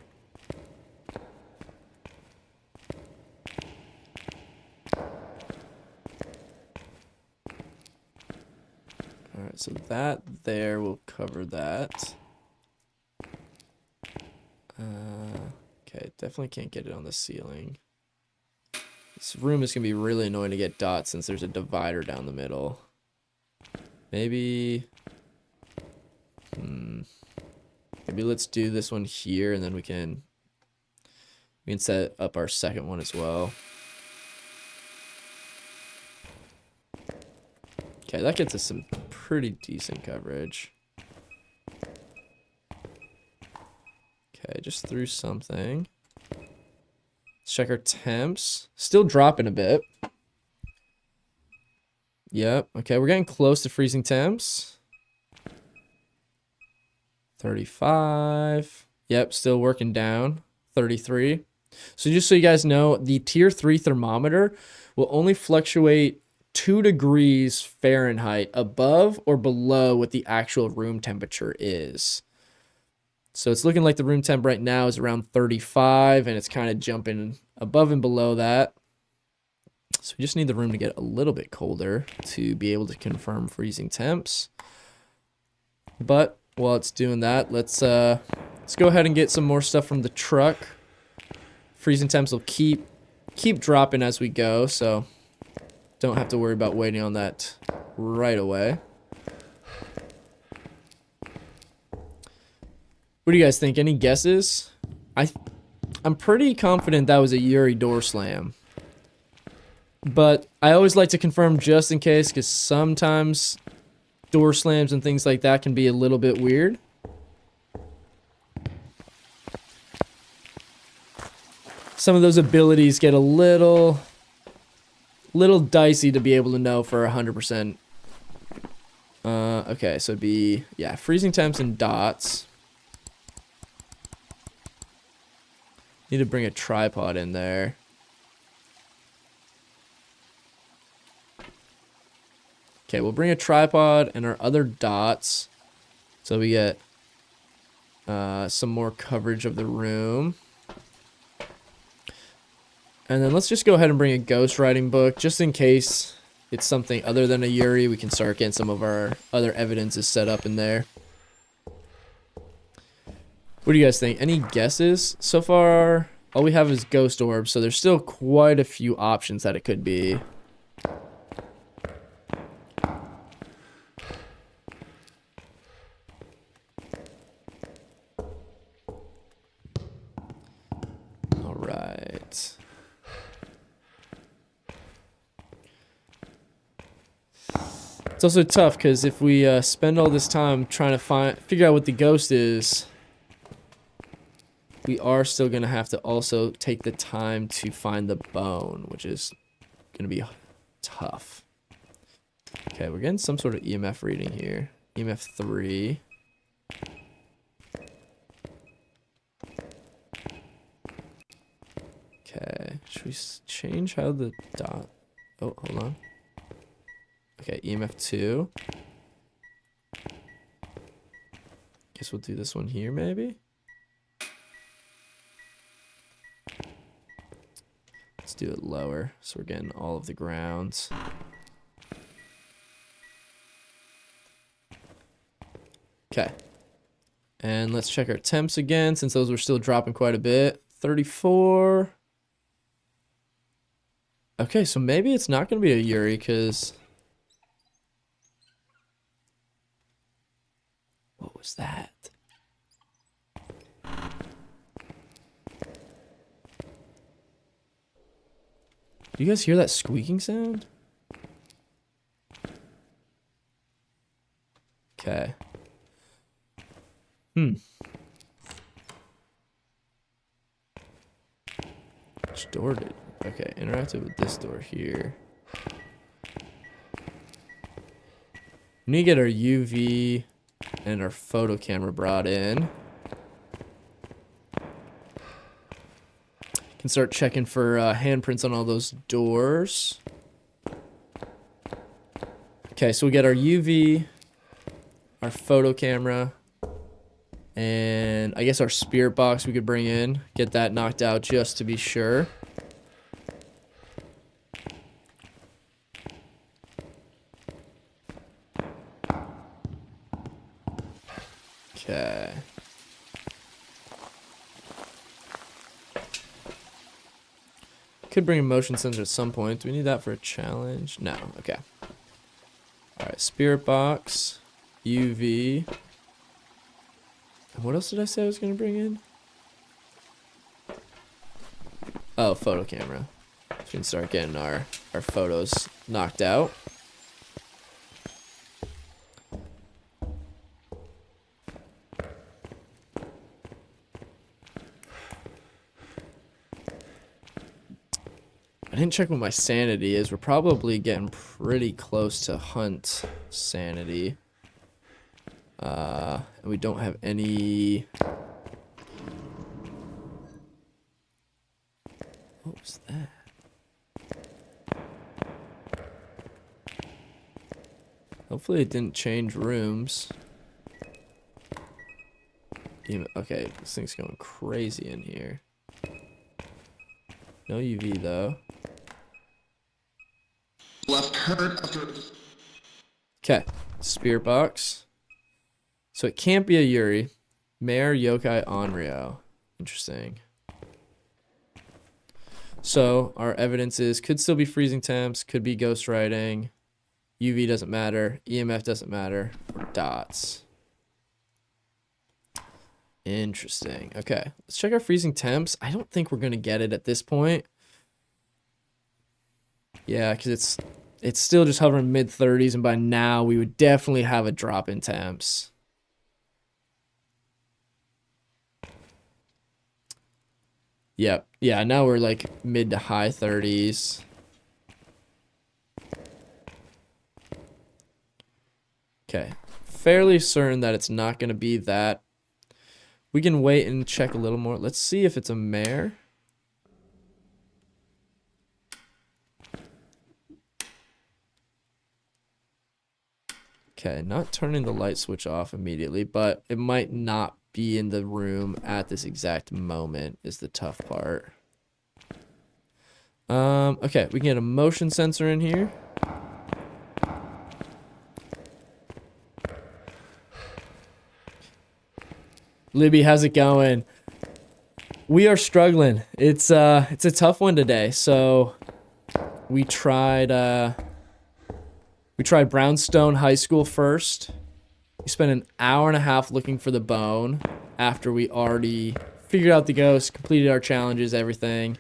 Alright, so that there will cover that. Okay, definitely can't get it on the ceiling. This room is going to be really annoying to get dots since there's a divider down the middle. Maybe... Maybe let's do this one here, and then we can set up our second one as well. Okay, that gets us some pretty decent coverage. Okay, just threw something. Let's check our temps. Still dropping a bit. Yep, okay, we're getting close to freezing temps. 35. Yep, still working down. 33. So just so you guys know, the tier 3 thermometer will only fluctuate 2 degrees Fahrenheit above or below what the actual room temperature is. So it's looking like the room temp right now is around 35, and it's kind of jumping above and below that. So we just need the room to get a little bit colder to be able to confirm freezing temps. But while it's doing that, let's go ahead and get some more stuff from the truck. Freezing temps will keep dropping as we go, so don't have to worry about waiting on that right away. What do you guys think? Any guesses? I'm pretty confident that was a Yuri door slam. But I always like to confirm just in case, because sometimes door slams and things like that can be a little bit weird. Some of those abilities get a little dicey to be able to know for 100%. Okay, so it'd be, yeah, freezing temps and dots. Need to bring a tripod in there. Okay, we'll bring a tripod and our other dots so we get some more coverage of the room. And then let's just go ahead and bring a ghostwriting book just in case it's something other than a Yuri. We can start getting some of our other evidences set up in there. What do you guys think? Any guesses? So far, all we have is ghost orbs, so there's still quite a few options that it could be. It's also tough because if we spend all this time trying to figure out what the ghost is, we are still gonna have to also take the time to find the bone, which is gonna be tough. Okay, we're getting some sort of EMF reading here. EMF 3. Okay, should we change how the dot... Oh, hold on. Okay, EMF 2. Guess we'll do this one here, maybe? Let's do it lower, so we're getting all of the grounds. Okay. And let's check our temps again, since those were still dropping quite a bit. 34. Okay, so maybe it's not going to be a Yuri, because... What was that? Do you guys hear that squeaking sound? Okay. Which door did... Okay, interacted with this door here. We need to get our UV and our photo camera brought in. Can start checking for handprints on all those doors. Okay, so we get our UV, our photo camera, and I guess our spirit box we could bring in. Get that knocked out just to be sure. Okay. Could bring a motion sensor at some point. Do we need that for a challenge? No. Okay. Alright, spirit box, UV. And what else did I say I was going to bring in? Oh, photo camera. So we can start getting our photos knocked out. I didn't check what my sanity is. We're probably getting pretty close to hunt sanity. And we don't have any... What was that? Hopefully it didn't change rooms. Okay, this thing's going crazy in here. No UV though. Left hurt after. Okay, spirit box. So it can't be a Yuri. Mayor Yokai Onryo. Interesting. So our evidence is could still be freezing temps, could be ghost writing. UV doesn't matter. EMF doesn't matter. Or dots. Interesting. Okay, let's check our freezing temps. I don't think we're gonna get it at this point. Yeah, because it's still just hovering mid-30s, and by now we would definitely have a drop in temps. Yep. Yeah, now we're like mid to high 30s. Okay. Fairly certain that it's not going to be that. We can wait and check a little more. Let's see if it's a mare. Okay, not turning the light switch off immediately, but it might not be in the room at this exact moment is the tough part. Okay, we can get a motion sensor in here. Libby, how's it going? We are struggling. It's a tough one today. So we tried Brownstone High School first. We spent an hour and a half looking for the bone after we already figured out the ghost, completed our challenges, everything.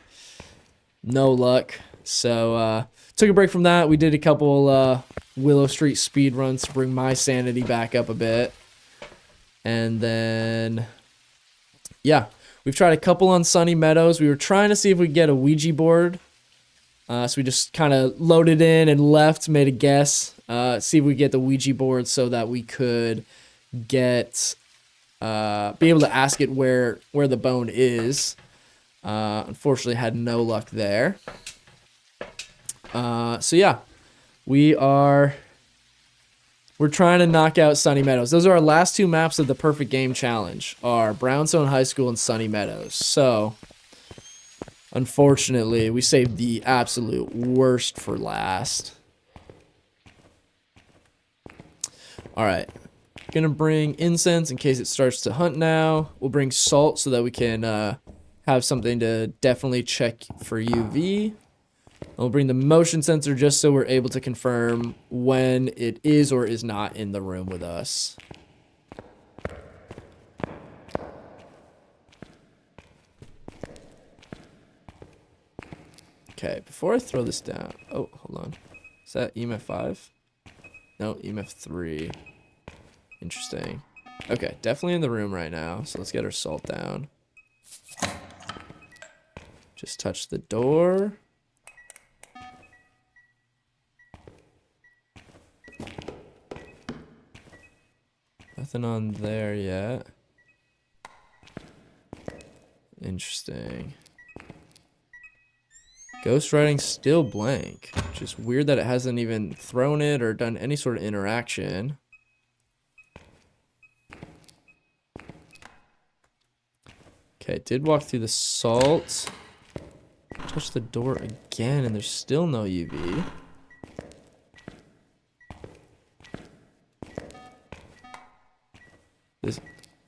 No luck. So took a break from that. We did a couple Willow Street speed runs to bring my sanity back up a bit. And then, yeah, we've tried a couple on Sunny Meadows. We were trying to see if we could get a Ouija board. So we just kind of loaded in and left, made a guess, see if we get the Ouija board so that we could get, be able to ask it where the bone is. Unfortunately, had no luck there. So yeah, we're trying to knock out Sunny Meadows. Those are our last two maps of the Perfect Game Challenge, are Brownstone High School and Sunny Meadows. So, unfortunately, we saved the absolute worst for last. Alright, gonna bring incense in case it starts to hunt now. We'll bring salt so that we can have something to definitely check for UV. We'll bring the motion sensor just so we're able to confirm when it is or is not in the room with us. Okay, before I throw this down... Oh, hold on. Is that EMF 5? No, EMF 3. Interesting. Okay, definitely in the room right now, so let's get our salt down. Just touch the door. Nothing on there yet. Interesting. Ghost writing still blank. Just weird that it hasn't even thrown it or done any sort of interaction. Okay, did walk through the salt. Touch the door again and there's still no UV.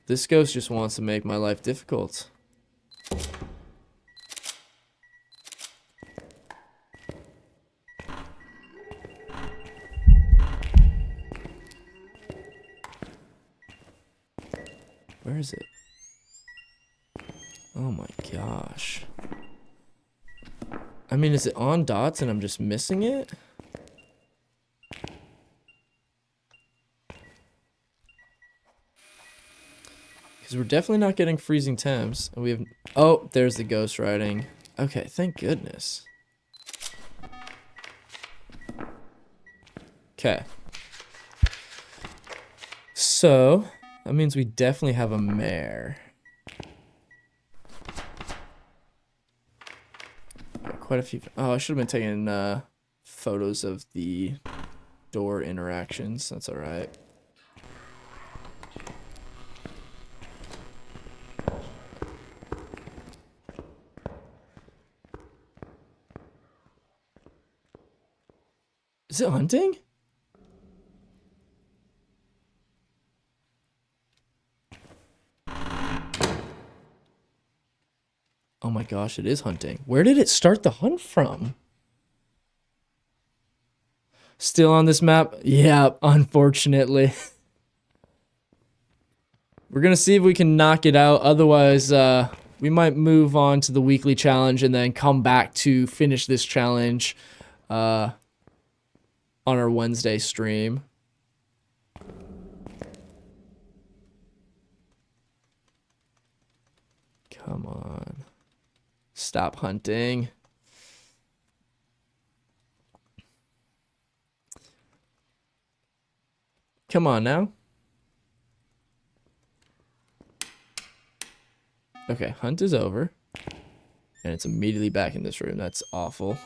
This ghost just wants to make my life difficult. Where is it? Oh my gosh. I mean, is it on dots and I'm just missing it? Because we're definitely not getting freezing temps. And we have... Oh, there's the ghost writing. Okay, thank goodness. Okay. So, that means we definitely have a mare. Got quite a few... Oh, I should have been taking photos of the door interactions. That's alright. Is it hunting? Oh my gosh, it is hunting. Where did it start the hunt from? Still on this map? Yeah, unfortunately. We're gonna see if we can knock it out. Otherwise, we might move on to the weekly challenge and then come back to finish this challenge on our Wednesday stream. Come on. Stop hunting. Come on now. Okay, hunt is over. And it's immediately back in this room. That's awful.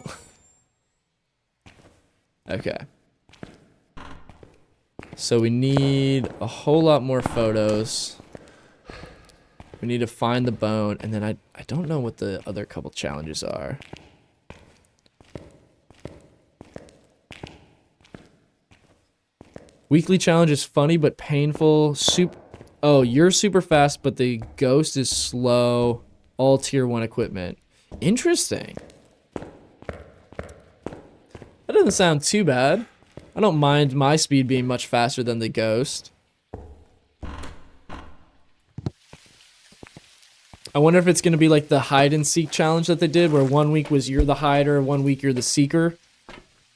Okay. So we need a whole lot more photos. We need to find the bone, and then I don't know what the other couple challenges are. Weekly challenge is funny but painful. Oh, you're super fast, but the ghost is slow. All tier 1 equipment. Interesting. That doesn't sound too bad. I don't mind my speed being much faster than the ghost. I wonder if it's going to be like the hide and seek challenge that they did, where 1 week was you're the hider, 1 week you're the seeker.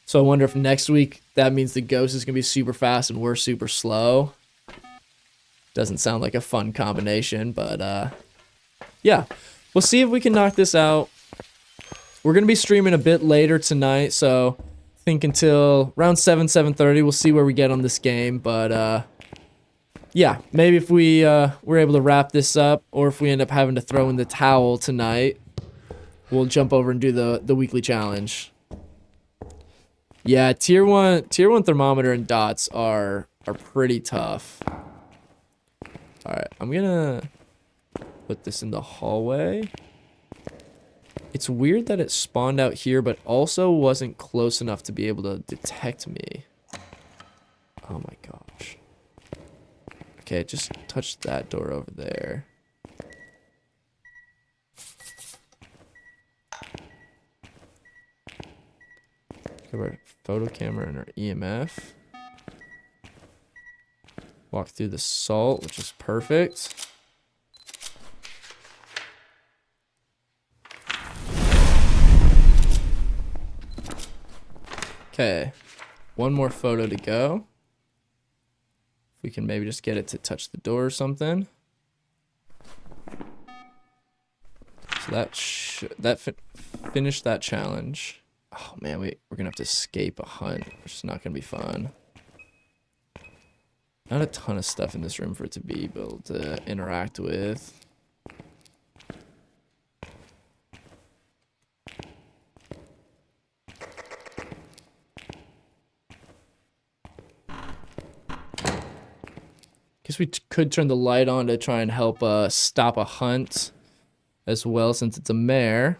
So I wonder if next week that means the ghost is going to be super fast and we're super slow. Doesn't sound like a fun combination, but yeah. We'll see if we can knock this out. We're going to be streaming a bit later tonight, so I think until around 7:30, we'll see where we get on this game. But yeah, maybe if we're able to wrap this up, or if we end up having to throw in the towel tonight, we'll jump over and do the weekly challenge. Yeah, tier one thermometer and dots are pretty tough. All right, I'm gonna put this in the hallway. It's weird that it spawned out here, but also wasn't close enough to be able to detect me. Oh my gosh. Okay, just touch that door over there. Grab our photo camera and our EMF. Walk through the salt, which is perfect. Okay, one more photo to go. If we can maybe just get it to touch the door or something. So that finished that challenge. Oh man, we're gonna have to escape a hunt, which is not gonna be fun. Not a ton of stuff in this room for it to be able to interact with. Guess we could turn the light on to try and help stop a hunt as well, since it's a mare.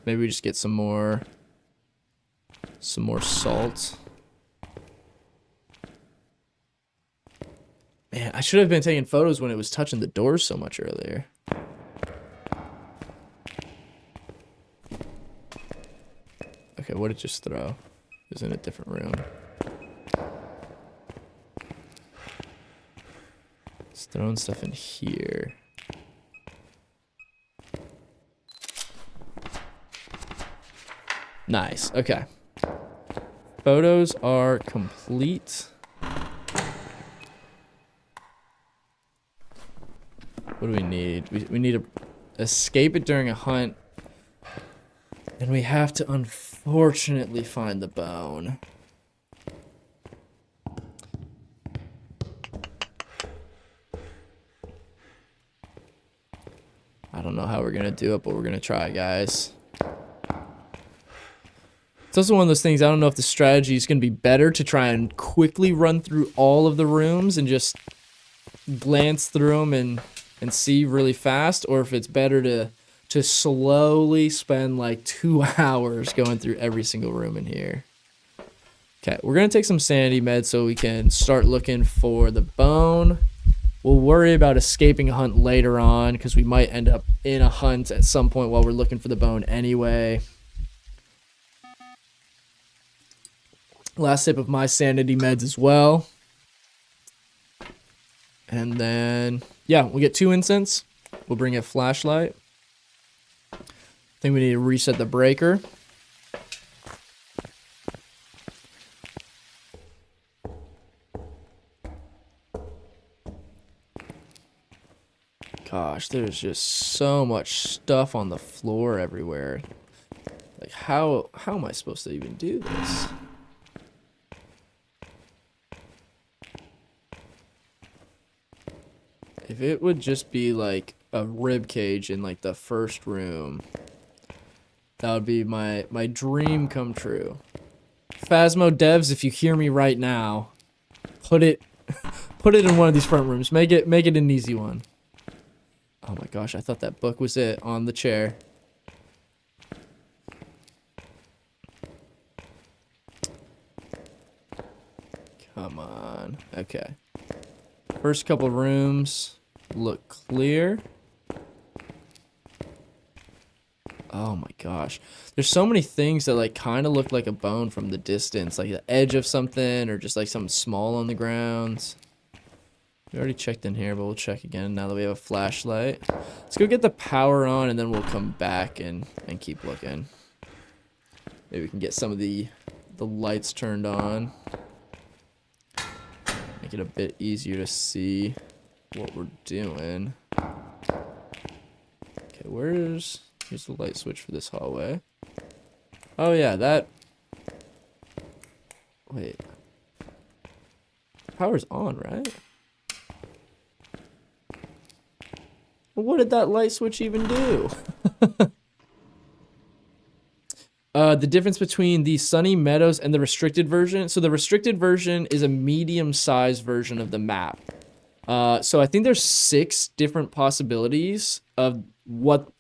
Maybe we just get some more salt. Man, I should have been taking photos when it was touching the doors so much earlier. Okay, what did it just throw? It was in a different room. It's throwing stuff in here. Nice. Okay. Photos are complete. What do we need? We need to escape it during a hunt. And we have to unfortunately find the bone. I don't know how we're going to do it, but we're going to try, guys. It's also one of those things, I don't know if the strategy is going to be better to try and quickly run through all of the rooms and just glance through them and see really fast, or if it's better to slowly spend like 2 hours going through every single room in here. Okay, we're going to take some sanity meds so we can start looking for the bone. We'll worry about escaping a hunt later on because we might end up in a hunt at some point while we're looking for the bone anyway. Last sip of my sanity meds as well. And then, yeah, we'll get 2 incense. We'll bring a flashlight. I think we need to reset the breaker. Gosh, there's just so much stuff on the floor everywhere. Like, how am I supposed to even do this? If it would just be like a rib cage in like the first room, that would be my dream come true. Phasmo devs, if you hear me right now, put it in one of these front rooms. Make it an easy one. Oh my gosh, I thought that book was it on the chair. Come on. Okay. First couple rooms look clear. Oh my gosh. There's so many things that like kind of look like a bone from the distance, like the edge of something or just like something small on the ground. We already checked in here, but we'll check again now that we have a flashlight. Let's go get the power on, and then we'll come back and keep looking. Maybe we can get some of the lights turned on. Make it a bit easier to see what we're doing. Okay, here's the light switch for this hallway. Oh yeah, that... Wait. Power's on, right? Well, what did that light switch even do? The difference between the Sunny Meadows and the restricted version. So the restricted version is a medium-sized version of the map. So I think there's 6 different possibilities of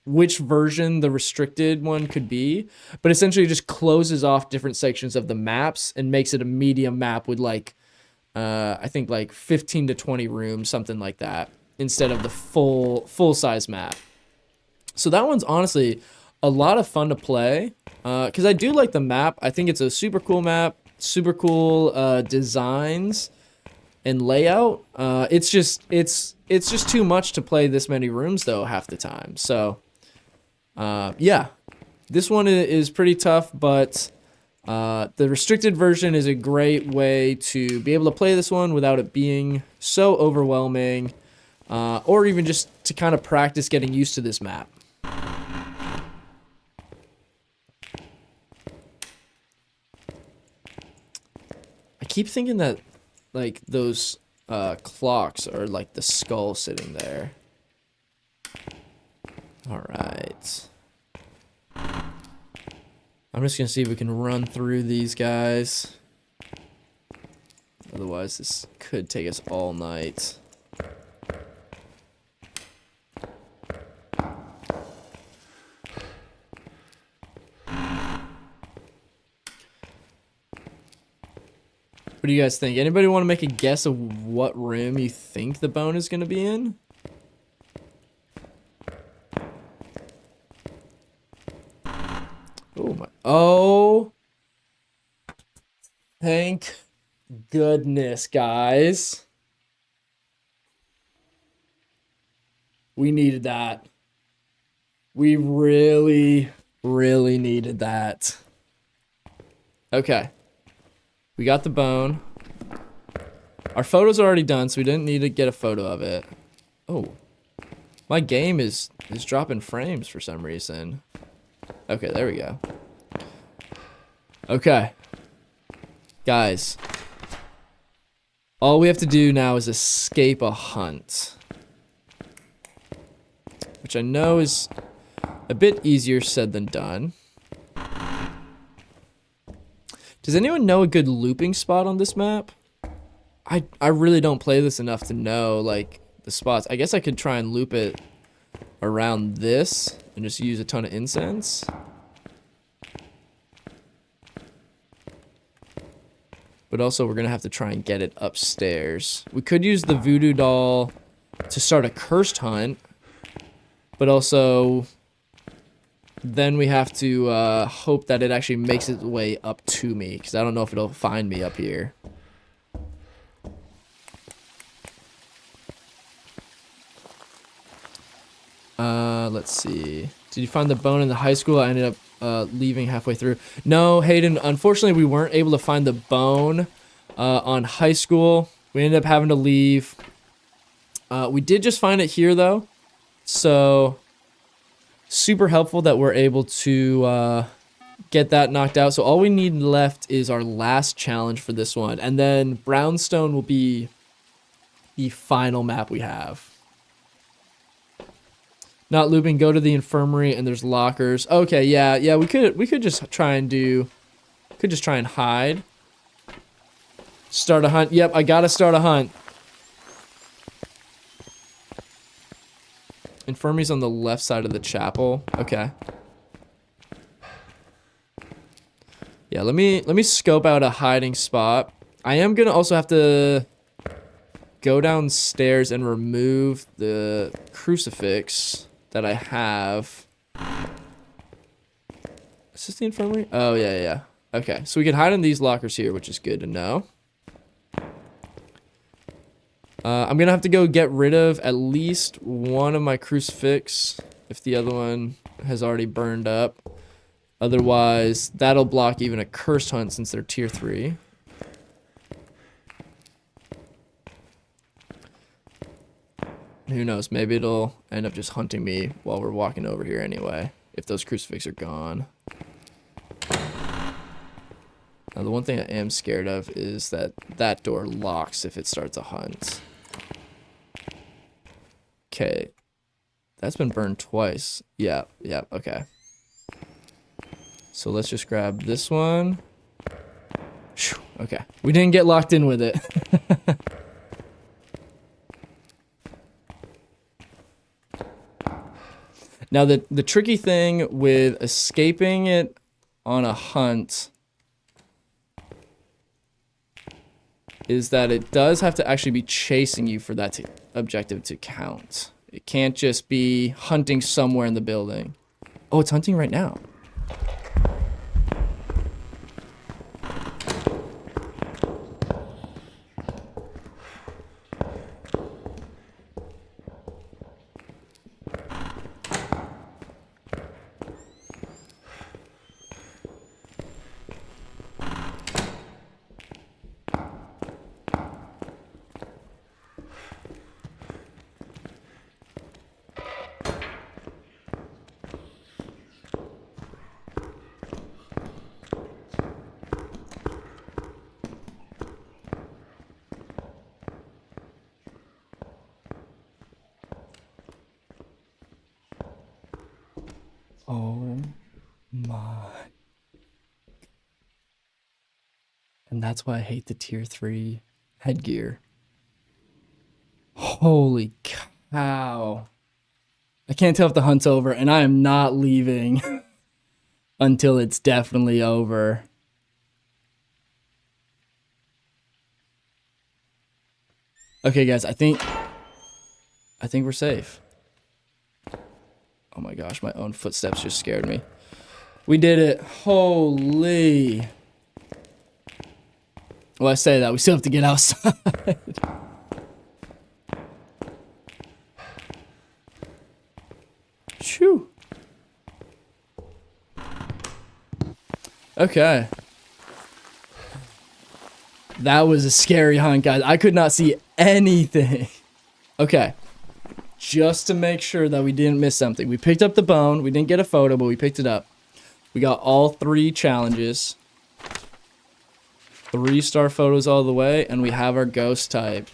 which version the restricted one could be. But essentially it just closes off different sections of the maps and makes it a medium map with like, I think like 15 to 20 rooms, something like that, instead of the full-size map. So that one's honestly a lot of fun to play. Because I do like the map. I think it's a super cool map, super cool designs and layout. It's just too much to play this many rooms though half the time. So yeah, this one is pretty tough, but the restricted version is a great way to be able to play this one without it being so overwhelming, or even just to kind of practice getting used to this map. I keep thinking that, like, those clocks are like the skull sitting there. Alright. I'm just gonna see if we can run through these guys. Otherwise, this could take us all night. What do you guys think? Anybody want to make a guess of what room you think the bone is going to be in? Oh my. Oh. Thank goodness, guys. We needed that. We really, really needed that. Okay. We got the bone. Our photos are already done, so we didn't need to get a photo of it. Oh. My game is dropping frames for some reason. Okay, there we go. Okay. Guys. All we have to do now is escape a hunt. Which I know is a bit easier said than done. Does anyone know a good looping spot on this map? I really don't play this enough to know, like, the spots. I guess I could try and loop it around this and just use a ton of incense. But also, we're going to have to try and get it upstairs. We could use the voodoo doll to start a cursed hunt. But also, then we have to hope that it actually makes its way up to me, because I don't know if it'll find me up here. Let's see. Did you find the bone in the high school? I ended up leaving halfway through. No, Hayden, unfortunately we weren't able to find the bone on high school. We ended up having to leave. We did just find it here though. So super helpful that we're able to get that knocked out. So all we need left is our last challenge for this one. And then Brownstone will be the final map we have. Not looping, go to the infirmary and there's lockers. Okay, yeah, we could just try and hide. Start a hunt. Yep, I gotta start a hunt. Infirmary's on the left side of the chapel. Okay. Yeah, let me scope out a hiding spot. I am gonna also have to go downstairs and remove the crucifix that I have. Is this the infirmary? Oh, yeah. Okay, so we can hide in these lockers here, which is good to know. I'm gonna have to go get rid of at least one of my crucifix if the other one has already burned up. Otherwise, that'll block even a cursed hunt since they're tier 3. Who knows? Maybe it'll end up just hunting me while we're walking over here anyway, if those crucifix are gone. Now, the one thing I am scared of is that that door locks if it starts a hunt. Okay. That's been burned twice. Yeah, okay. So let's just grab this one. Whew, okay. We didn't get locked in with it. Now, the tricky thing with escaping it on a hunt is that it does have to actually be chasing you for that objective to count. It can't just be hunting somewhere in the building. Oh, it's hunting right now. Oh my. And that's why I hate the tier 3 headgear. Holy cow. I can't tell if the hunt's over, and I am not leaving until it's definitely over. Okay, guys, I think we're safe. Oh my gosh, my own footsteps just scared me. We did it. Holy. Well, I say that. We still have to get outside. Shoo. Okay. That was a scary hunt, guys. I could not see anything. Okay. Just to make sure that we didn't miss something. We picked up the bone. We didn't get a photo, but we picked it up. We got all 3 challenges. 3-star photos all the way, and we have our ghost type.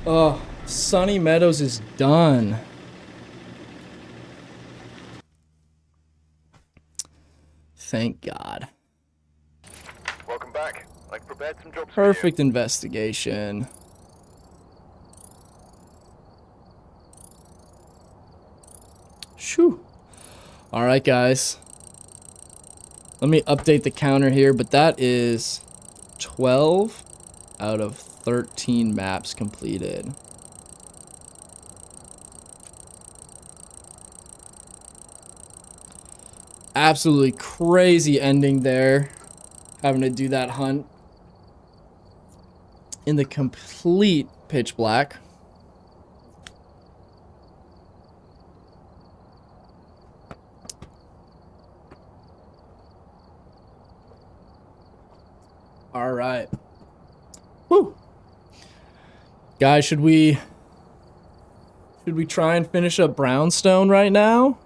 Oh, Sunny Meadows is done. Thank God. Welcome back. I've prepared some jobs Perfect investigation. Shoo. All right, guys. Let me update the counter here, but that is 12 out of 13 maps completed. Absolutely crazy ending there. Having to do that hunt in the complete pitch black. All right. Woo. Guys, should we try and finish up Brownstone right now?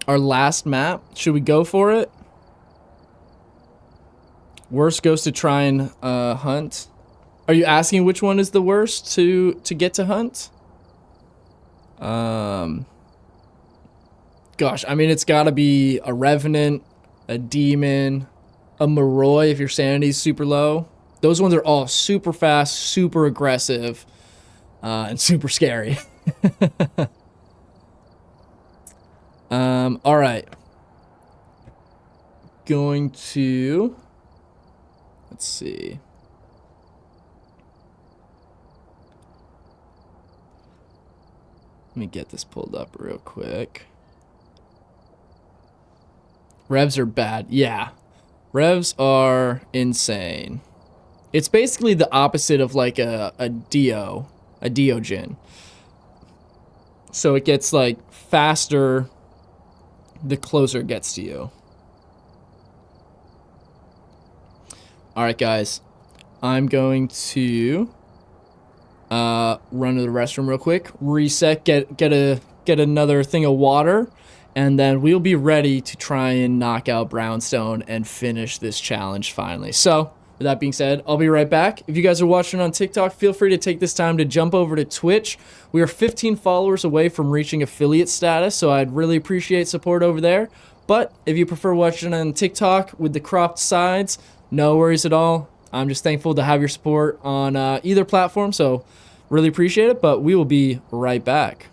Our last map. Should we go for it? Worst goes to try and hunt. Are you asking which one is the worst to get to hunt? Gosh, I mean, it's got to be a Revenant, a Demon, a Moroi if your sanity's super low. Those ones are all super fast, super aggressive, and super scary. All right. Going to... Let's see. Let me get this pulled up real quick. Revs are bad. Yeah. Revs are insane. It's basically the opposite of like a Deogen. So it gets like faster the closer it gets to you. All right, guys. I'm going to run to the restroom real quick, reset, get another thing of water, and then we'll be ready to try and knock out Brownstone and finish this challenge finally. So, with that being said, I'll be right back. If you guys are watching on TikTok, feel free to take this time to jump over to Twitch. We are 15 followers away from reaching affiliate status, so I'd really appreciate support over there. But if you prefer watching on TikTok with the cropped sides, no worries at all. I'm just thankful to have your support on either platform, so really appreciate it, but we will be right back.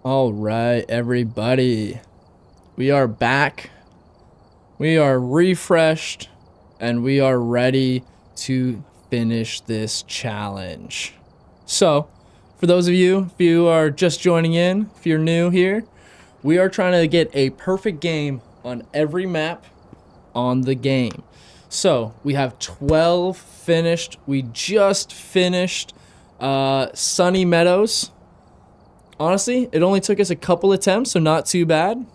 All right, everybody. We are back. We are refreshed and we are ready to finish this challenge. So, for those of you, if you are just joining in, if you're new here, we are trying to get a perfect game on every map on the game. So, we have 12 finished. We just finished Sunny Meadows. Honestly, it only took us a couple attempts, so not too bad.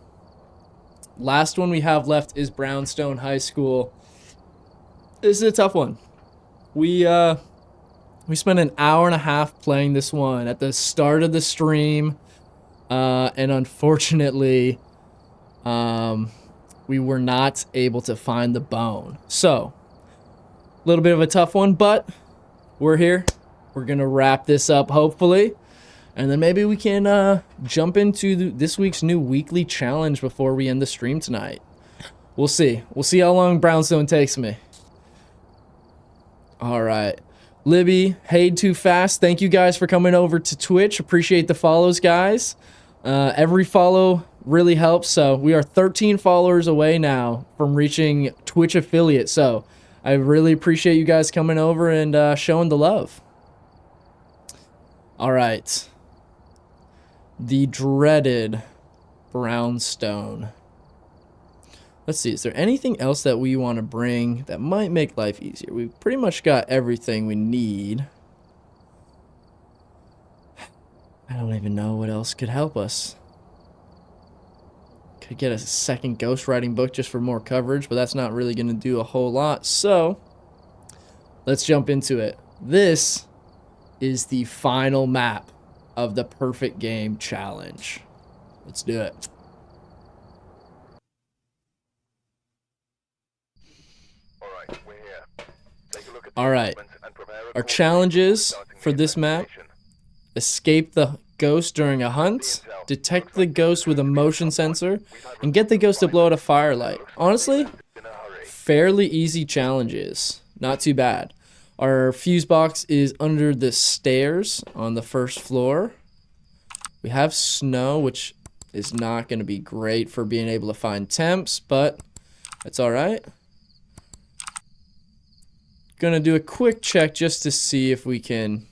Last one we have left is Brownstone High School. This is a tough one. We spent an hour and a half playing this one at the start of the stream, and unfortunately, we were not able to find the bone. So, a little bit of a tough one, but we're here. We're gonna wrap this up, hopefully. And then maybe we can jump into this week's new weekly challenge before we end the stream tonight. We'll see. We'll see how long Brownstone takes me. All right. Libby, Hayed Too Fast, thank you guys for coming over to Twitch. Appreciate the follows, guys. Every follow really helps. So we are 13 followers away now from reaching Twitch affiliate. So I really appreciate you guys coming over and showing the love. All right. The dreaded Brownstone. Let's see, is there anything else that we want to bring that might make life easier? We've pretty much got everything we need. I don't even know what else could help us. Could get a second ghostwriting book just for more coverage, but that's not really going to do a whole lot. So, let's jump into it. This is the final map of the Perfect Game challenge. Let's do it. Alright, we're here. Take a look at All right. and prepare Our accordingly challenges starting for the this map: investigation. escape the ghost during a hunt, detect the ghost with a motion sensor, and get the ghost to blow out a firelight. Honestly, In a hurry. fairly easy challenges. Not too bad. Our fuse box is under the stairs on the first floor. We have snow, which is not going to be great for being able to find temps, but that's all right. Gonna do a quick check just to see if we can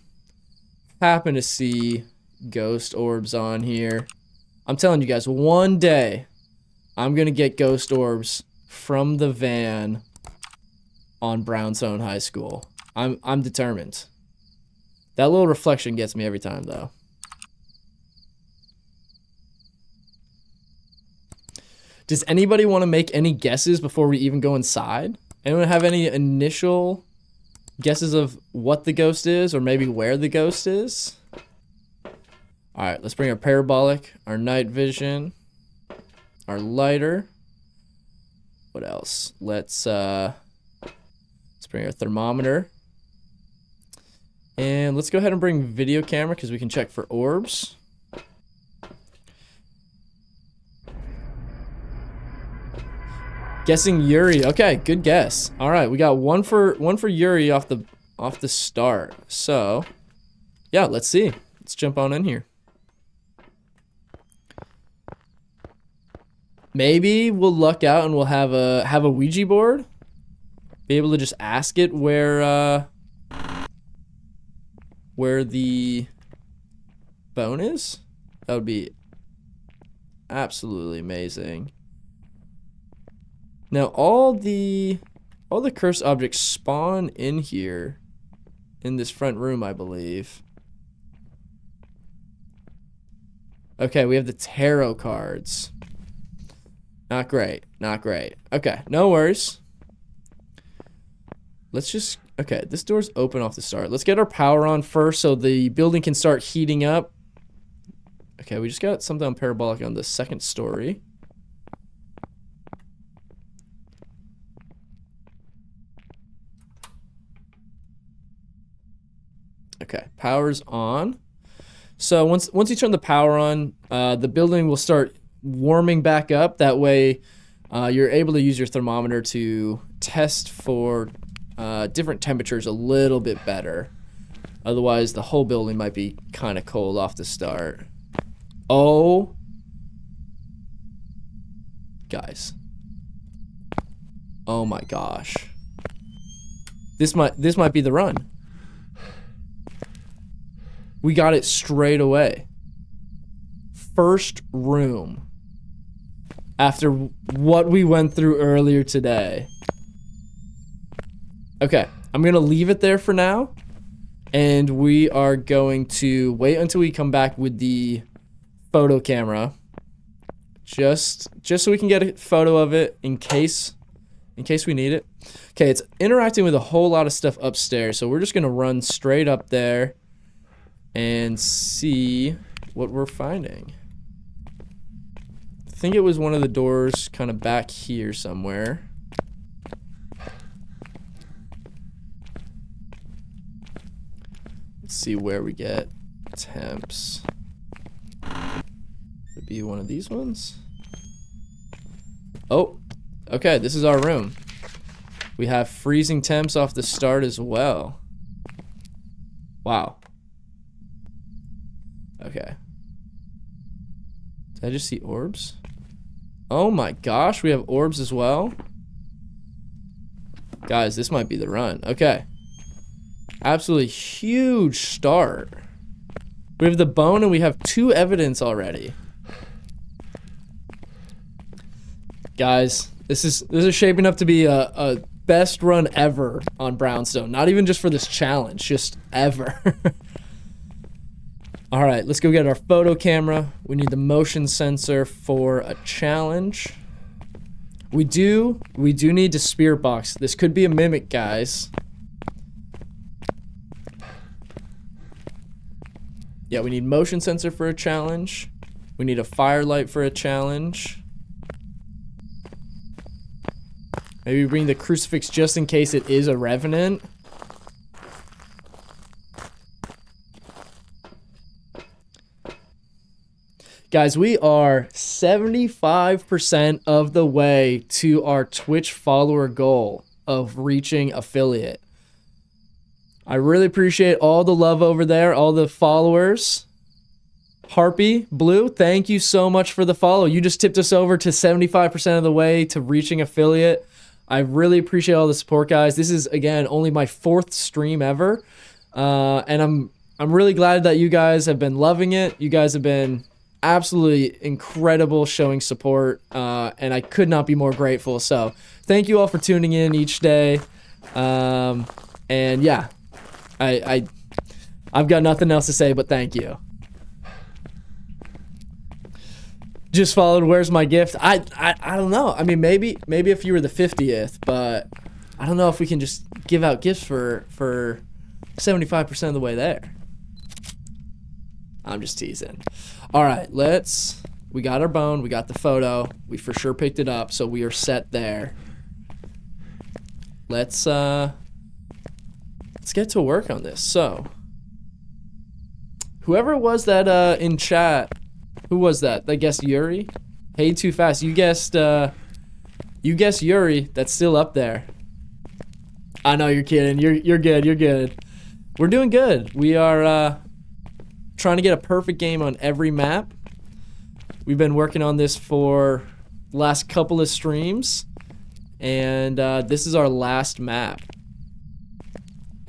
happen to see ghost orbs on here. I'm telling you guys, one day I'm gonna get ghost orbs from the van on Brownstone High School. I'm determined. That little reflection gets me every time, though. Does anybody want to make any guesses before we even go inside? Anyone have any initial guesses of what the ghost is, or maybe where the ghost is? All right, let's bring our parabolic, our night vision, our lighter. What else? Let's bring our thermometer. And let's go ahead and bring video camera because we can check for orbs. Guessing Yuri. Okay, good guess. All right, we got one for Yuri off the start. So, yeah, let's see. Let's jump on in here. Maybe we'll luck out and we'll have a Ouija board. Be able to just ask it where the bone is. That would be absolutely amazing. Now all the cursed objects spawn in here in this front room, I believe. Okay, we have the tarot cards. Not great, not great. Okay, no worries. Let's just, okay, this door's open off the start. Let's get our power on first so the building can start heating up. Okay, we just got something on parabolic on the second story. Okay, power's on. So once you turn the power on, the building will start warming back up. That way, you're able to use your thermometer to test for different temperatures a little bit better. Otherwise, the whole building might be kind of cold off the start. Oh. Guys. Oh my gosh. This might be the run. We got it straight away. First room. After what we went through earlier today. Okay, I'm gonna leave it there for now. And we are going to wait until we come back with the photo camera. Just so we can get a photo of it in case we need it. Okay, it's interacting with a whole lot of stuff upstairs, so we're just gonna run straight up there and see what we're finding. I think it was one of the doors kind of back here somewhere. Let's see where we get temps. Could be one of these ones. Oh, okay, this is our room. We have freezing temps off the start as well. Wow. Okay. Did I just see orbs? Oh my gosh, we have orbs as well. Guys, this might be the run. Okay. Absolutely huge start. We have the bone and we have 2 evidence already. Guys, this is shaping up to be a best run ever on Brownstone. Not even just for this challenge, just ever. All right, let's go get our photo camera. We need the motion sensor for a challenge. We do need to spirit box. This could be a mimic, guys. Yeah, we need motion sensor for a challenge. We need a firelight for a challenge. Maybe bring the crucifix just in case it is a revenant. Guys, we are 75% of the way to our Twitch follower goal of reaching affiliate. I really appreciate all the love over there, all the followers. Harpy, Blue, thank you so much for the follow. You just tipped us over to 75% of the way to reaching affiliate. I really appreciate all the support, guys. This is, again, only my 4th stream ever. And I'm really glad that you guys have been loving it. You guys have been absolutely incredible showing support. And I could not be more grateful. So thank you all for tuning in each day. And yeah, I've got nothing else to say but thank you. Just followed Where's My Gift. I don't know. I mean, maybe if you were the 50th, but I don't know if we can just give out gifts for 75% of the way there. I'm just teasing. All right, we got our bone, we got the photo, we for sure picked it up, so we are set there. Let's get to work on this. So, whoever it was that in chat, who was that? I guess Yuri? Hey, too fast. You guessed Yuri. That's still up there. I know you're kidding. You're good. You're good. We're doing good. We are trying to get a perfect game on every map. We've been working on this for the last couple of streams, and this is our last map.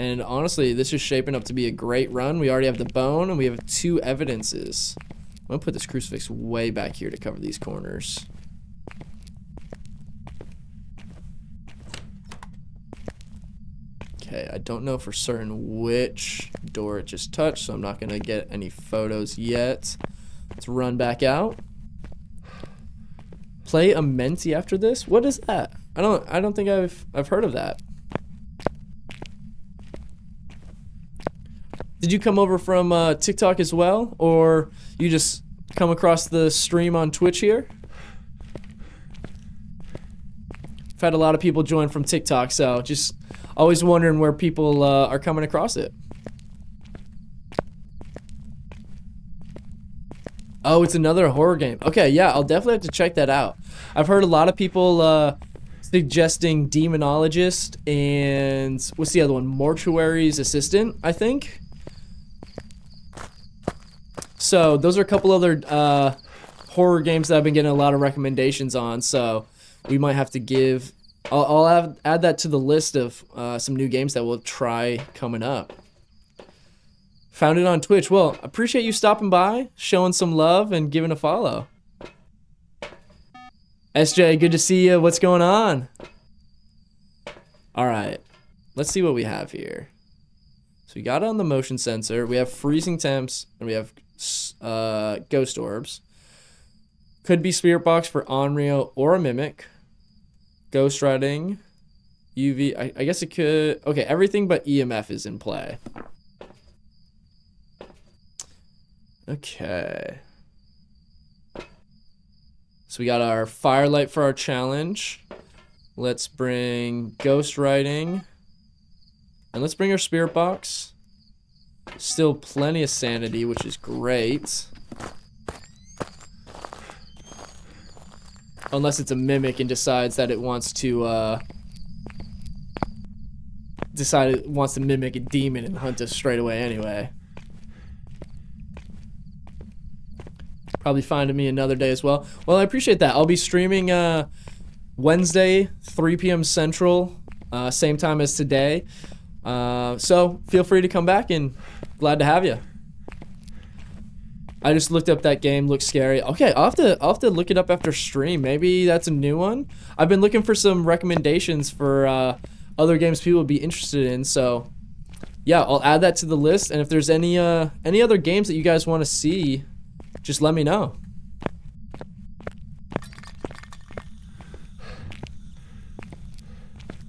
And honestly, this is shaping up to be a great run. We already have the bone, and we have 2 evidences. I'm gonna put this crucifix way back here to cover these corners. Okay, I don't know for certain which door it just touched, so I'm not gonna get any photos yet. Let's run back out. Play a Menti after this? What is that? I don't think I've heard of that. Did you come over from TikTok as well, or you just come across the stream on Twitch here? I've had a lot of people join from TikTok, so just always wondering where people are coming across it. Oh, it's another horror game. Okay, yeah, I'll definitely have to check that out. I've heard a lot of people suggesting Demonologist and what's the other one? Mortuary's Assistant, I think. So those are a couple other horror games that I've been getting a lot of recommendations on. So we might have to give. I'll add that to the list of some new games that we'll try coming up. Found it on Twitch. Well, appreciate you stopping by, showing some love, and giving a follow. SJ, good to see you. What's going on? All right, let's see what we have here. So we got it on the motion sensor. We have freezing temps, and we have ghost orbs. Could be spirit box for Onryo or a mimic. Ghost riding, UV. I guess it could. Okay, everything but EMF is in play. Okay. So we got our firelight for our challenge. Let's bring ghost riding. And let's bring our spirit box. Still plenty of sanity, which is great. Unless it's a mimic and decides that it wants to mimic a demon and hunt us straight away anyway. Probably finding me another day as well. Well, I appreciate that. I'll be streaming Wednesday, 3 p.m. Central, same time as today. So feel free to come back, and glad to have you. I just looked up that game. Looks scary. Okay, I'll have to look it up after stream. Maybe that's a new one. I've been looking for some recommendations for other games people would be interested in. So yeah, I'll add that to the list. And if there's any other games that you guys want to see, just let me know.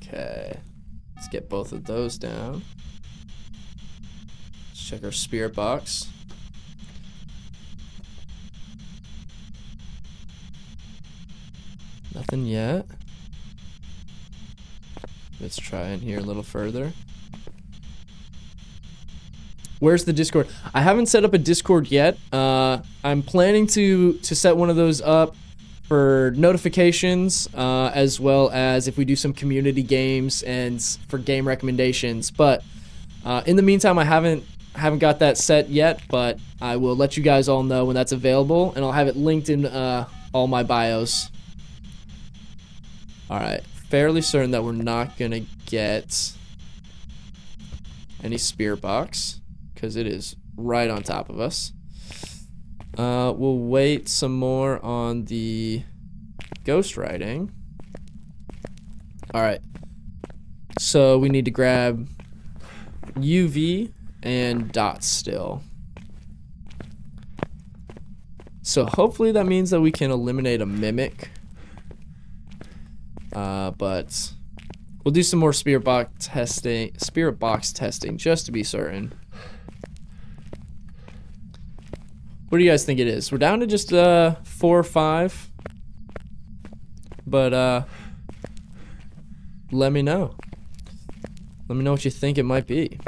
Okay, let's get both of those down. Let's check our spirit box. Nothing yet. Let's try in here a little further. Where's the Discord? I haven't set up a Discord yet. I'm planning to set one of those up for notifications, as well as if we do some community games and for game recommendations. But in the meantime, I haven't got that set yet, but I will let you guys all know when that's available, and I'll have it linked in all my bios. All right, fairly certain that we're not gonna get any spirit box, because it is right on top of us. We'll wait some more on the ghost riding. All right, so we need to grab UV and dots still. So hopefully that means that we can eliminate a mimic. But we'll do some more spirit box testing just to be certain. What do you guys think it is? We're down to just 4 or 5. But let me know. Let me know what you think it might be.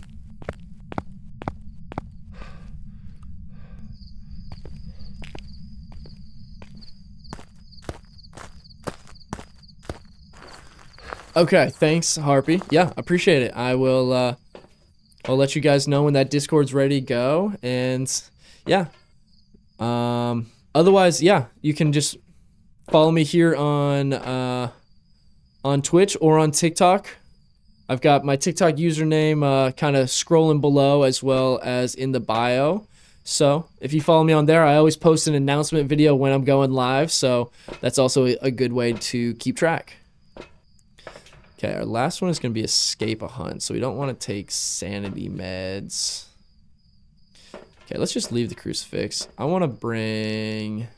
Okay, thanks, Harpy. Yeah, appreciate it. I will I'll let you guys know when that Discord's ready to go, and yeah. Otherwise, yeah, you can just follow me here on Twitch or on TikTok. I've got my TikTok username kind of scrolling below as well as in the bio. So if you follow me on there, I always post an announcement video when I'm going live, so that's also a good way to keep track. Okay, our last one is going to be escape a hunt, so we don't want to take sanity meds. Okay, let's just leave the crucifix. I want to bring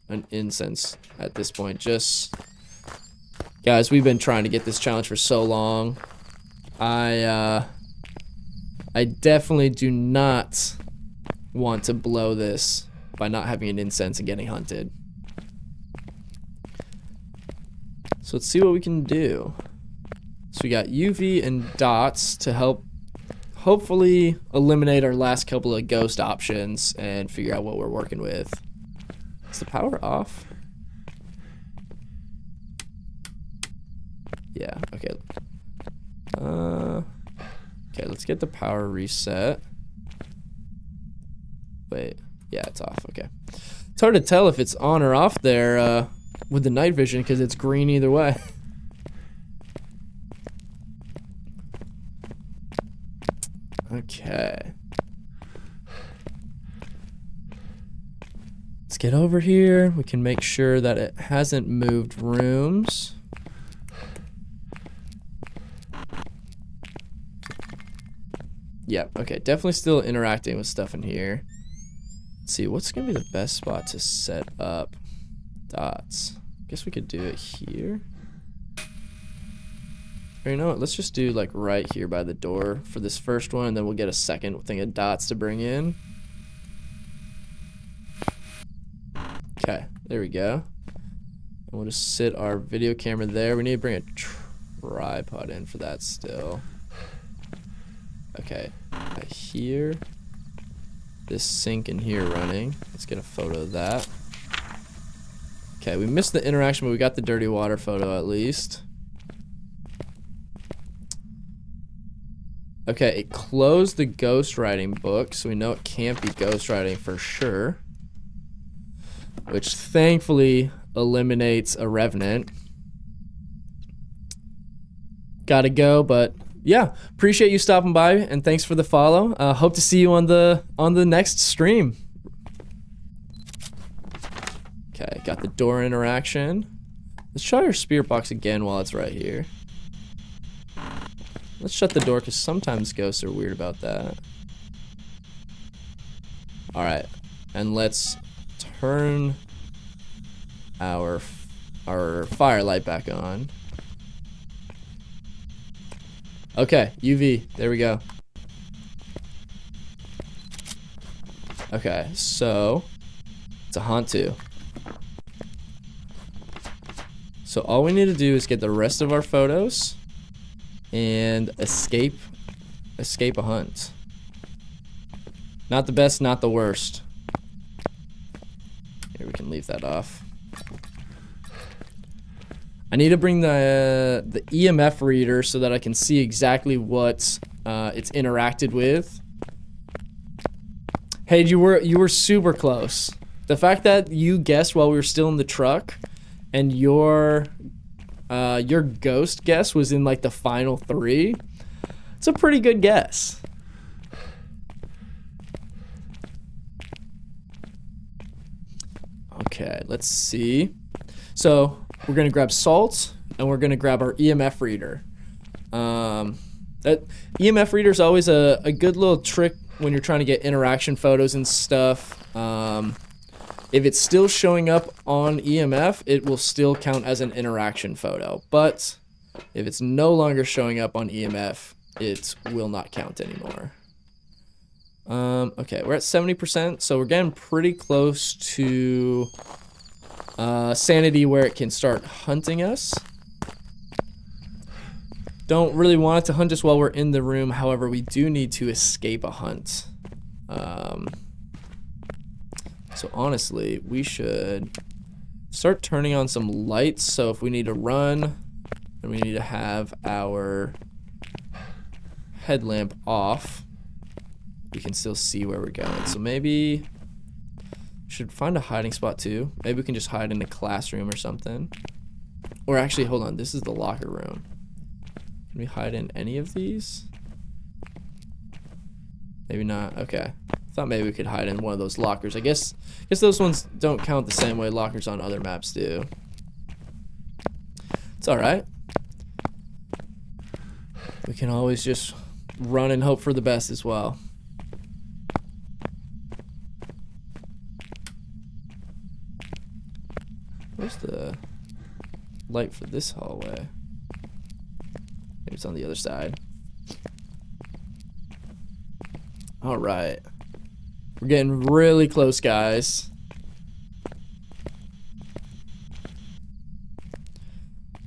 an incense at this point. Just, guys, we've been trying to get this challenge for so long. I definitely do not want to blow this by not having an incense and getting hunted. So let's see what we can do. So we got UV and dots to help hopefully eliminate our last couple of ghost options and figure out what we're working with. Is the power off? Yeah, okay. Okay, let's get the power reset. Wait, Yeah, it's off. Okay. It's hard to tell if it's on or off there with the night vision because it's green either way. Okay. Let's get over here. We can make sure that it hasn't moved rooms. Yep, okay, definitely still interacting with stuff in here. Let's see, what's gonna be the best spot to set up dots? Guess we could do it here. Or you know what, let's just do like right here by the door for this first one, and then we'll get a second thing of dots to bring in. Okay, there we go. And we'll just sit our video camera there. We need to bring a tripod in for that still. Okay, right here. This sink in here running. Let's get a photo of that. Okay, we missed the interaction, but we got the dirty water photo at least. Okay, it closed the ghostwriting book, so we know it can't be ghostwriting for sure. Which thankfully eliminates a revenant. Gotta go, but yeah, appreciate you stopping by and thanks for the follow. Hope to see you on the next stream. Okay, got the door interaction. Let's try our spirit box again while it's right here. Let's shut the door because sometimes ghosts are weird about that. All right, and let's turn our firelight back on. Okay, UV, there we go. Okay, so it's a Hantu. So all we need to do is get the rest of our photos and escape a hunt. Not the best, not the worst. Here, we can leave that off. I need to bring the EMF reader so that I can see exactly what it's interacted with. Hey, you were super close. The fact that you guessed while we were still in the truck, and your ghost guess was in like the final 3. It's a pretty good guess. Okay, let's see. So we're gonna grab salt and we're gonna grab our EMF reader. That EMF reader is always a good little trick when you're trying to get interaction photos and stuff. If it's still showing up on EMF, it will still count as an interaction photo. But if it's no longer showing up on EMF, it will not count anymore. Okay, we're at 70%, so we're getting pretty close to sanity where it can start hunting us. Don't really want it to hunt us while we're in the room, however, we do need to escape a hunt. So honestly, we should start turning on some lights, so if we need to run, then we need to have our headlamp off. We can still see where we're going. So maybe we should find a hiding spot too. Maybe we can just hide in a classroom or something. Or actually, hold on, this is the locker room. Can we hide in any of these? Maybe not. Okay. Thought maybe we could hide in one of those lockers. I guess those ones don't count the same way lockers on other maps do. It's alright. We can always just run and hope for the best as well. Where's the light for this hallway? Maybe it's on the other side. Alright. We're getting really close, guys.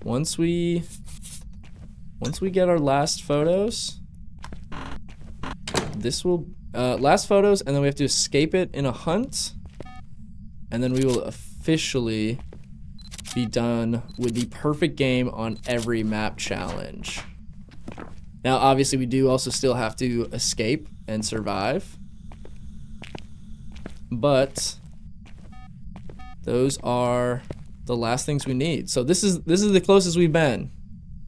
Once we get our last photos, this will last photos, and then we have to escape it in a hunt, and then we will officially be done with the perfect game on every map challenge. Now, obviously, we do also still have to escape and survive. but those are the last things we need. So this is the closest we've been.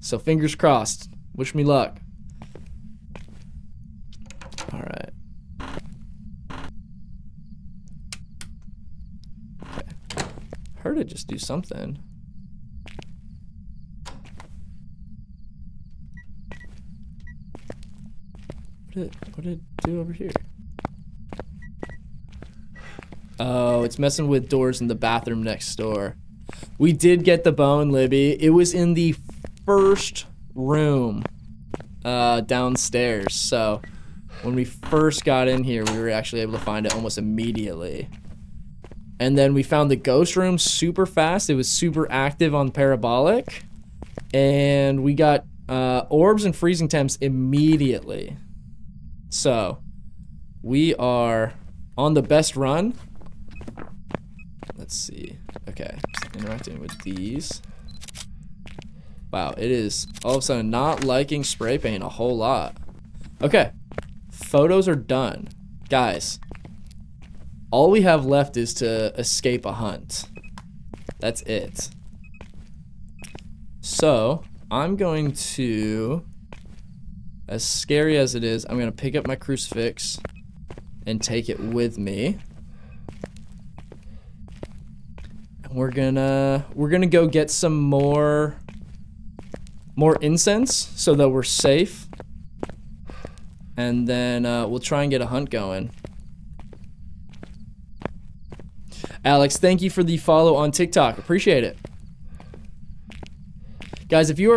So fingers crossed. Wish me luck. All right. Okay. Heard it just do something. What did it do over here? Oh, it's messing with doors in the bathroom next door. We did get the bone, Libby. It was in the first room downstairs. So when we first got in here, we were actually able to find it almost immediately. And then we found the ghost room super fast. It was super active on parabolic. And we got orbs and freezing temps immediately. So we are on the best run. Let's see. Okay, interacting with these. Wow, it is all of a sudden not liking spray paint a whole lot. Okay, photos are done. Guys, all we have left is to escape a hunt. That's it. So, I'm going to, as scary as it is, I'm going to pick up my crucifix and take it with me. We're gonna go get some more incense so that we're safe, and then we'll try and get a hunt going. Alex, thank you for the follow on TikTok. Appreciate it. Guys, if you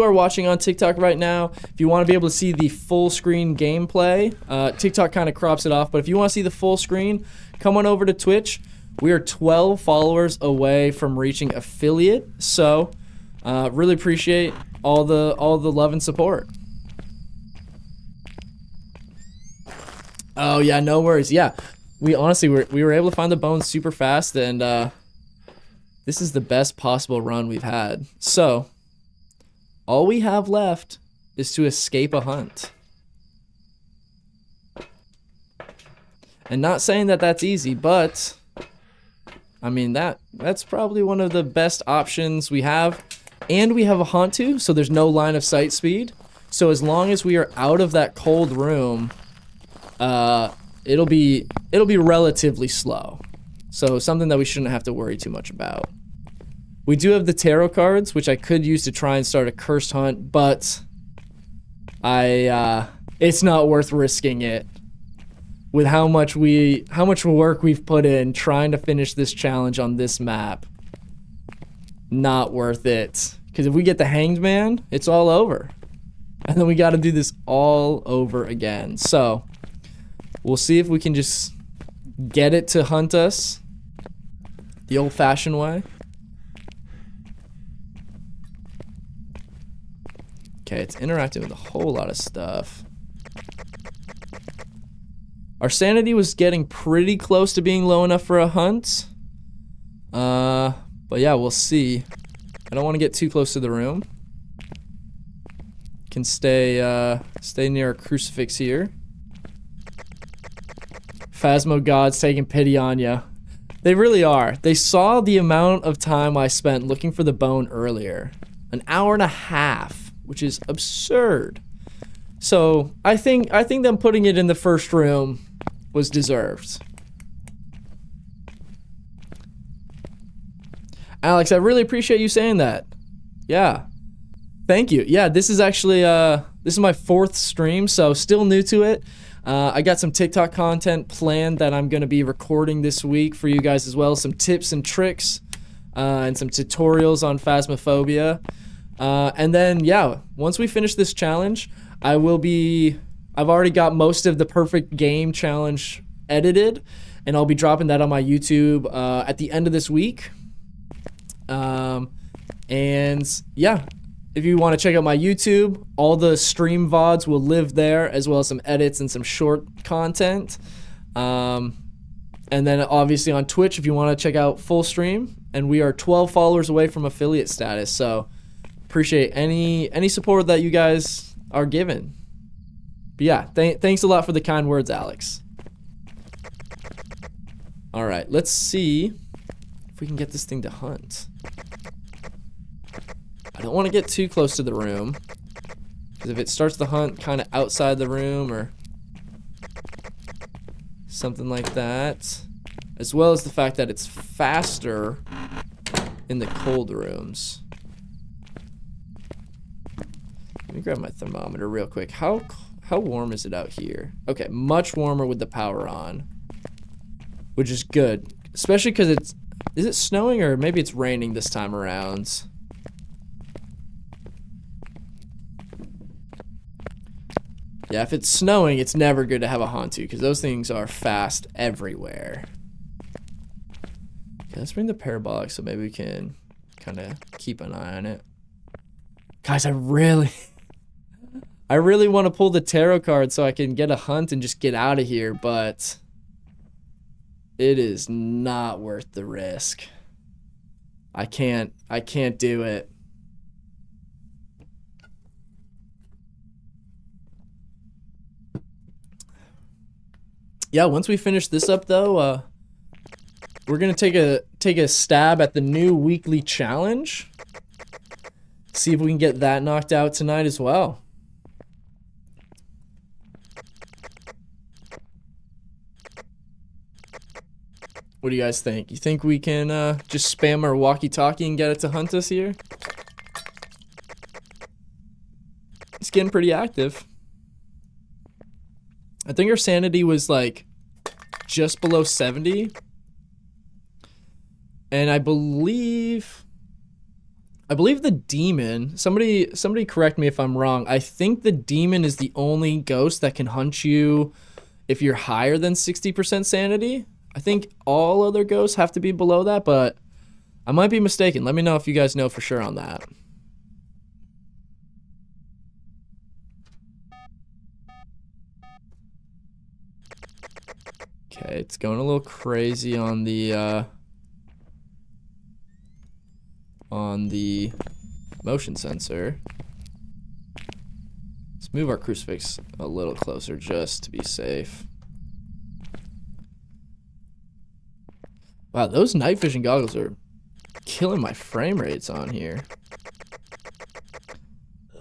are watching on TikTok right now, if you want to be able to see the full screen gameplay, TikTok kind of crops it off, but if you want to see the full screen, come on over to Twitch. We are 12 followers away from reaching affiliate, so really appreciate all the love and support. Oh yeah, no worries. Yeah, we honestly we were able to find the bones super fast, and this is the best possible run we've had. So all we have left is to escape a hunt. And not saying that that's easy, but I mean, that's probably one of the best options we have. And we have a haunt too, so there's no line of sight speed. So as long as we are out of that cold room, it'll be relatively slow. So something that we shouldn't have to worry too much about. We do have the tarot cards, which I could use to try and start a cursed hunt, but it's not worth risking it. With how much work we've put in trying to finish this challenge on this map. Not worth it. Because if we get the Hanged Man, it's all over. And then we got to do this all over again. So, we'll see if we can just get it to hunt us the old-fashioned way. Okay, it's interacting with a whole lot of stuff. Our sanity was getting pretty close to being low enough for a hunt. But yeah, we'll see. I don't want to get too close to the room. Can stay near a crucifix here. Phasmo gods taking pity on ya. They really are. They saw the amount of time I spent looking for the bone earlier. An hour and a half, which is absurd. So I think them putting it in the first room was deserved. Alex, I really appreciate you saying that. Yeah. Thank you. Yeah, this is actually this is my 4th stream, so still new to it. I got some TikTok content planned that I'm going to be recording this week for you guys as well. Some tips and tricks and some tutorials on Phasmophobia. And then, yeah, once we finish this challenge, I've already got most of the perfect game challenge edited, and I'll be dropping that on my YouTube at the end of this week. And yeah, if you want to check out my YouTube, all the stream VODs will live there, as well as some edits and some short content. And then obviously on Twitch, if you want to check out full stream, and we are 12 followers away from affiliate status. So appreciate any support that you guys are giving. But yeah, thanks a lot for the kind words, Alex. All right, let's see if we can get this thing to hunt. I don't want to get too close to the room, because if it starts to hunt kind of outside the room or something like that, as well as the fact that it's faster in the cold rooms. Let me grab my thermometer real quick. How warm is it out here? Okay, much warmer with the power on, which is good, especially because is it snowing or maybe it's raining this time around? Yeah, if it's snowing, it's never good to have a Hantu because those things are fast everywhere. Okay, let's bring the parabolic so maybe we can kind of keep an eye on it. Guys, I really want to pull the tarot card so I can get a hunt and just get out of here, but it is not worth the risk. I can't do it. Yeah, once we finish this up though, we're gonna take a stab at the new weekly challenge. See if we can get that knocked out tonight as well. What do you guys think? You think we can just spam our walkie-talkie and get it to hunt us here? It's getting pretty active. I think our sanity was like just below 70. And I believe the demon, somebody correct me if I'm wrong. I think the demon is the only ghost that can hunt you if you're higher than 60% sanity. I think all other ghosts have to be below that, but I might be mistaken. Let me know if you guys know for sure on that. Okay, it's going a little crazy on the motion sensor. Let's move our crucifix a little closer just to be safe. Wow, those night vision goggles are killing my frame rates on here.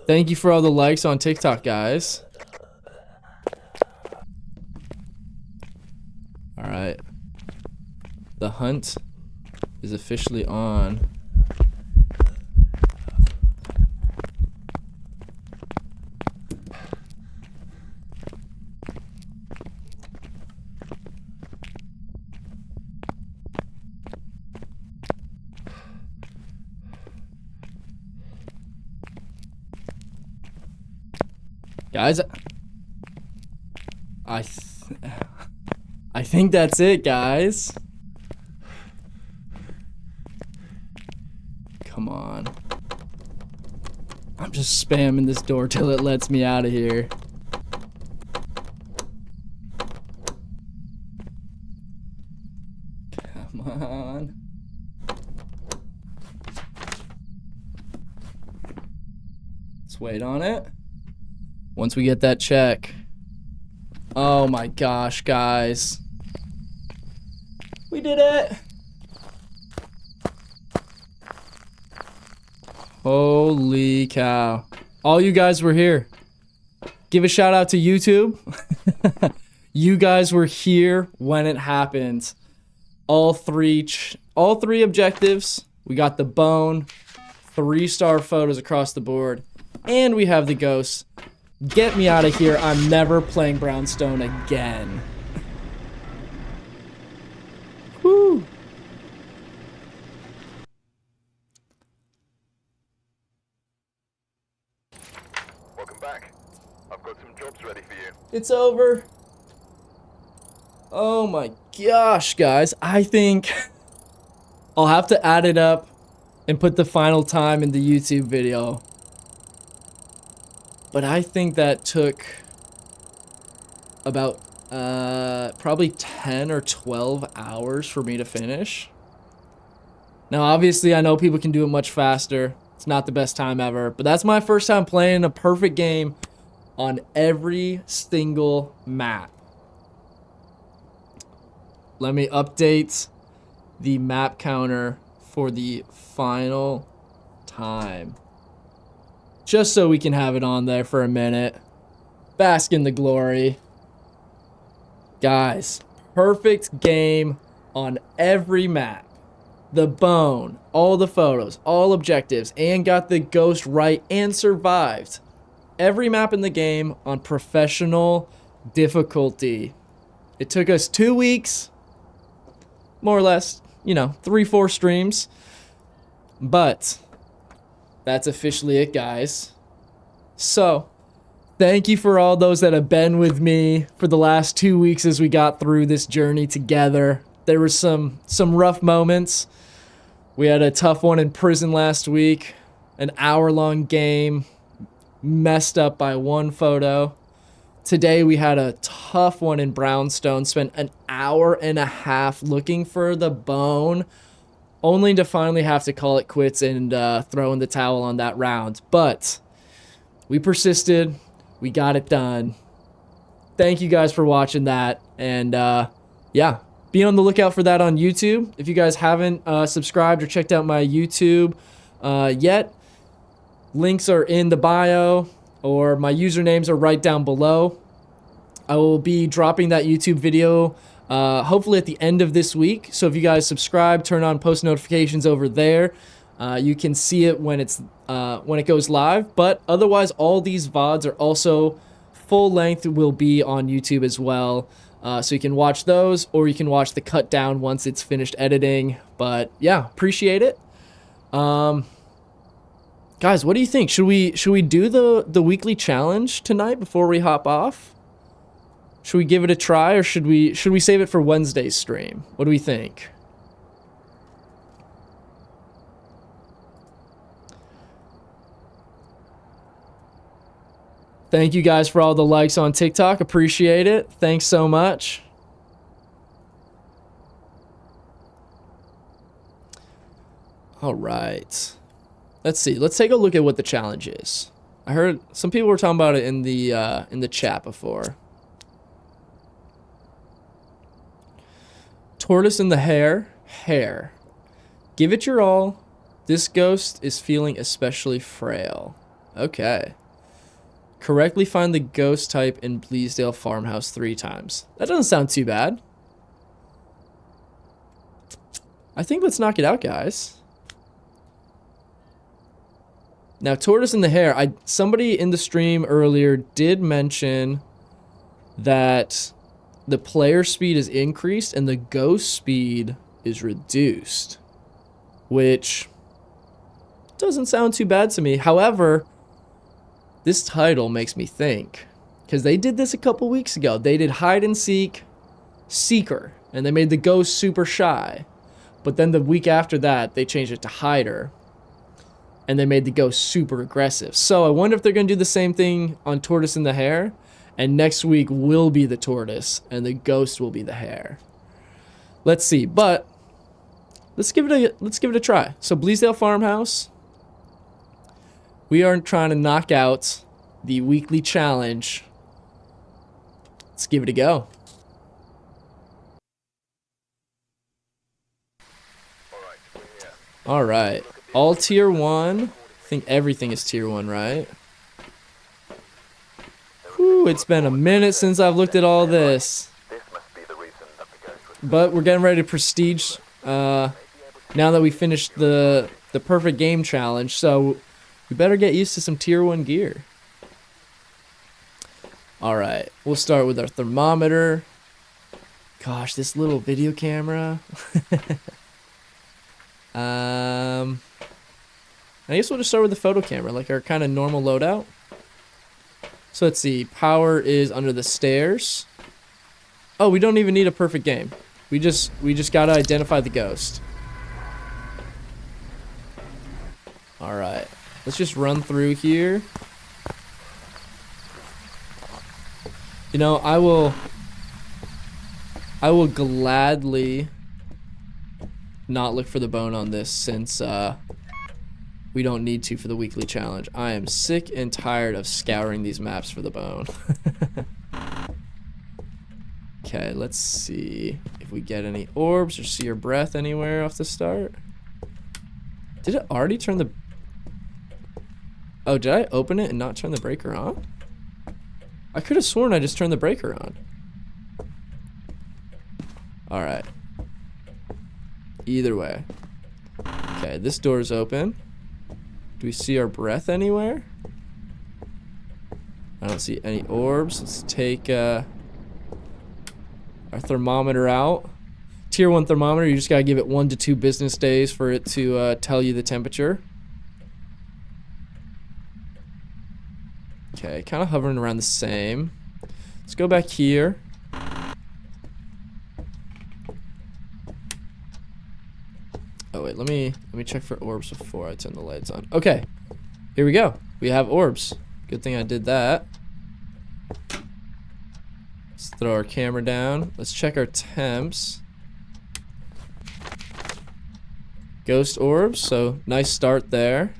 Thank you for all the likes on TikTok, guys. All right. The hunt is officially on. Guys, I think that's it, guys. Come on. I'm just spamming this door till it lets me out of here. Come on. Let's wait on it. Once we get that check. Oh my gosh, guys. We did it. Holy cow. All you guys were here. Give a shout out to YouTube. You guys were here when it happened. All three objectives. We got the bone. 3-star photos across the board. And we have the ghosts. Get me out of here. I'm never playing Brownstone again. Woo. Welcome back. I've got some jobs ready for you. It's over. Oh my gosh, guys. I think I'll have to add it up and put the final time in the YouTube video. But I think that took about probably 10 or 12 hours for me to finish. Now, obviously, I know people can do it much faster. It's not the best time ever, but that's my first time playing a perfect game on every single map. let me update the map counter for the final time. Just so we can have it on there for a minute. Bask in the glory. Guys, perfect game on every map. The bone, all the photos, all objectives, and got the ghost right and survived. Every map in the game on professional difficulty. It took us 2 weeks, more or less, you know, 3-4 streams. But that's officially it, guys. So, thank you for all those that have been with me for the last 2 weeks as we got through this journey together. There were some rough moments. We had a tough one in prison last week. An hour-long game, messed up by one photo. Today we had a tough one in Brownstone. Spent an hour and a half looking for the bone, only to finally have to call it quits and throw in the towel on that round. But we persisted. We got it done. Thank you guys for watching that. And yeah, be on the lookout for that on YouTube. If you guys haven't subscribed or checked out my YouTube yet, links are in the bio, or my usernames are right down below. I will be dropping that YouTube video hopefully at the end of this week. So if you guys subscribe, turn on post notifications over there, you can see it when it goes live. But otherwise, all these VODs are also full length, will be on YouTube as well. So you can watch those, or you can watch the cut down once it's finished editing. But yeah, appreciate it. Guys, what do you think? Should we do the weekly challenge tonight before we hop off? Should we give it a try, or should we save it for Wednesday's stream? What do we think? Thank you guys for all the likes on TikTok. Appreciate it. Thanks so much. All right. Let's see. Let's take a look at what the challenge is. I heard some people were talking about it in the chat before. Tortoise and the Hare. Hare. Give it your all. This ghost is feeling especially frail. Okay. Correctly find the ghost type in Bleasdale Farmhouse 3 times. That doesn't sound too bad. I think let's knock it out, guys. Now, Tortoise and the Hare. Somebody in the stream earlier did mention that the player speed is increased and the ghost speed is reduced, which doesn't sound too bad to me. However, this title makes me think, because they did this a couple weeks ago. They did hide and seek, seeker, and they made the ghost super shy. But then the week after that, they changed it to hider, and they made the ghost super aggressive. So I wonder if they're going to do the same thing on Tortoise and the Hare, and next week will be the Tortoise, and the ghost will be the Hare. Let's see, but let's give it a try. So Bleasdale Farmhouse. We are trying to knock out the weekly challenge. Let's give it a go. All right. All tier 1. I think everything is tier 1, right? Whew, it's been a minute since I've looked at all this. But we're getting ready to prestige now that we finished the perfect game challenge. So we better get used to some tier 1 gear. Alright, we'll start with our thermometer. Gosh, this little video camera. I guess we'll just start with the photo camera, like our kind of normal loadout. So let's see, power is under the stairs. Oh, we don't even need a perfect game. We just gotta identify the ghost. Alright. Let's just run through here. You know, I will gladly not look for the bone on this, since we don't need to for the weekly challenge. I am sick and tired of scouring these maps for the bone. Okay, let's see. If if we get any orbs or see our breath anywhere off the start. Did it already turn the... Oh, did I open it and not turn the breaker on? I could have sworn I just turned the breaker on. Alright. Either way. Okay, this door's open. Do we see our breath anywhere? I don't see any orbs. Let's take our thermometer out. Tier 1 thermometer, you just gotta give it 1 to 2 business days for it to tell you the temperature. Okay, kind of hovering around the same. Let's go back here. Oh wait, let me check for orbs before I turn the lights on. Okay, here we go. We have orbs. Good thing I did that. Let's throw our camera down. Let's check our temps. Ghost orbs, so nice start there.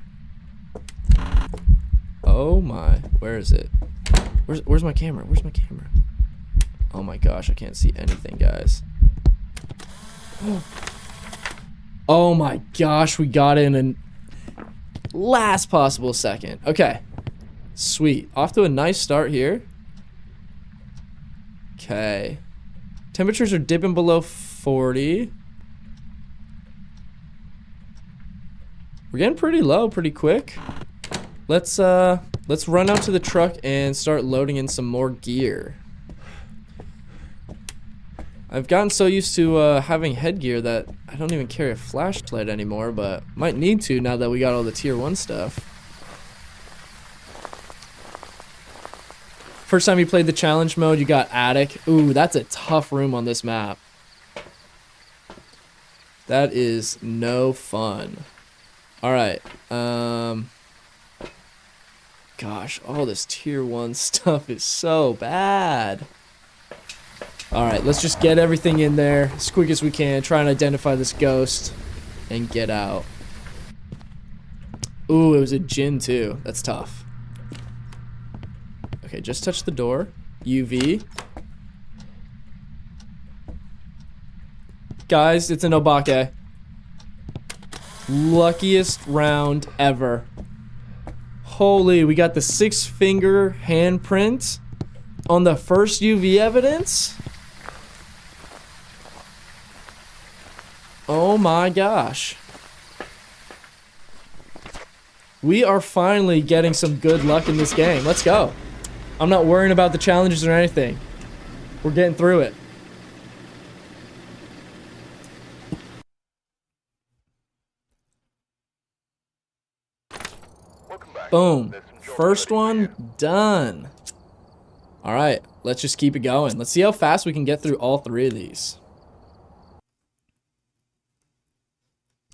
Oh my, where is it? Where's my camera? Where's my camera? Oh my gosh, I can't see anything, guys. Oh my gosh, we got in an last possible second. Okay. Sweet. Off to a nice start here. Okay. Temperatures are dipping below 40. We're getting pretty low pretty quick. Let's run out to the truck and start loading in some more gear. I've gotten so used to having headgear that I don't even carry a flashlight anymore, but might need to now that we got all the tier 1 stuff. First time you played the challenge mode, you got attic. Ooh, that's a tough room on this map. That is no fun. Alright, gosh, all this tier 1 stuff is so bad. Alright, let's just get everything in there as quick as we can. Try and identify this ghost and get out. Ooh, it was a djinn too. That's tough. Okay, just touch the door. UV. Guys, it's an obake. Luckiest round ever. Holy, we got the 6-finger handprint on the first UV evidence. Oh my gosh. We are finally getting some good luck in this game. Let's go. I'm not worrying about the challenges or anything. We're getting through it. Boom. First one done. All right, let's just keep it going. Let's see how fast we can get through all 3 of these.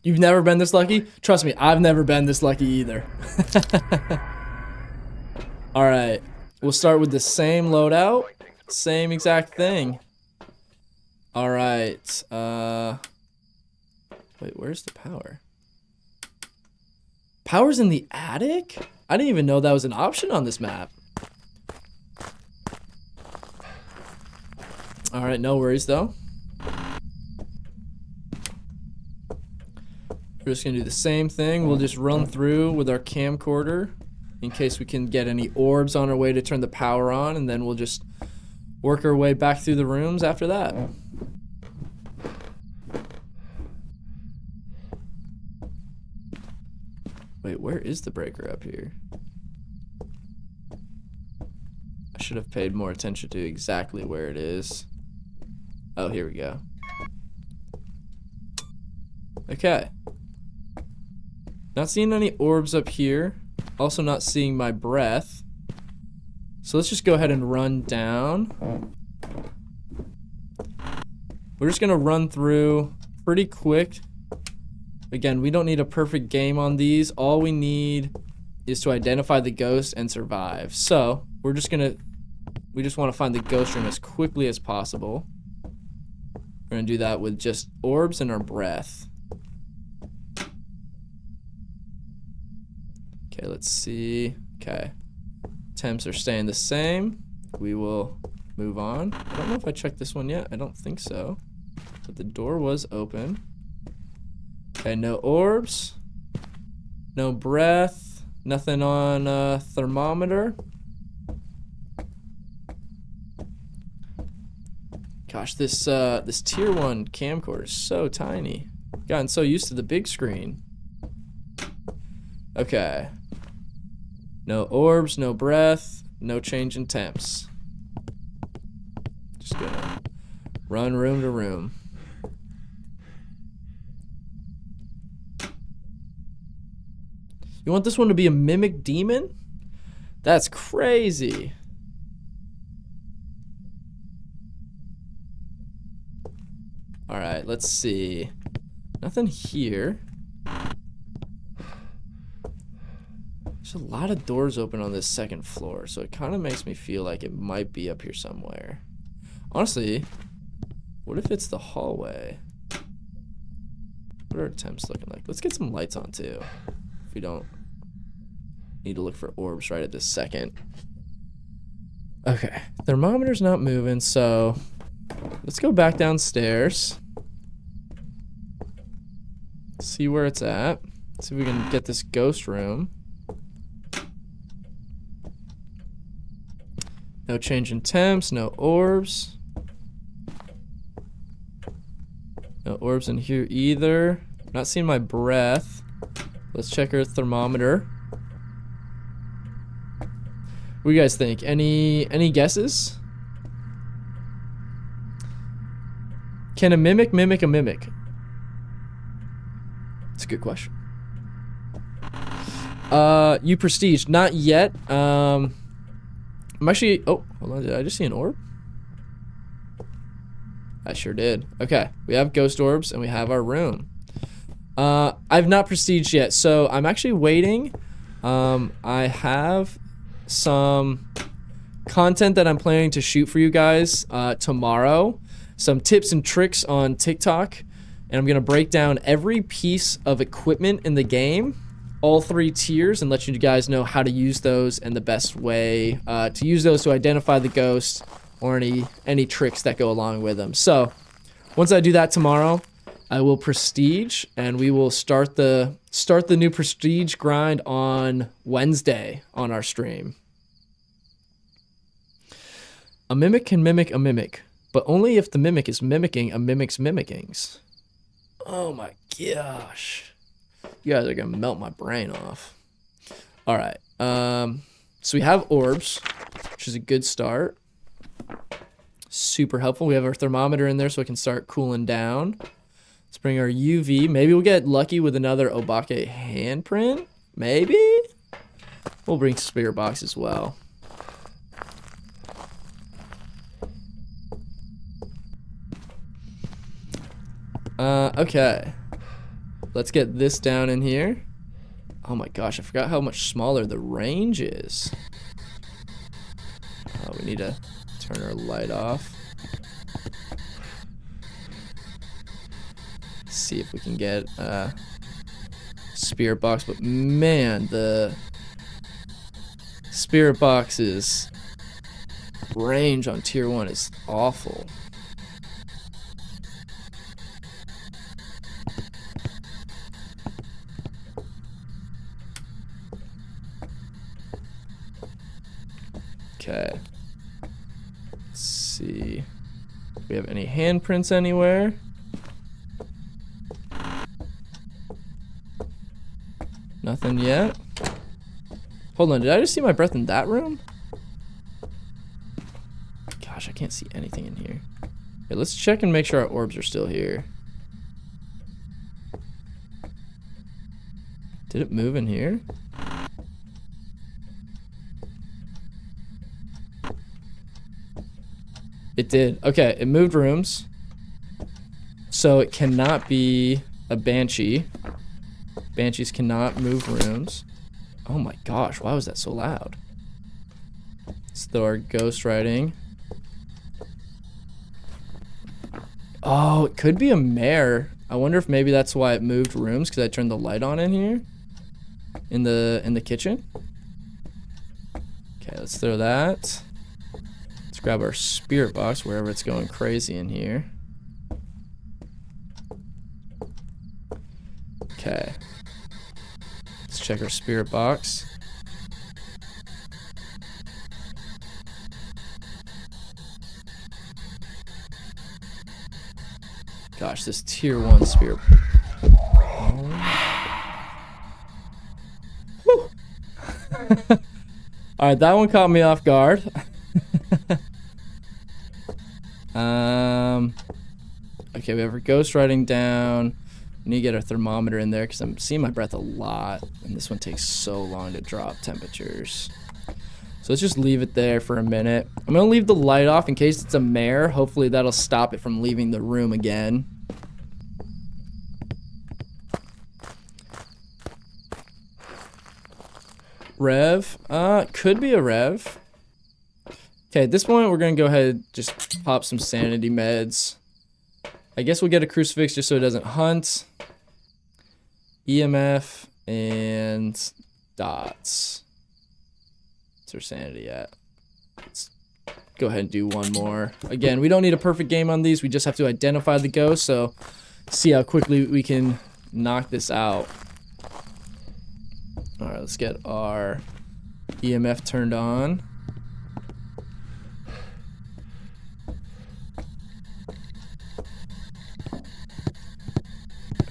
You've never been this lucky? Trust me, I've never been this lucky either. All right, we'll start with the same loadout. Same exact thing. All right. Wait, where's the power? Power's in the attic? I didn't even know that was an option on this map. All right, no worries though. We're just gonna do the same thing. We'll just run through with our camcorder in case we can get any orbs on our way to turn the power on, and then we'll just work our way back through the rooms after that. Wait, where is the breaker up here? I should have paid more attention to exactly where it is. Oh, here we go. Okay. Not seeing any orbs up here. Also not seeing my breath. So let's just go ahead and run down. We're just gonna run through pretty quick. Again, we don't need a perfect game on these. All we need is to identify the ghost and survive. So we just want to find the ghost room as quickly as possible. We're gonna do that with just orbs and our breath. Okay, let's see. Okay, temps are staying the same. We will move on. I don't know if I checked this one yet. I don't think so. but the door was open. Okay, no orbs. No breath. Nothing on thermometer. Gosh, this tier 1 camcorder is so tiny. Gotten so used to the big screen. Okay. No orbs, no breath, no change in temps. Just gonna run room to room. You want this one to be a mimic demon? That's crazy. All right, let's see. Nothing here. There's a lot of doors open on this second floor, so it kind of makes me feel like it might be up here somewhere. Honestly, what if it's the hallway? What are our temps looking like? Let's get some lights on too, if we don't need to look for orbs right at this second. Okay, thermometer's not moving, so let's go back downstairs. See where it's at. See if we can get this ghost room. No change in temps, no orbs. No orbs in here either. Not seeing my breath. Let's check our thermometer. What do you guys think? Any guesses? Can a mimic mimic a mimic? It's a good question. You prestige, not yet. I'm actually, oh, hold on, did I just see an orb? I sure did. Okay, we have ghost orbs and we have our room. I've not prestiged yet, so I'm actually waiting. I have some content that I'm planning to shoot for you guys tomorrow. Some tips and tricks on TikTok. And I'm going to break down every piece of equipment in the game, all 3 tiers, and let you guys know how to use those and the best way to use those to identify the ghosts or any tricks that go along with them. So once I do that tomorrow, I will prestige, and we will start the new prestige grind on Wednesday on our stream. A mimic can mimic a mimic, but only if the mimic is mimicking a mimic's mimickings. Oh my gosh. You guys are gonna melt my brain off. All right. So we have orbs, which is a good start. Super helpful. We have our thermometer in there so it can start cooling down. Let's bring our UV. Maybe we'll get lucky with another Obake handprint. Maybe. We'll bring spirit box as well. Okay. Let's get this down in here. Oh my gosh, I forgot how much smaller the range is. Oh, we need to turn our light off. See if we can get spirit box, but man, the spirit box's range on tier 1 is awful. Okay. Let's see if we have any handprints anywhere. Nothing yet. Hold on, did I just see my breath in that room? Gosh, I can't see anything in here. Okay, let's check and make sure our orbs are still here. Did it move in here? It did. Okay, it moved rooms. So it cannot be a banshee. Banshees cannot move rooms. Oh my gosh, why was that so loud? Let's throw our ghost writing. Oh, it could be a mare. I wonder if maybe that's why it moved rooms, because I turned the light on in here. In the kitchen. Okay, let's throw that. Let's grab our spirit box wherever it's going crazy in here. Okay. Let's check our spirit box. Gosh, this tier 1 spirit. Alright, that one caught me off guard. Okay, we have our ghost writing down. We need to get our thermometer in there because I'm seeing my breath a lot, and this one takes so long to drop temperatures. So let's just leave it there for a minute. I'm gonna leave the light off in case it's a mare. Hopefully that'll stop it from leaving the room again. Rev, could be a rev. Okay, at this point we're gonna go ahead and just pop some sanity meds. I guess we'll get a crucifix just so it doesn't hunt. EMF and dots. What's our sanity at? Let's go ahead and do one more. Again, we don't need a perfect game on these. We just have to identify the ghost, so see how quickly we can knock this out. All right, let's get our EMF turned on.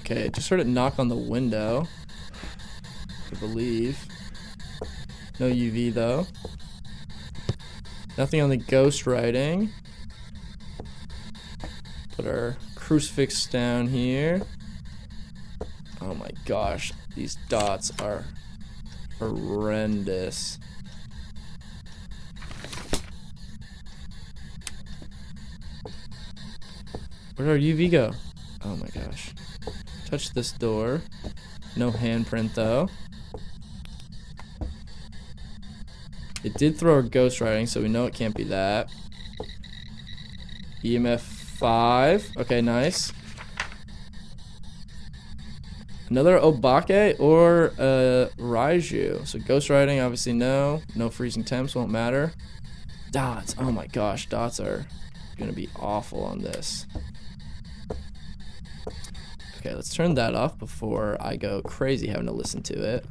Okay, just heard it knock on the window, I believe. No UV though. Nothing on the ghost writing. Put our crucifix down here. Oh my gosh, these dots are horrendous. Where'd our UV go? Oh my gosh. Touch this door. No handprint though. It did throw our ghost writing, so we know it can't be that. EMF 5. Okay, nice. Another Obake or Raiju. So ghost writing, obviously no. No freezing temps, won't matter. Dots. Oh my gosh, dots are gonna be awful on this. Okay, let's turn that off before I go crazy having to listen to it.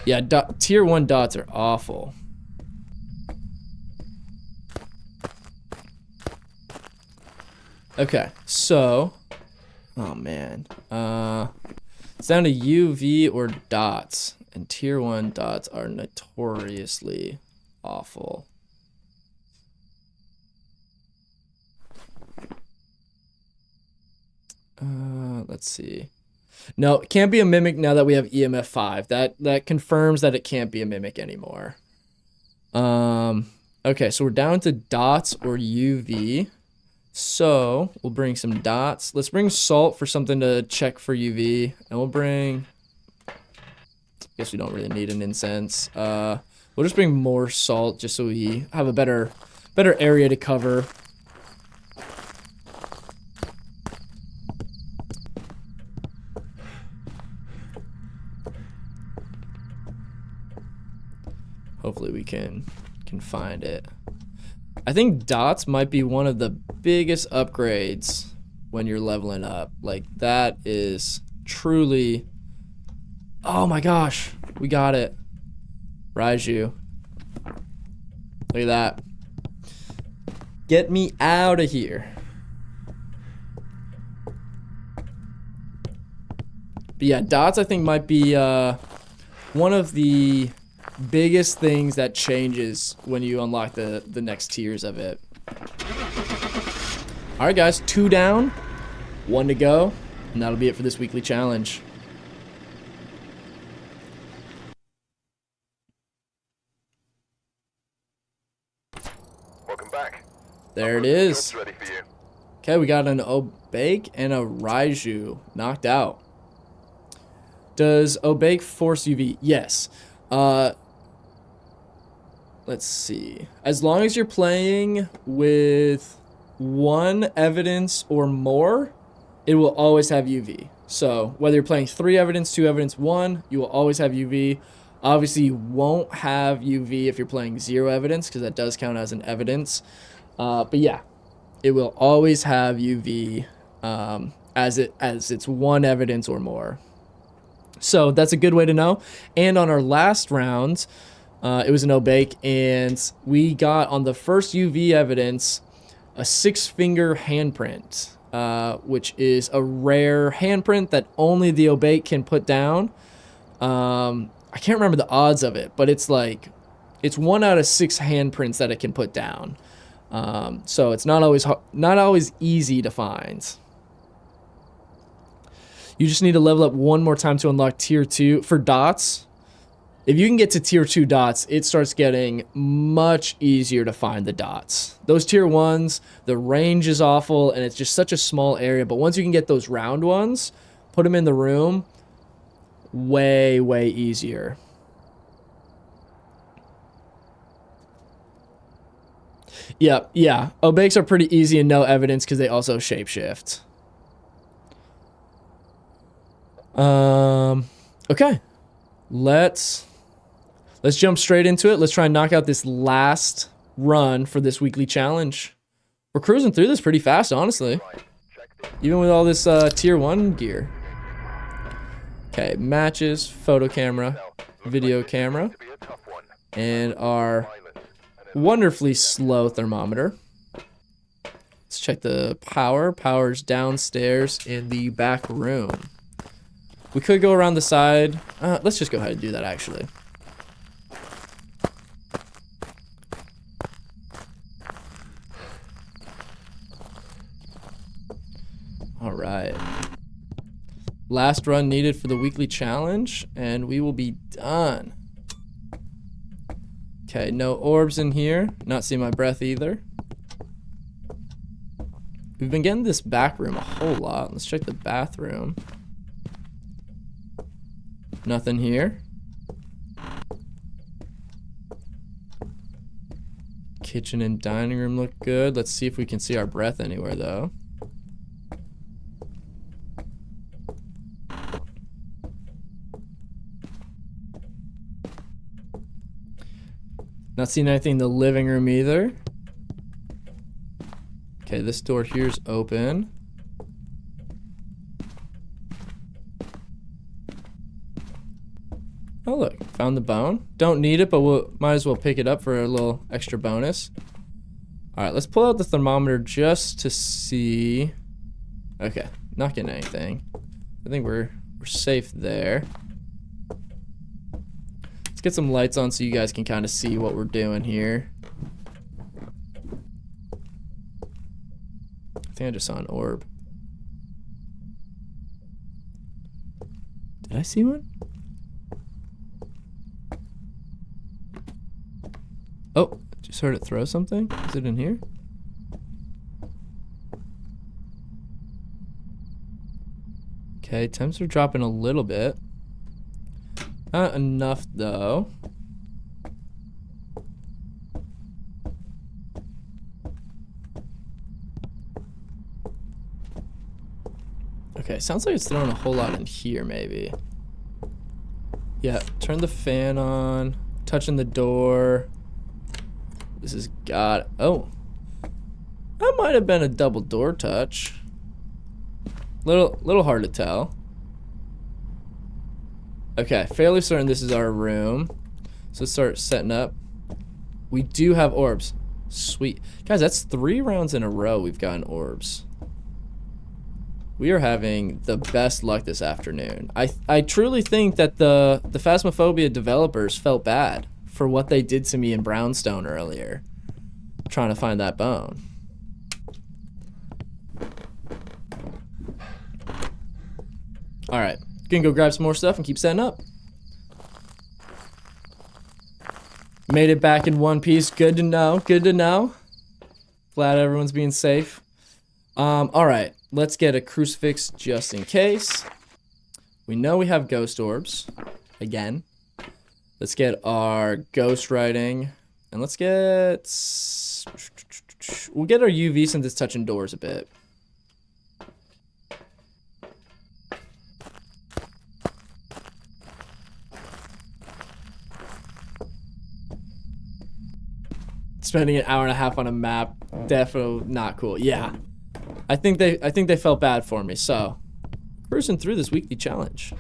Yeah, tier 1 dots are awful. Okay, so, oh man, it's down to UV or dots, and tier 1 dots are notoriously awful. Let's see. No, it can't be a mimic now that we have EMF 5. That confirms that it can't be a mimic anymore. Okay, so we're down to dots or UV. So we'll bring some dots. Let's bring salt for something to check for UV, and we'll bring. I guess we don't really need an incense. We'll just bring more salt just so we have a better area to cover. Hopefully we can find it. I think dots might be one of the biggest upgrades when you're leveling up. Like, that is truly... Oh my gosh, we got it. Raiju. Look at that. Get me out of here. But yeah, dots I think might be one of the biggest things that changes when you unlock the next tiers of it. Alright guys, 2 down, 1 to go, and that'll be it for this weekly challenge. Welcome back. There it is. Job's ready for you. Okay, we got an Obake and a Raiju knocked out. Does Obake force UV? Yes. Let's see. As long as you're playing with 1 evidence or more, it will always have UV. So whether you're playing 3 evidence, 2 evidence, 1, you will always have UV. Obviously, you won't have UV if you're playing 0 evidence, because that does count as an evidence. But yeah, it will always have UV. as it's one evidence or more. So that's a good way to know. And on our last round, it was an obake, and we got on the first UV evidence a 6-finger handprint, which is a rare handprint that only the obake can put down. I can't remember the odds of it, but it's 1 out of 6 handprints that it can put down. So it's not always easy to find. You just need to level up one more time to unlock tier 2 for dots. If you can get to tier 2 dots, it starts getting much easier to find the dots. Those tier 1s, the range is awful, and it's just such a small area. But once you can get those round ones, put them in the room, way, way easier. Yeah. Obakes are pretty easy and no evidence because they also shapeshift. Okay. Let's jump straight into it. Let's try and knock out this last run for this weekly challenge. We're cruising through this pretty fast, honestly. Even with all this tier 1 gear. Okay, matches, photo camera, video camera, and our wonderfully slow thermometer. Let's check the power. Power's downstairs in the back room. We could go around the side. Let's just go ahead and do that, actually. All right. Last run needed for the weekly challenge, and we will be done. Okay, no orbs in here. Not seeing my breath either. We've been getting this back room a whole lot. Let's check the bathroom. Nothing here. Kitchen and dining room look good. Let's see if we can see our breath anywhere, though. Not seeing anything in the living room either. Okay, this door here's open. Oh look, found the bone. Don't need it, but we'll might as well pick it up for a little extra bonus. Alright, let's pull out the thermometer just to see. Okay, not getting anything. I think we're safe there. Let's get some lights on so you guys can kind of see what we're doing here. I think I just saw an orb. Did I see one? Oh, just heard it throw something. Is it in here? Okay, temps are dropping a little bit. Not enough, though. Okay, sounds like it's throwing a whole lot in here, maybe. Yeah, turn the fan on. Touching the door. This has got... Oh. That might have been a double door touch. Little hard to tell. Okay, fairly certain this is our room. So let's start setting up. We do have orbs. Sweet. Guys, that's 3 rounds in a row we've gotten orbs. We are having the best luck this afternoon. I truly think that the Phasmophobia developers felt bad for what they did to me in Brownstone earlier. Trying to find that bone. Alright. Gonna go grab some more stuff and keep setting up. Made it back in one piece. Good to know. Good to know. Glad everyone's being safe. Alright. Let's get a crucifix just in case. We know we have ghost orbs. Again. Let's get our ghost writing. And let's get... We'll get our UV since it's touching doors a bit. Spending an hour and a half on a map, definitely not cool. Yeah. I think they felt bad for me. So, cruising through this weekly challenge.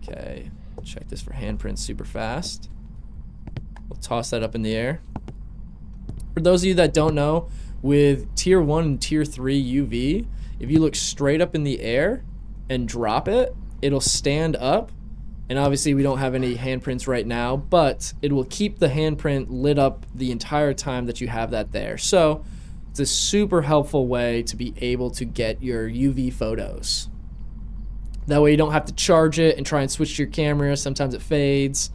Okay, check this for handprints super fast. We'll toss that up in the air. For those of you that don't know, with tier 1 and tier 3 UV, if you look straight up in the air and drop it, it'll stand up. And obviously we don't have any handprints right now, but it will keep the handprint lit up the entire time that you have that there. So it's a super helpful way to be able to get your UV photos. That way you don't have to charge it and try and switch to your camera. Sometimes it fades.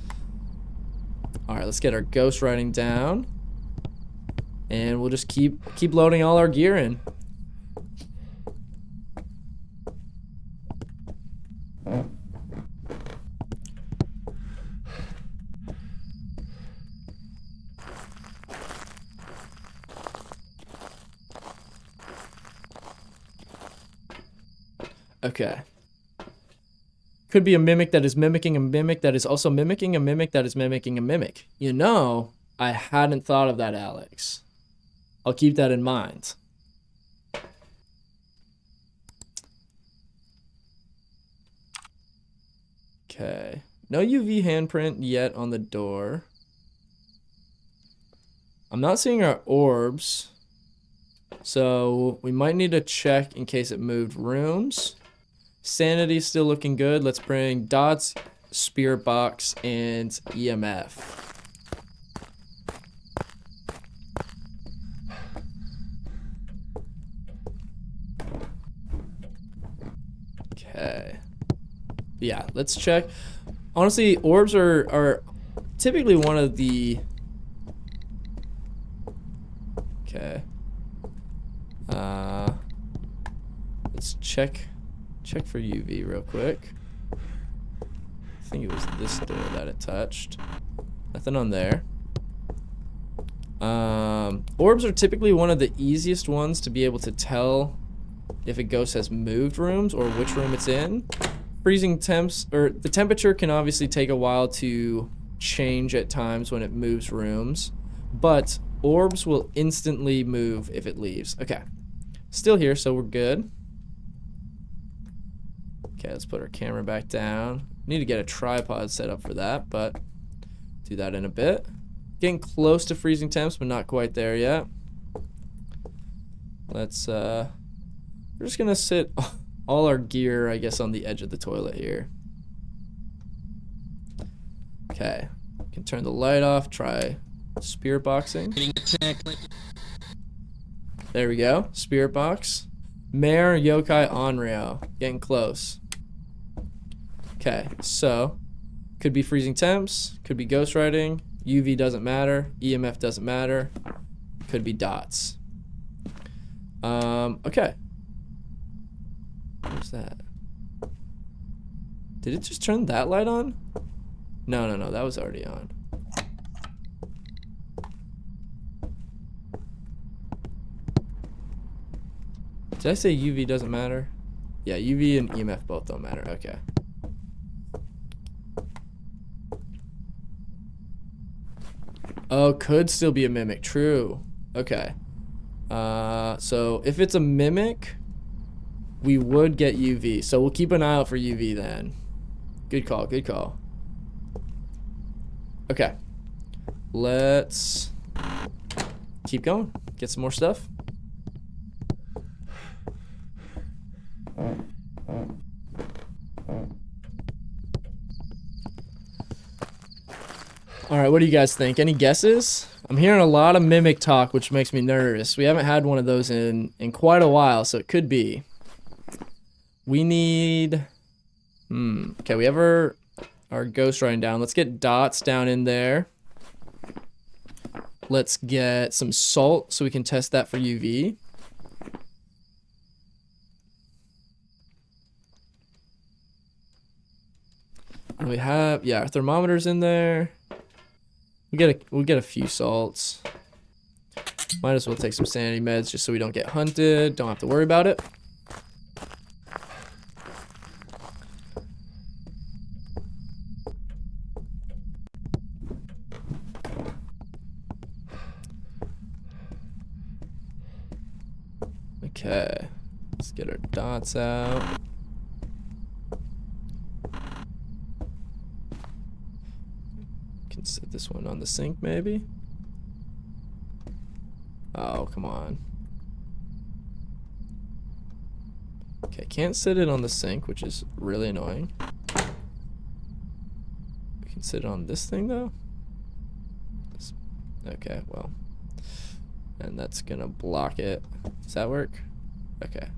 All right, let's get our ghost writing down. And we'll just keep loading all our gear in. Okay. Could be a mimic that is mimicking a mimic that is also mimicking a mimic that is mimicking a mimic. You know, I hadn't thought of that, Alex. I'll keep that in mind. Okay. No UV handprint yet on the door. I'm not seeing our orbs. So we might need to check in case it moved rooms. Sanity's still looking good. Let's bring dots, spirit box, and EMF. Okay. Yeah, let's check. Honestly, orbs are typically one of the... Okay. Let's check for UV real quick. I think it was this door that it touched. Nothing on there. Orbs are typically one of the easiest ones to be able to tell if a ghost has moved rooms or which room it's in. Freezing temps, or the temperature can obviously take a while to change at times when it moves rooms, but orbs will instantly move if it leaves. Okay, still here, so we're good. Okay, let's put our camera back down. Need to get a tripod set up for that, but do that in a bit. Getting close to freezing temps, but not quite there yet. Let's, we're just gonna sit all our gear, I guess, on the edge of the toilet here. Okay, can turn the light off, try spirit boxing. There we go, spirit box. Mare, yokai, onryo, getting close. Okay, so could be freezing temps, could be ghostwriting, UV doesn't matter, EMF doesn't matter, could be dots. Okay. What's that? Did it just turn that light on? No, that was already on. Did I say UV doesn't matter? Yeah, UV and EMF both don't matter. Okay. Oh, could still be a mimic. True. Okay. So if it's a mimic, we would get UV. So we'll keep an eye out for UV then. Good call, good call. Okay. Let's keep going. Get some more stuff. All right, what do you guys think? Any guesses? I'm hearing a lot of mimic talk, which makes me nervous. We haven't had one of those in quite a while, so it could be. We need... Okay, we have our ghost writing down. Let's get dots down in there. Let's get some salt so we can test that for UV. And we have, yeah, our thermometer's in there. We'll get a few salts. Might as well take some sanity meds just so we don't get hunted. Don't have to worry about it. Okay. Let's get our dots out. Can set this one on the sink maybe. Oh, come on. Okay, can't sit it on the sink, which is really annoying. We can sit it on this thing though. Okay, well. And that's gonna block it. Does that work? Okay.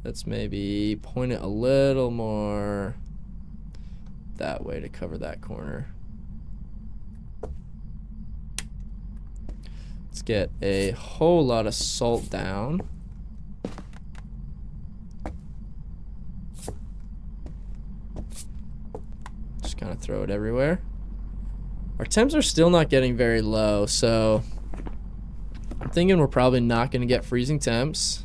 Let's maybe point it a little more that way to cover that corner. Let's get a whole lot of salt down. Just kind of throw it everywhere. Our temps are still not getting very low, so I'm thinking we're probably not going to get freezing temps.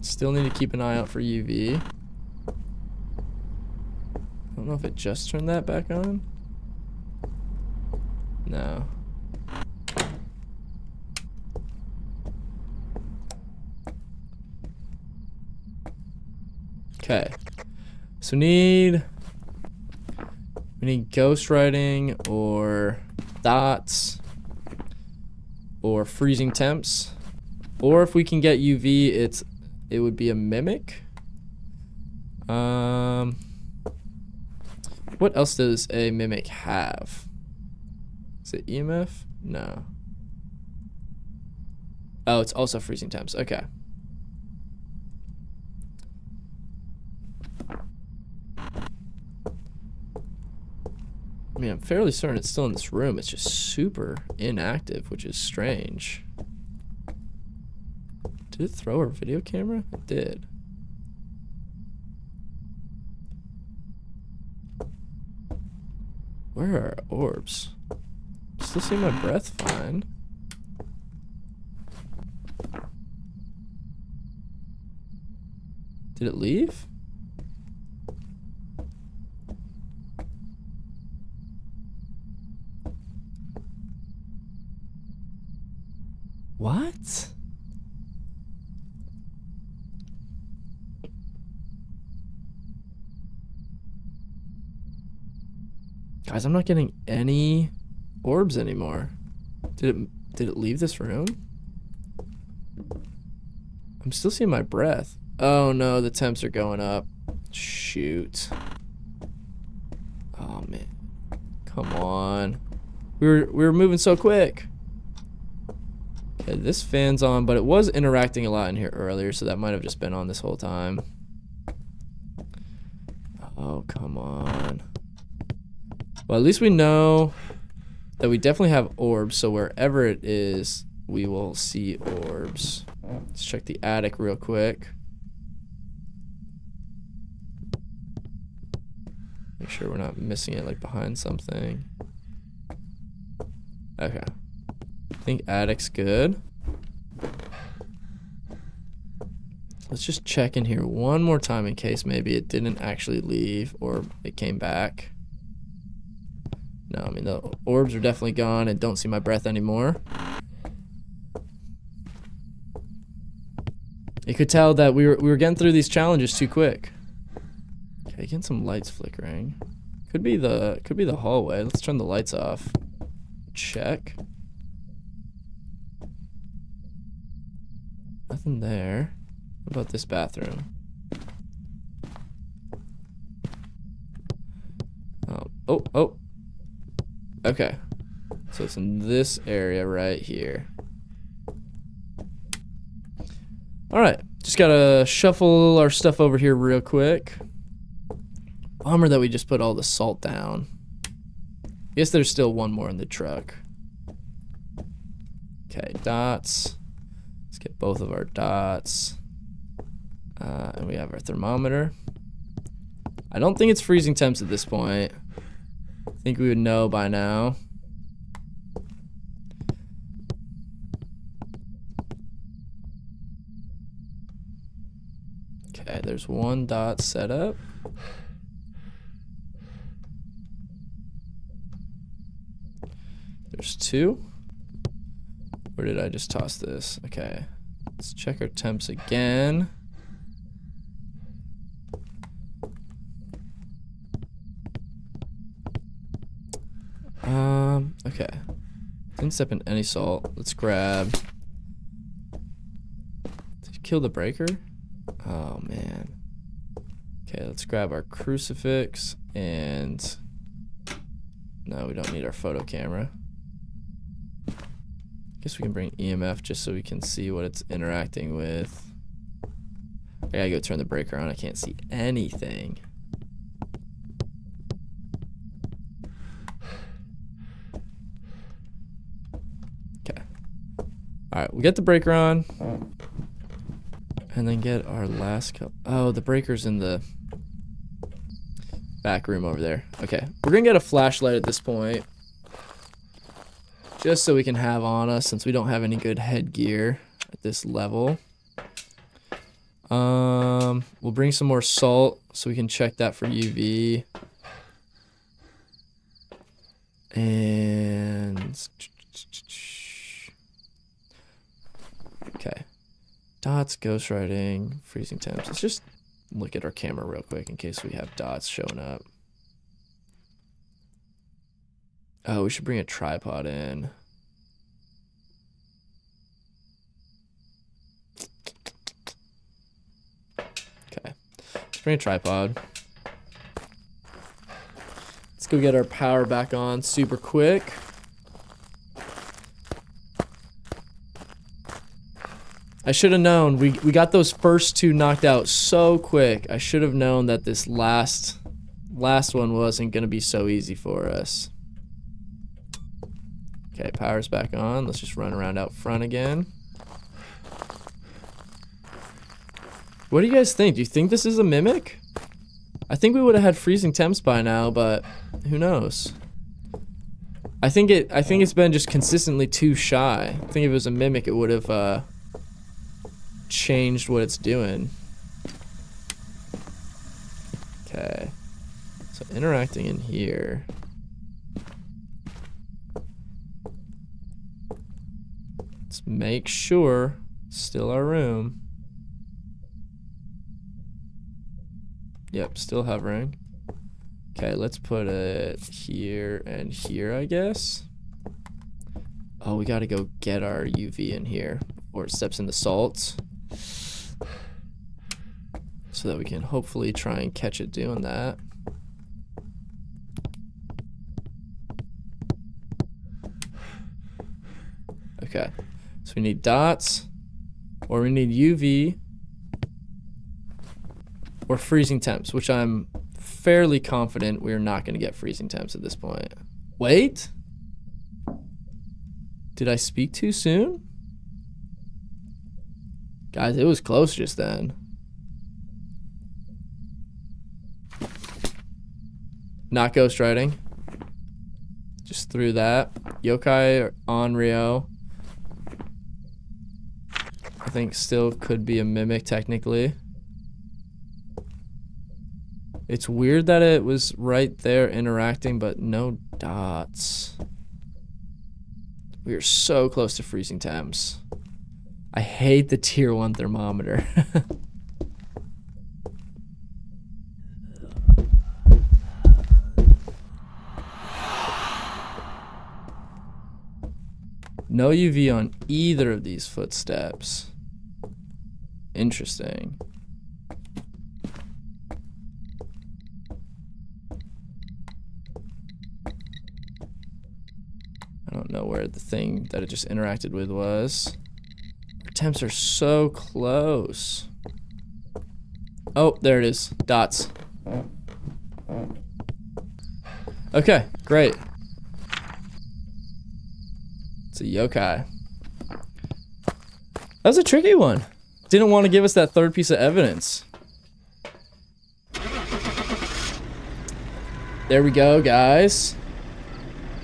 Still need to keep an eye out for UV. I don't know if it just turned that back on. No. Okay. So we need ghost writing or dots or freezing temps. Or if we can get UV, it would be a mimic. What else does a mimic have? Is it EMF? No. Oh, it's also freezing temps. Okay. I mean, I'm fairly certain it's still in this room. It's just super inactive, which is strange. Did it throw our video camera? It did. Where are our orbs? Still see my breath fine. Did it leave? What? Guys, I'm not getting any orbs anymore. Did it leave this room? I'm still seeing my breath. Oh no, the temps are going up. Shoot. Oh man. Come on. We were moving so quick. Okay, this fan's on, but it was interacting a lot in here earlier, so that might have just been on this whole time. Oh, come on. Well, at least we know that we definitely have orbs, so wherever it is, we will see orbs. Let's check the attic real quick. Make sure we're not missing it like behind something. Okay. I think attic's good. Let's just check in here one more time in case maybe it didn't actually leave or it came back. No, I mean, the orbs are definitely gone and don't see my breath anymore. You could tell that we were getting through these challenges too quick. Okay, getting some lights flickering. Could be the hallway. Let's turn the lights off. Check. Nothing there. What about this bathroom? Oh. Okay. So it's in this area right here. Alright. Just gotta shuffle our stuff over here real quick. Bummer that we just put all the salt down. I guess there's still one more in the truck. Okay, dots. Let's get both of our dots. And we have our thermometer. I don't think it's freezing temps at this point. I think we would know by now. Okay, there's one dot set up. There's two. Where did I just toss this? Okay. Let's check our temps again. Okay. Didn't step in any salt. Let's grab... Did you kill the breaker? Oh, man. Okay, let's grab our crucifix and... No, we don't need our photo camera. Guess we can bring EMF just so we can see what it's interacting with. I gotta go turn the breaker on. I can't see anything. Okay. Alright, we get the breaker on. And then get our last couple. Oh, the breaker's in the back room over there. Okay, we're gonna get a flashlight at this point. Just so we can have on us since we don't have any good headgear at this level. We'll bring some more salt so we can check that for UV. And okay. Dots, ghostwriting, freezing temps. Let's just look at our camera real quick in case we have dots showing up. Oh, we should bring a tripod in. Okay, let's bring a tripod. Let's go get our power back on super quick. I should have known. We got those first two knocked out so quick. I should have known that this last one wasn't going to be so easy for us. Okay, power's back on. Let's just run around out front again. What do you guys think? Do you think this is a mimic? I think we would have had freezing temps by now, but who knows? I think it's been just consistently too shy. I think if it was a mimic, it would have changed what it's doing. Okay. So interacting in here. Let's make sure it's still our room. Yep, still hovering. Okay, let's put it here and here, I guess. Oh, we gotta go get our UV in here before it steps in the salt. So that we can hopefully try and catch it doing that. Okay, so we need dots, or we need UV, or freezing temps, which I'm fairly confident we're not going to get freezing temps at this point. Wait? Did I speak too soon? Guys, it was close just then. Not ghostwriting. Just threw that. Yokai or Onryo. I think still could be a mimic technically. It's weird that it was right there interacting, but no dots. We are so close to freezing temps. I hate the tier 1 thermometer. No UV on either of these footsteps. Interesting. I don't know where the thing that it just interacted with was. Our temps are so close. Oh, there it is. Dots. Okay, great. It's a yokai. That was a tricky one. Didn't want to give us that third piece of evidence. There we go, guys.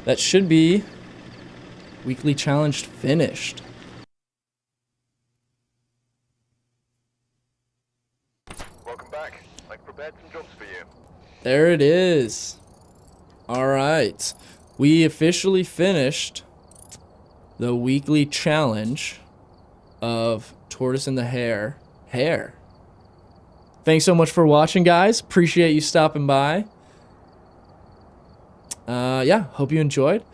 That should be weekly challenge finished. Welcome back. I've prepared some jobs for you. There it is. All right. We officially finished the weekly challenge of Tortoise and the Hare. Hare. Thanks so much for watching, guys. Appreciate you stopping by. Yeah, hope you enjoyed.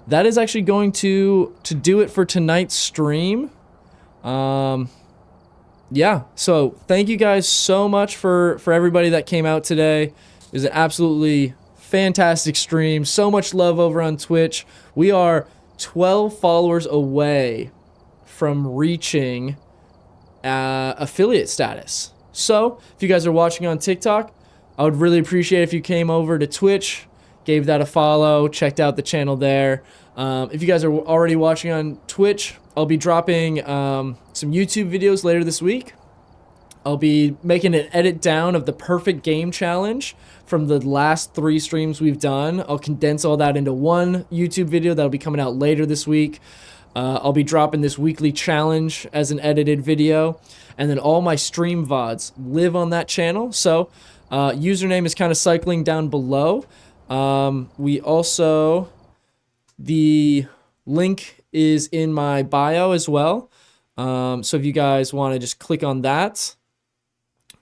That is actually going to do it for tonight's stream. Yeah, so thank you guys so much for everybody that came out today. It was an absolutely fantastic stream. So much love over on Twitch. We are 12 followers away from reaching affiliate status. So if you guys are watching on TikTok, I would really appreciate if you came over to Twitch, gave that a follow, checked out the channel there. If you guys are already watching on Twitch, I'll be dropping some YouTube videos later this week. I'll be making an edit down of the Perfect Game Challenge from the last 3 streams we've done. I'll condense all that into one YouTube video that'll be coming out later this week. I'll be dropping this weekly challenge as an edited video. And then all my stream VODs live on that channel. So username is kind of cycling down below. We also, the link is in my bio as well. So if you guys want to just click on that.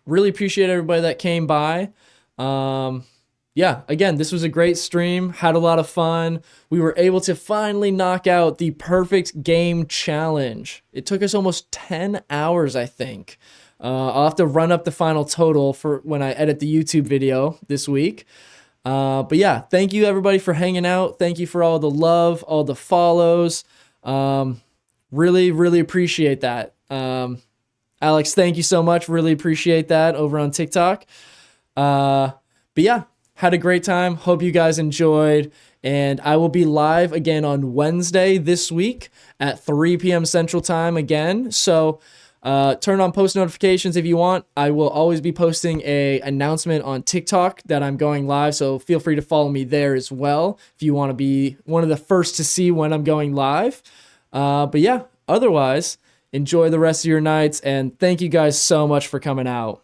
Really appreciate everybody that came by. Yeah, again, this was a great stream. Had a lot of fun. We were able to finally knock out the Perfect Game Challenge. It took us almost 10 hours, I think. I'll have to run up the final total for when I edit the YouTube video this week. But yeah, thank you everybody for hanging out. Thank you for all the love, all the follows. Really, really appreciate that. Alex, thank you so much. Really appreciate that over on TikTok. But yeah, had a great time. Hope you guys enjoyed. And I will be live again on Wednesday this week at 3 p.m. Central Time again. So turn on post notifications if you want. I will always be posting a announcement on TikTok that I'm going live. So feel free to follow me there as well if you want to be one of the first to see when I'm going live. But yeah, otherwise, enjoy the rest of your nights, and thank you guys so much for coming out.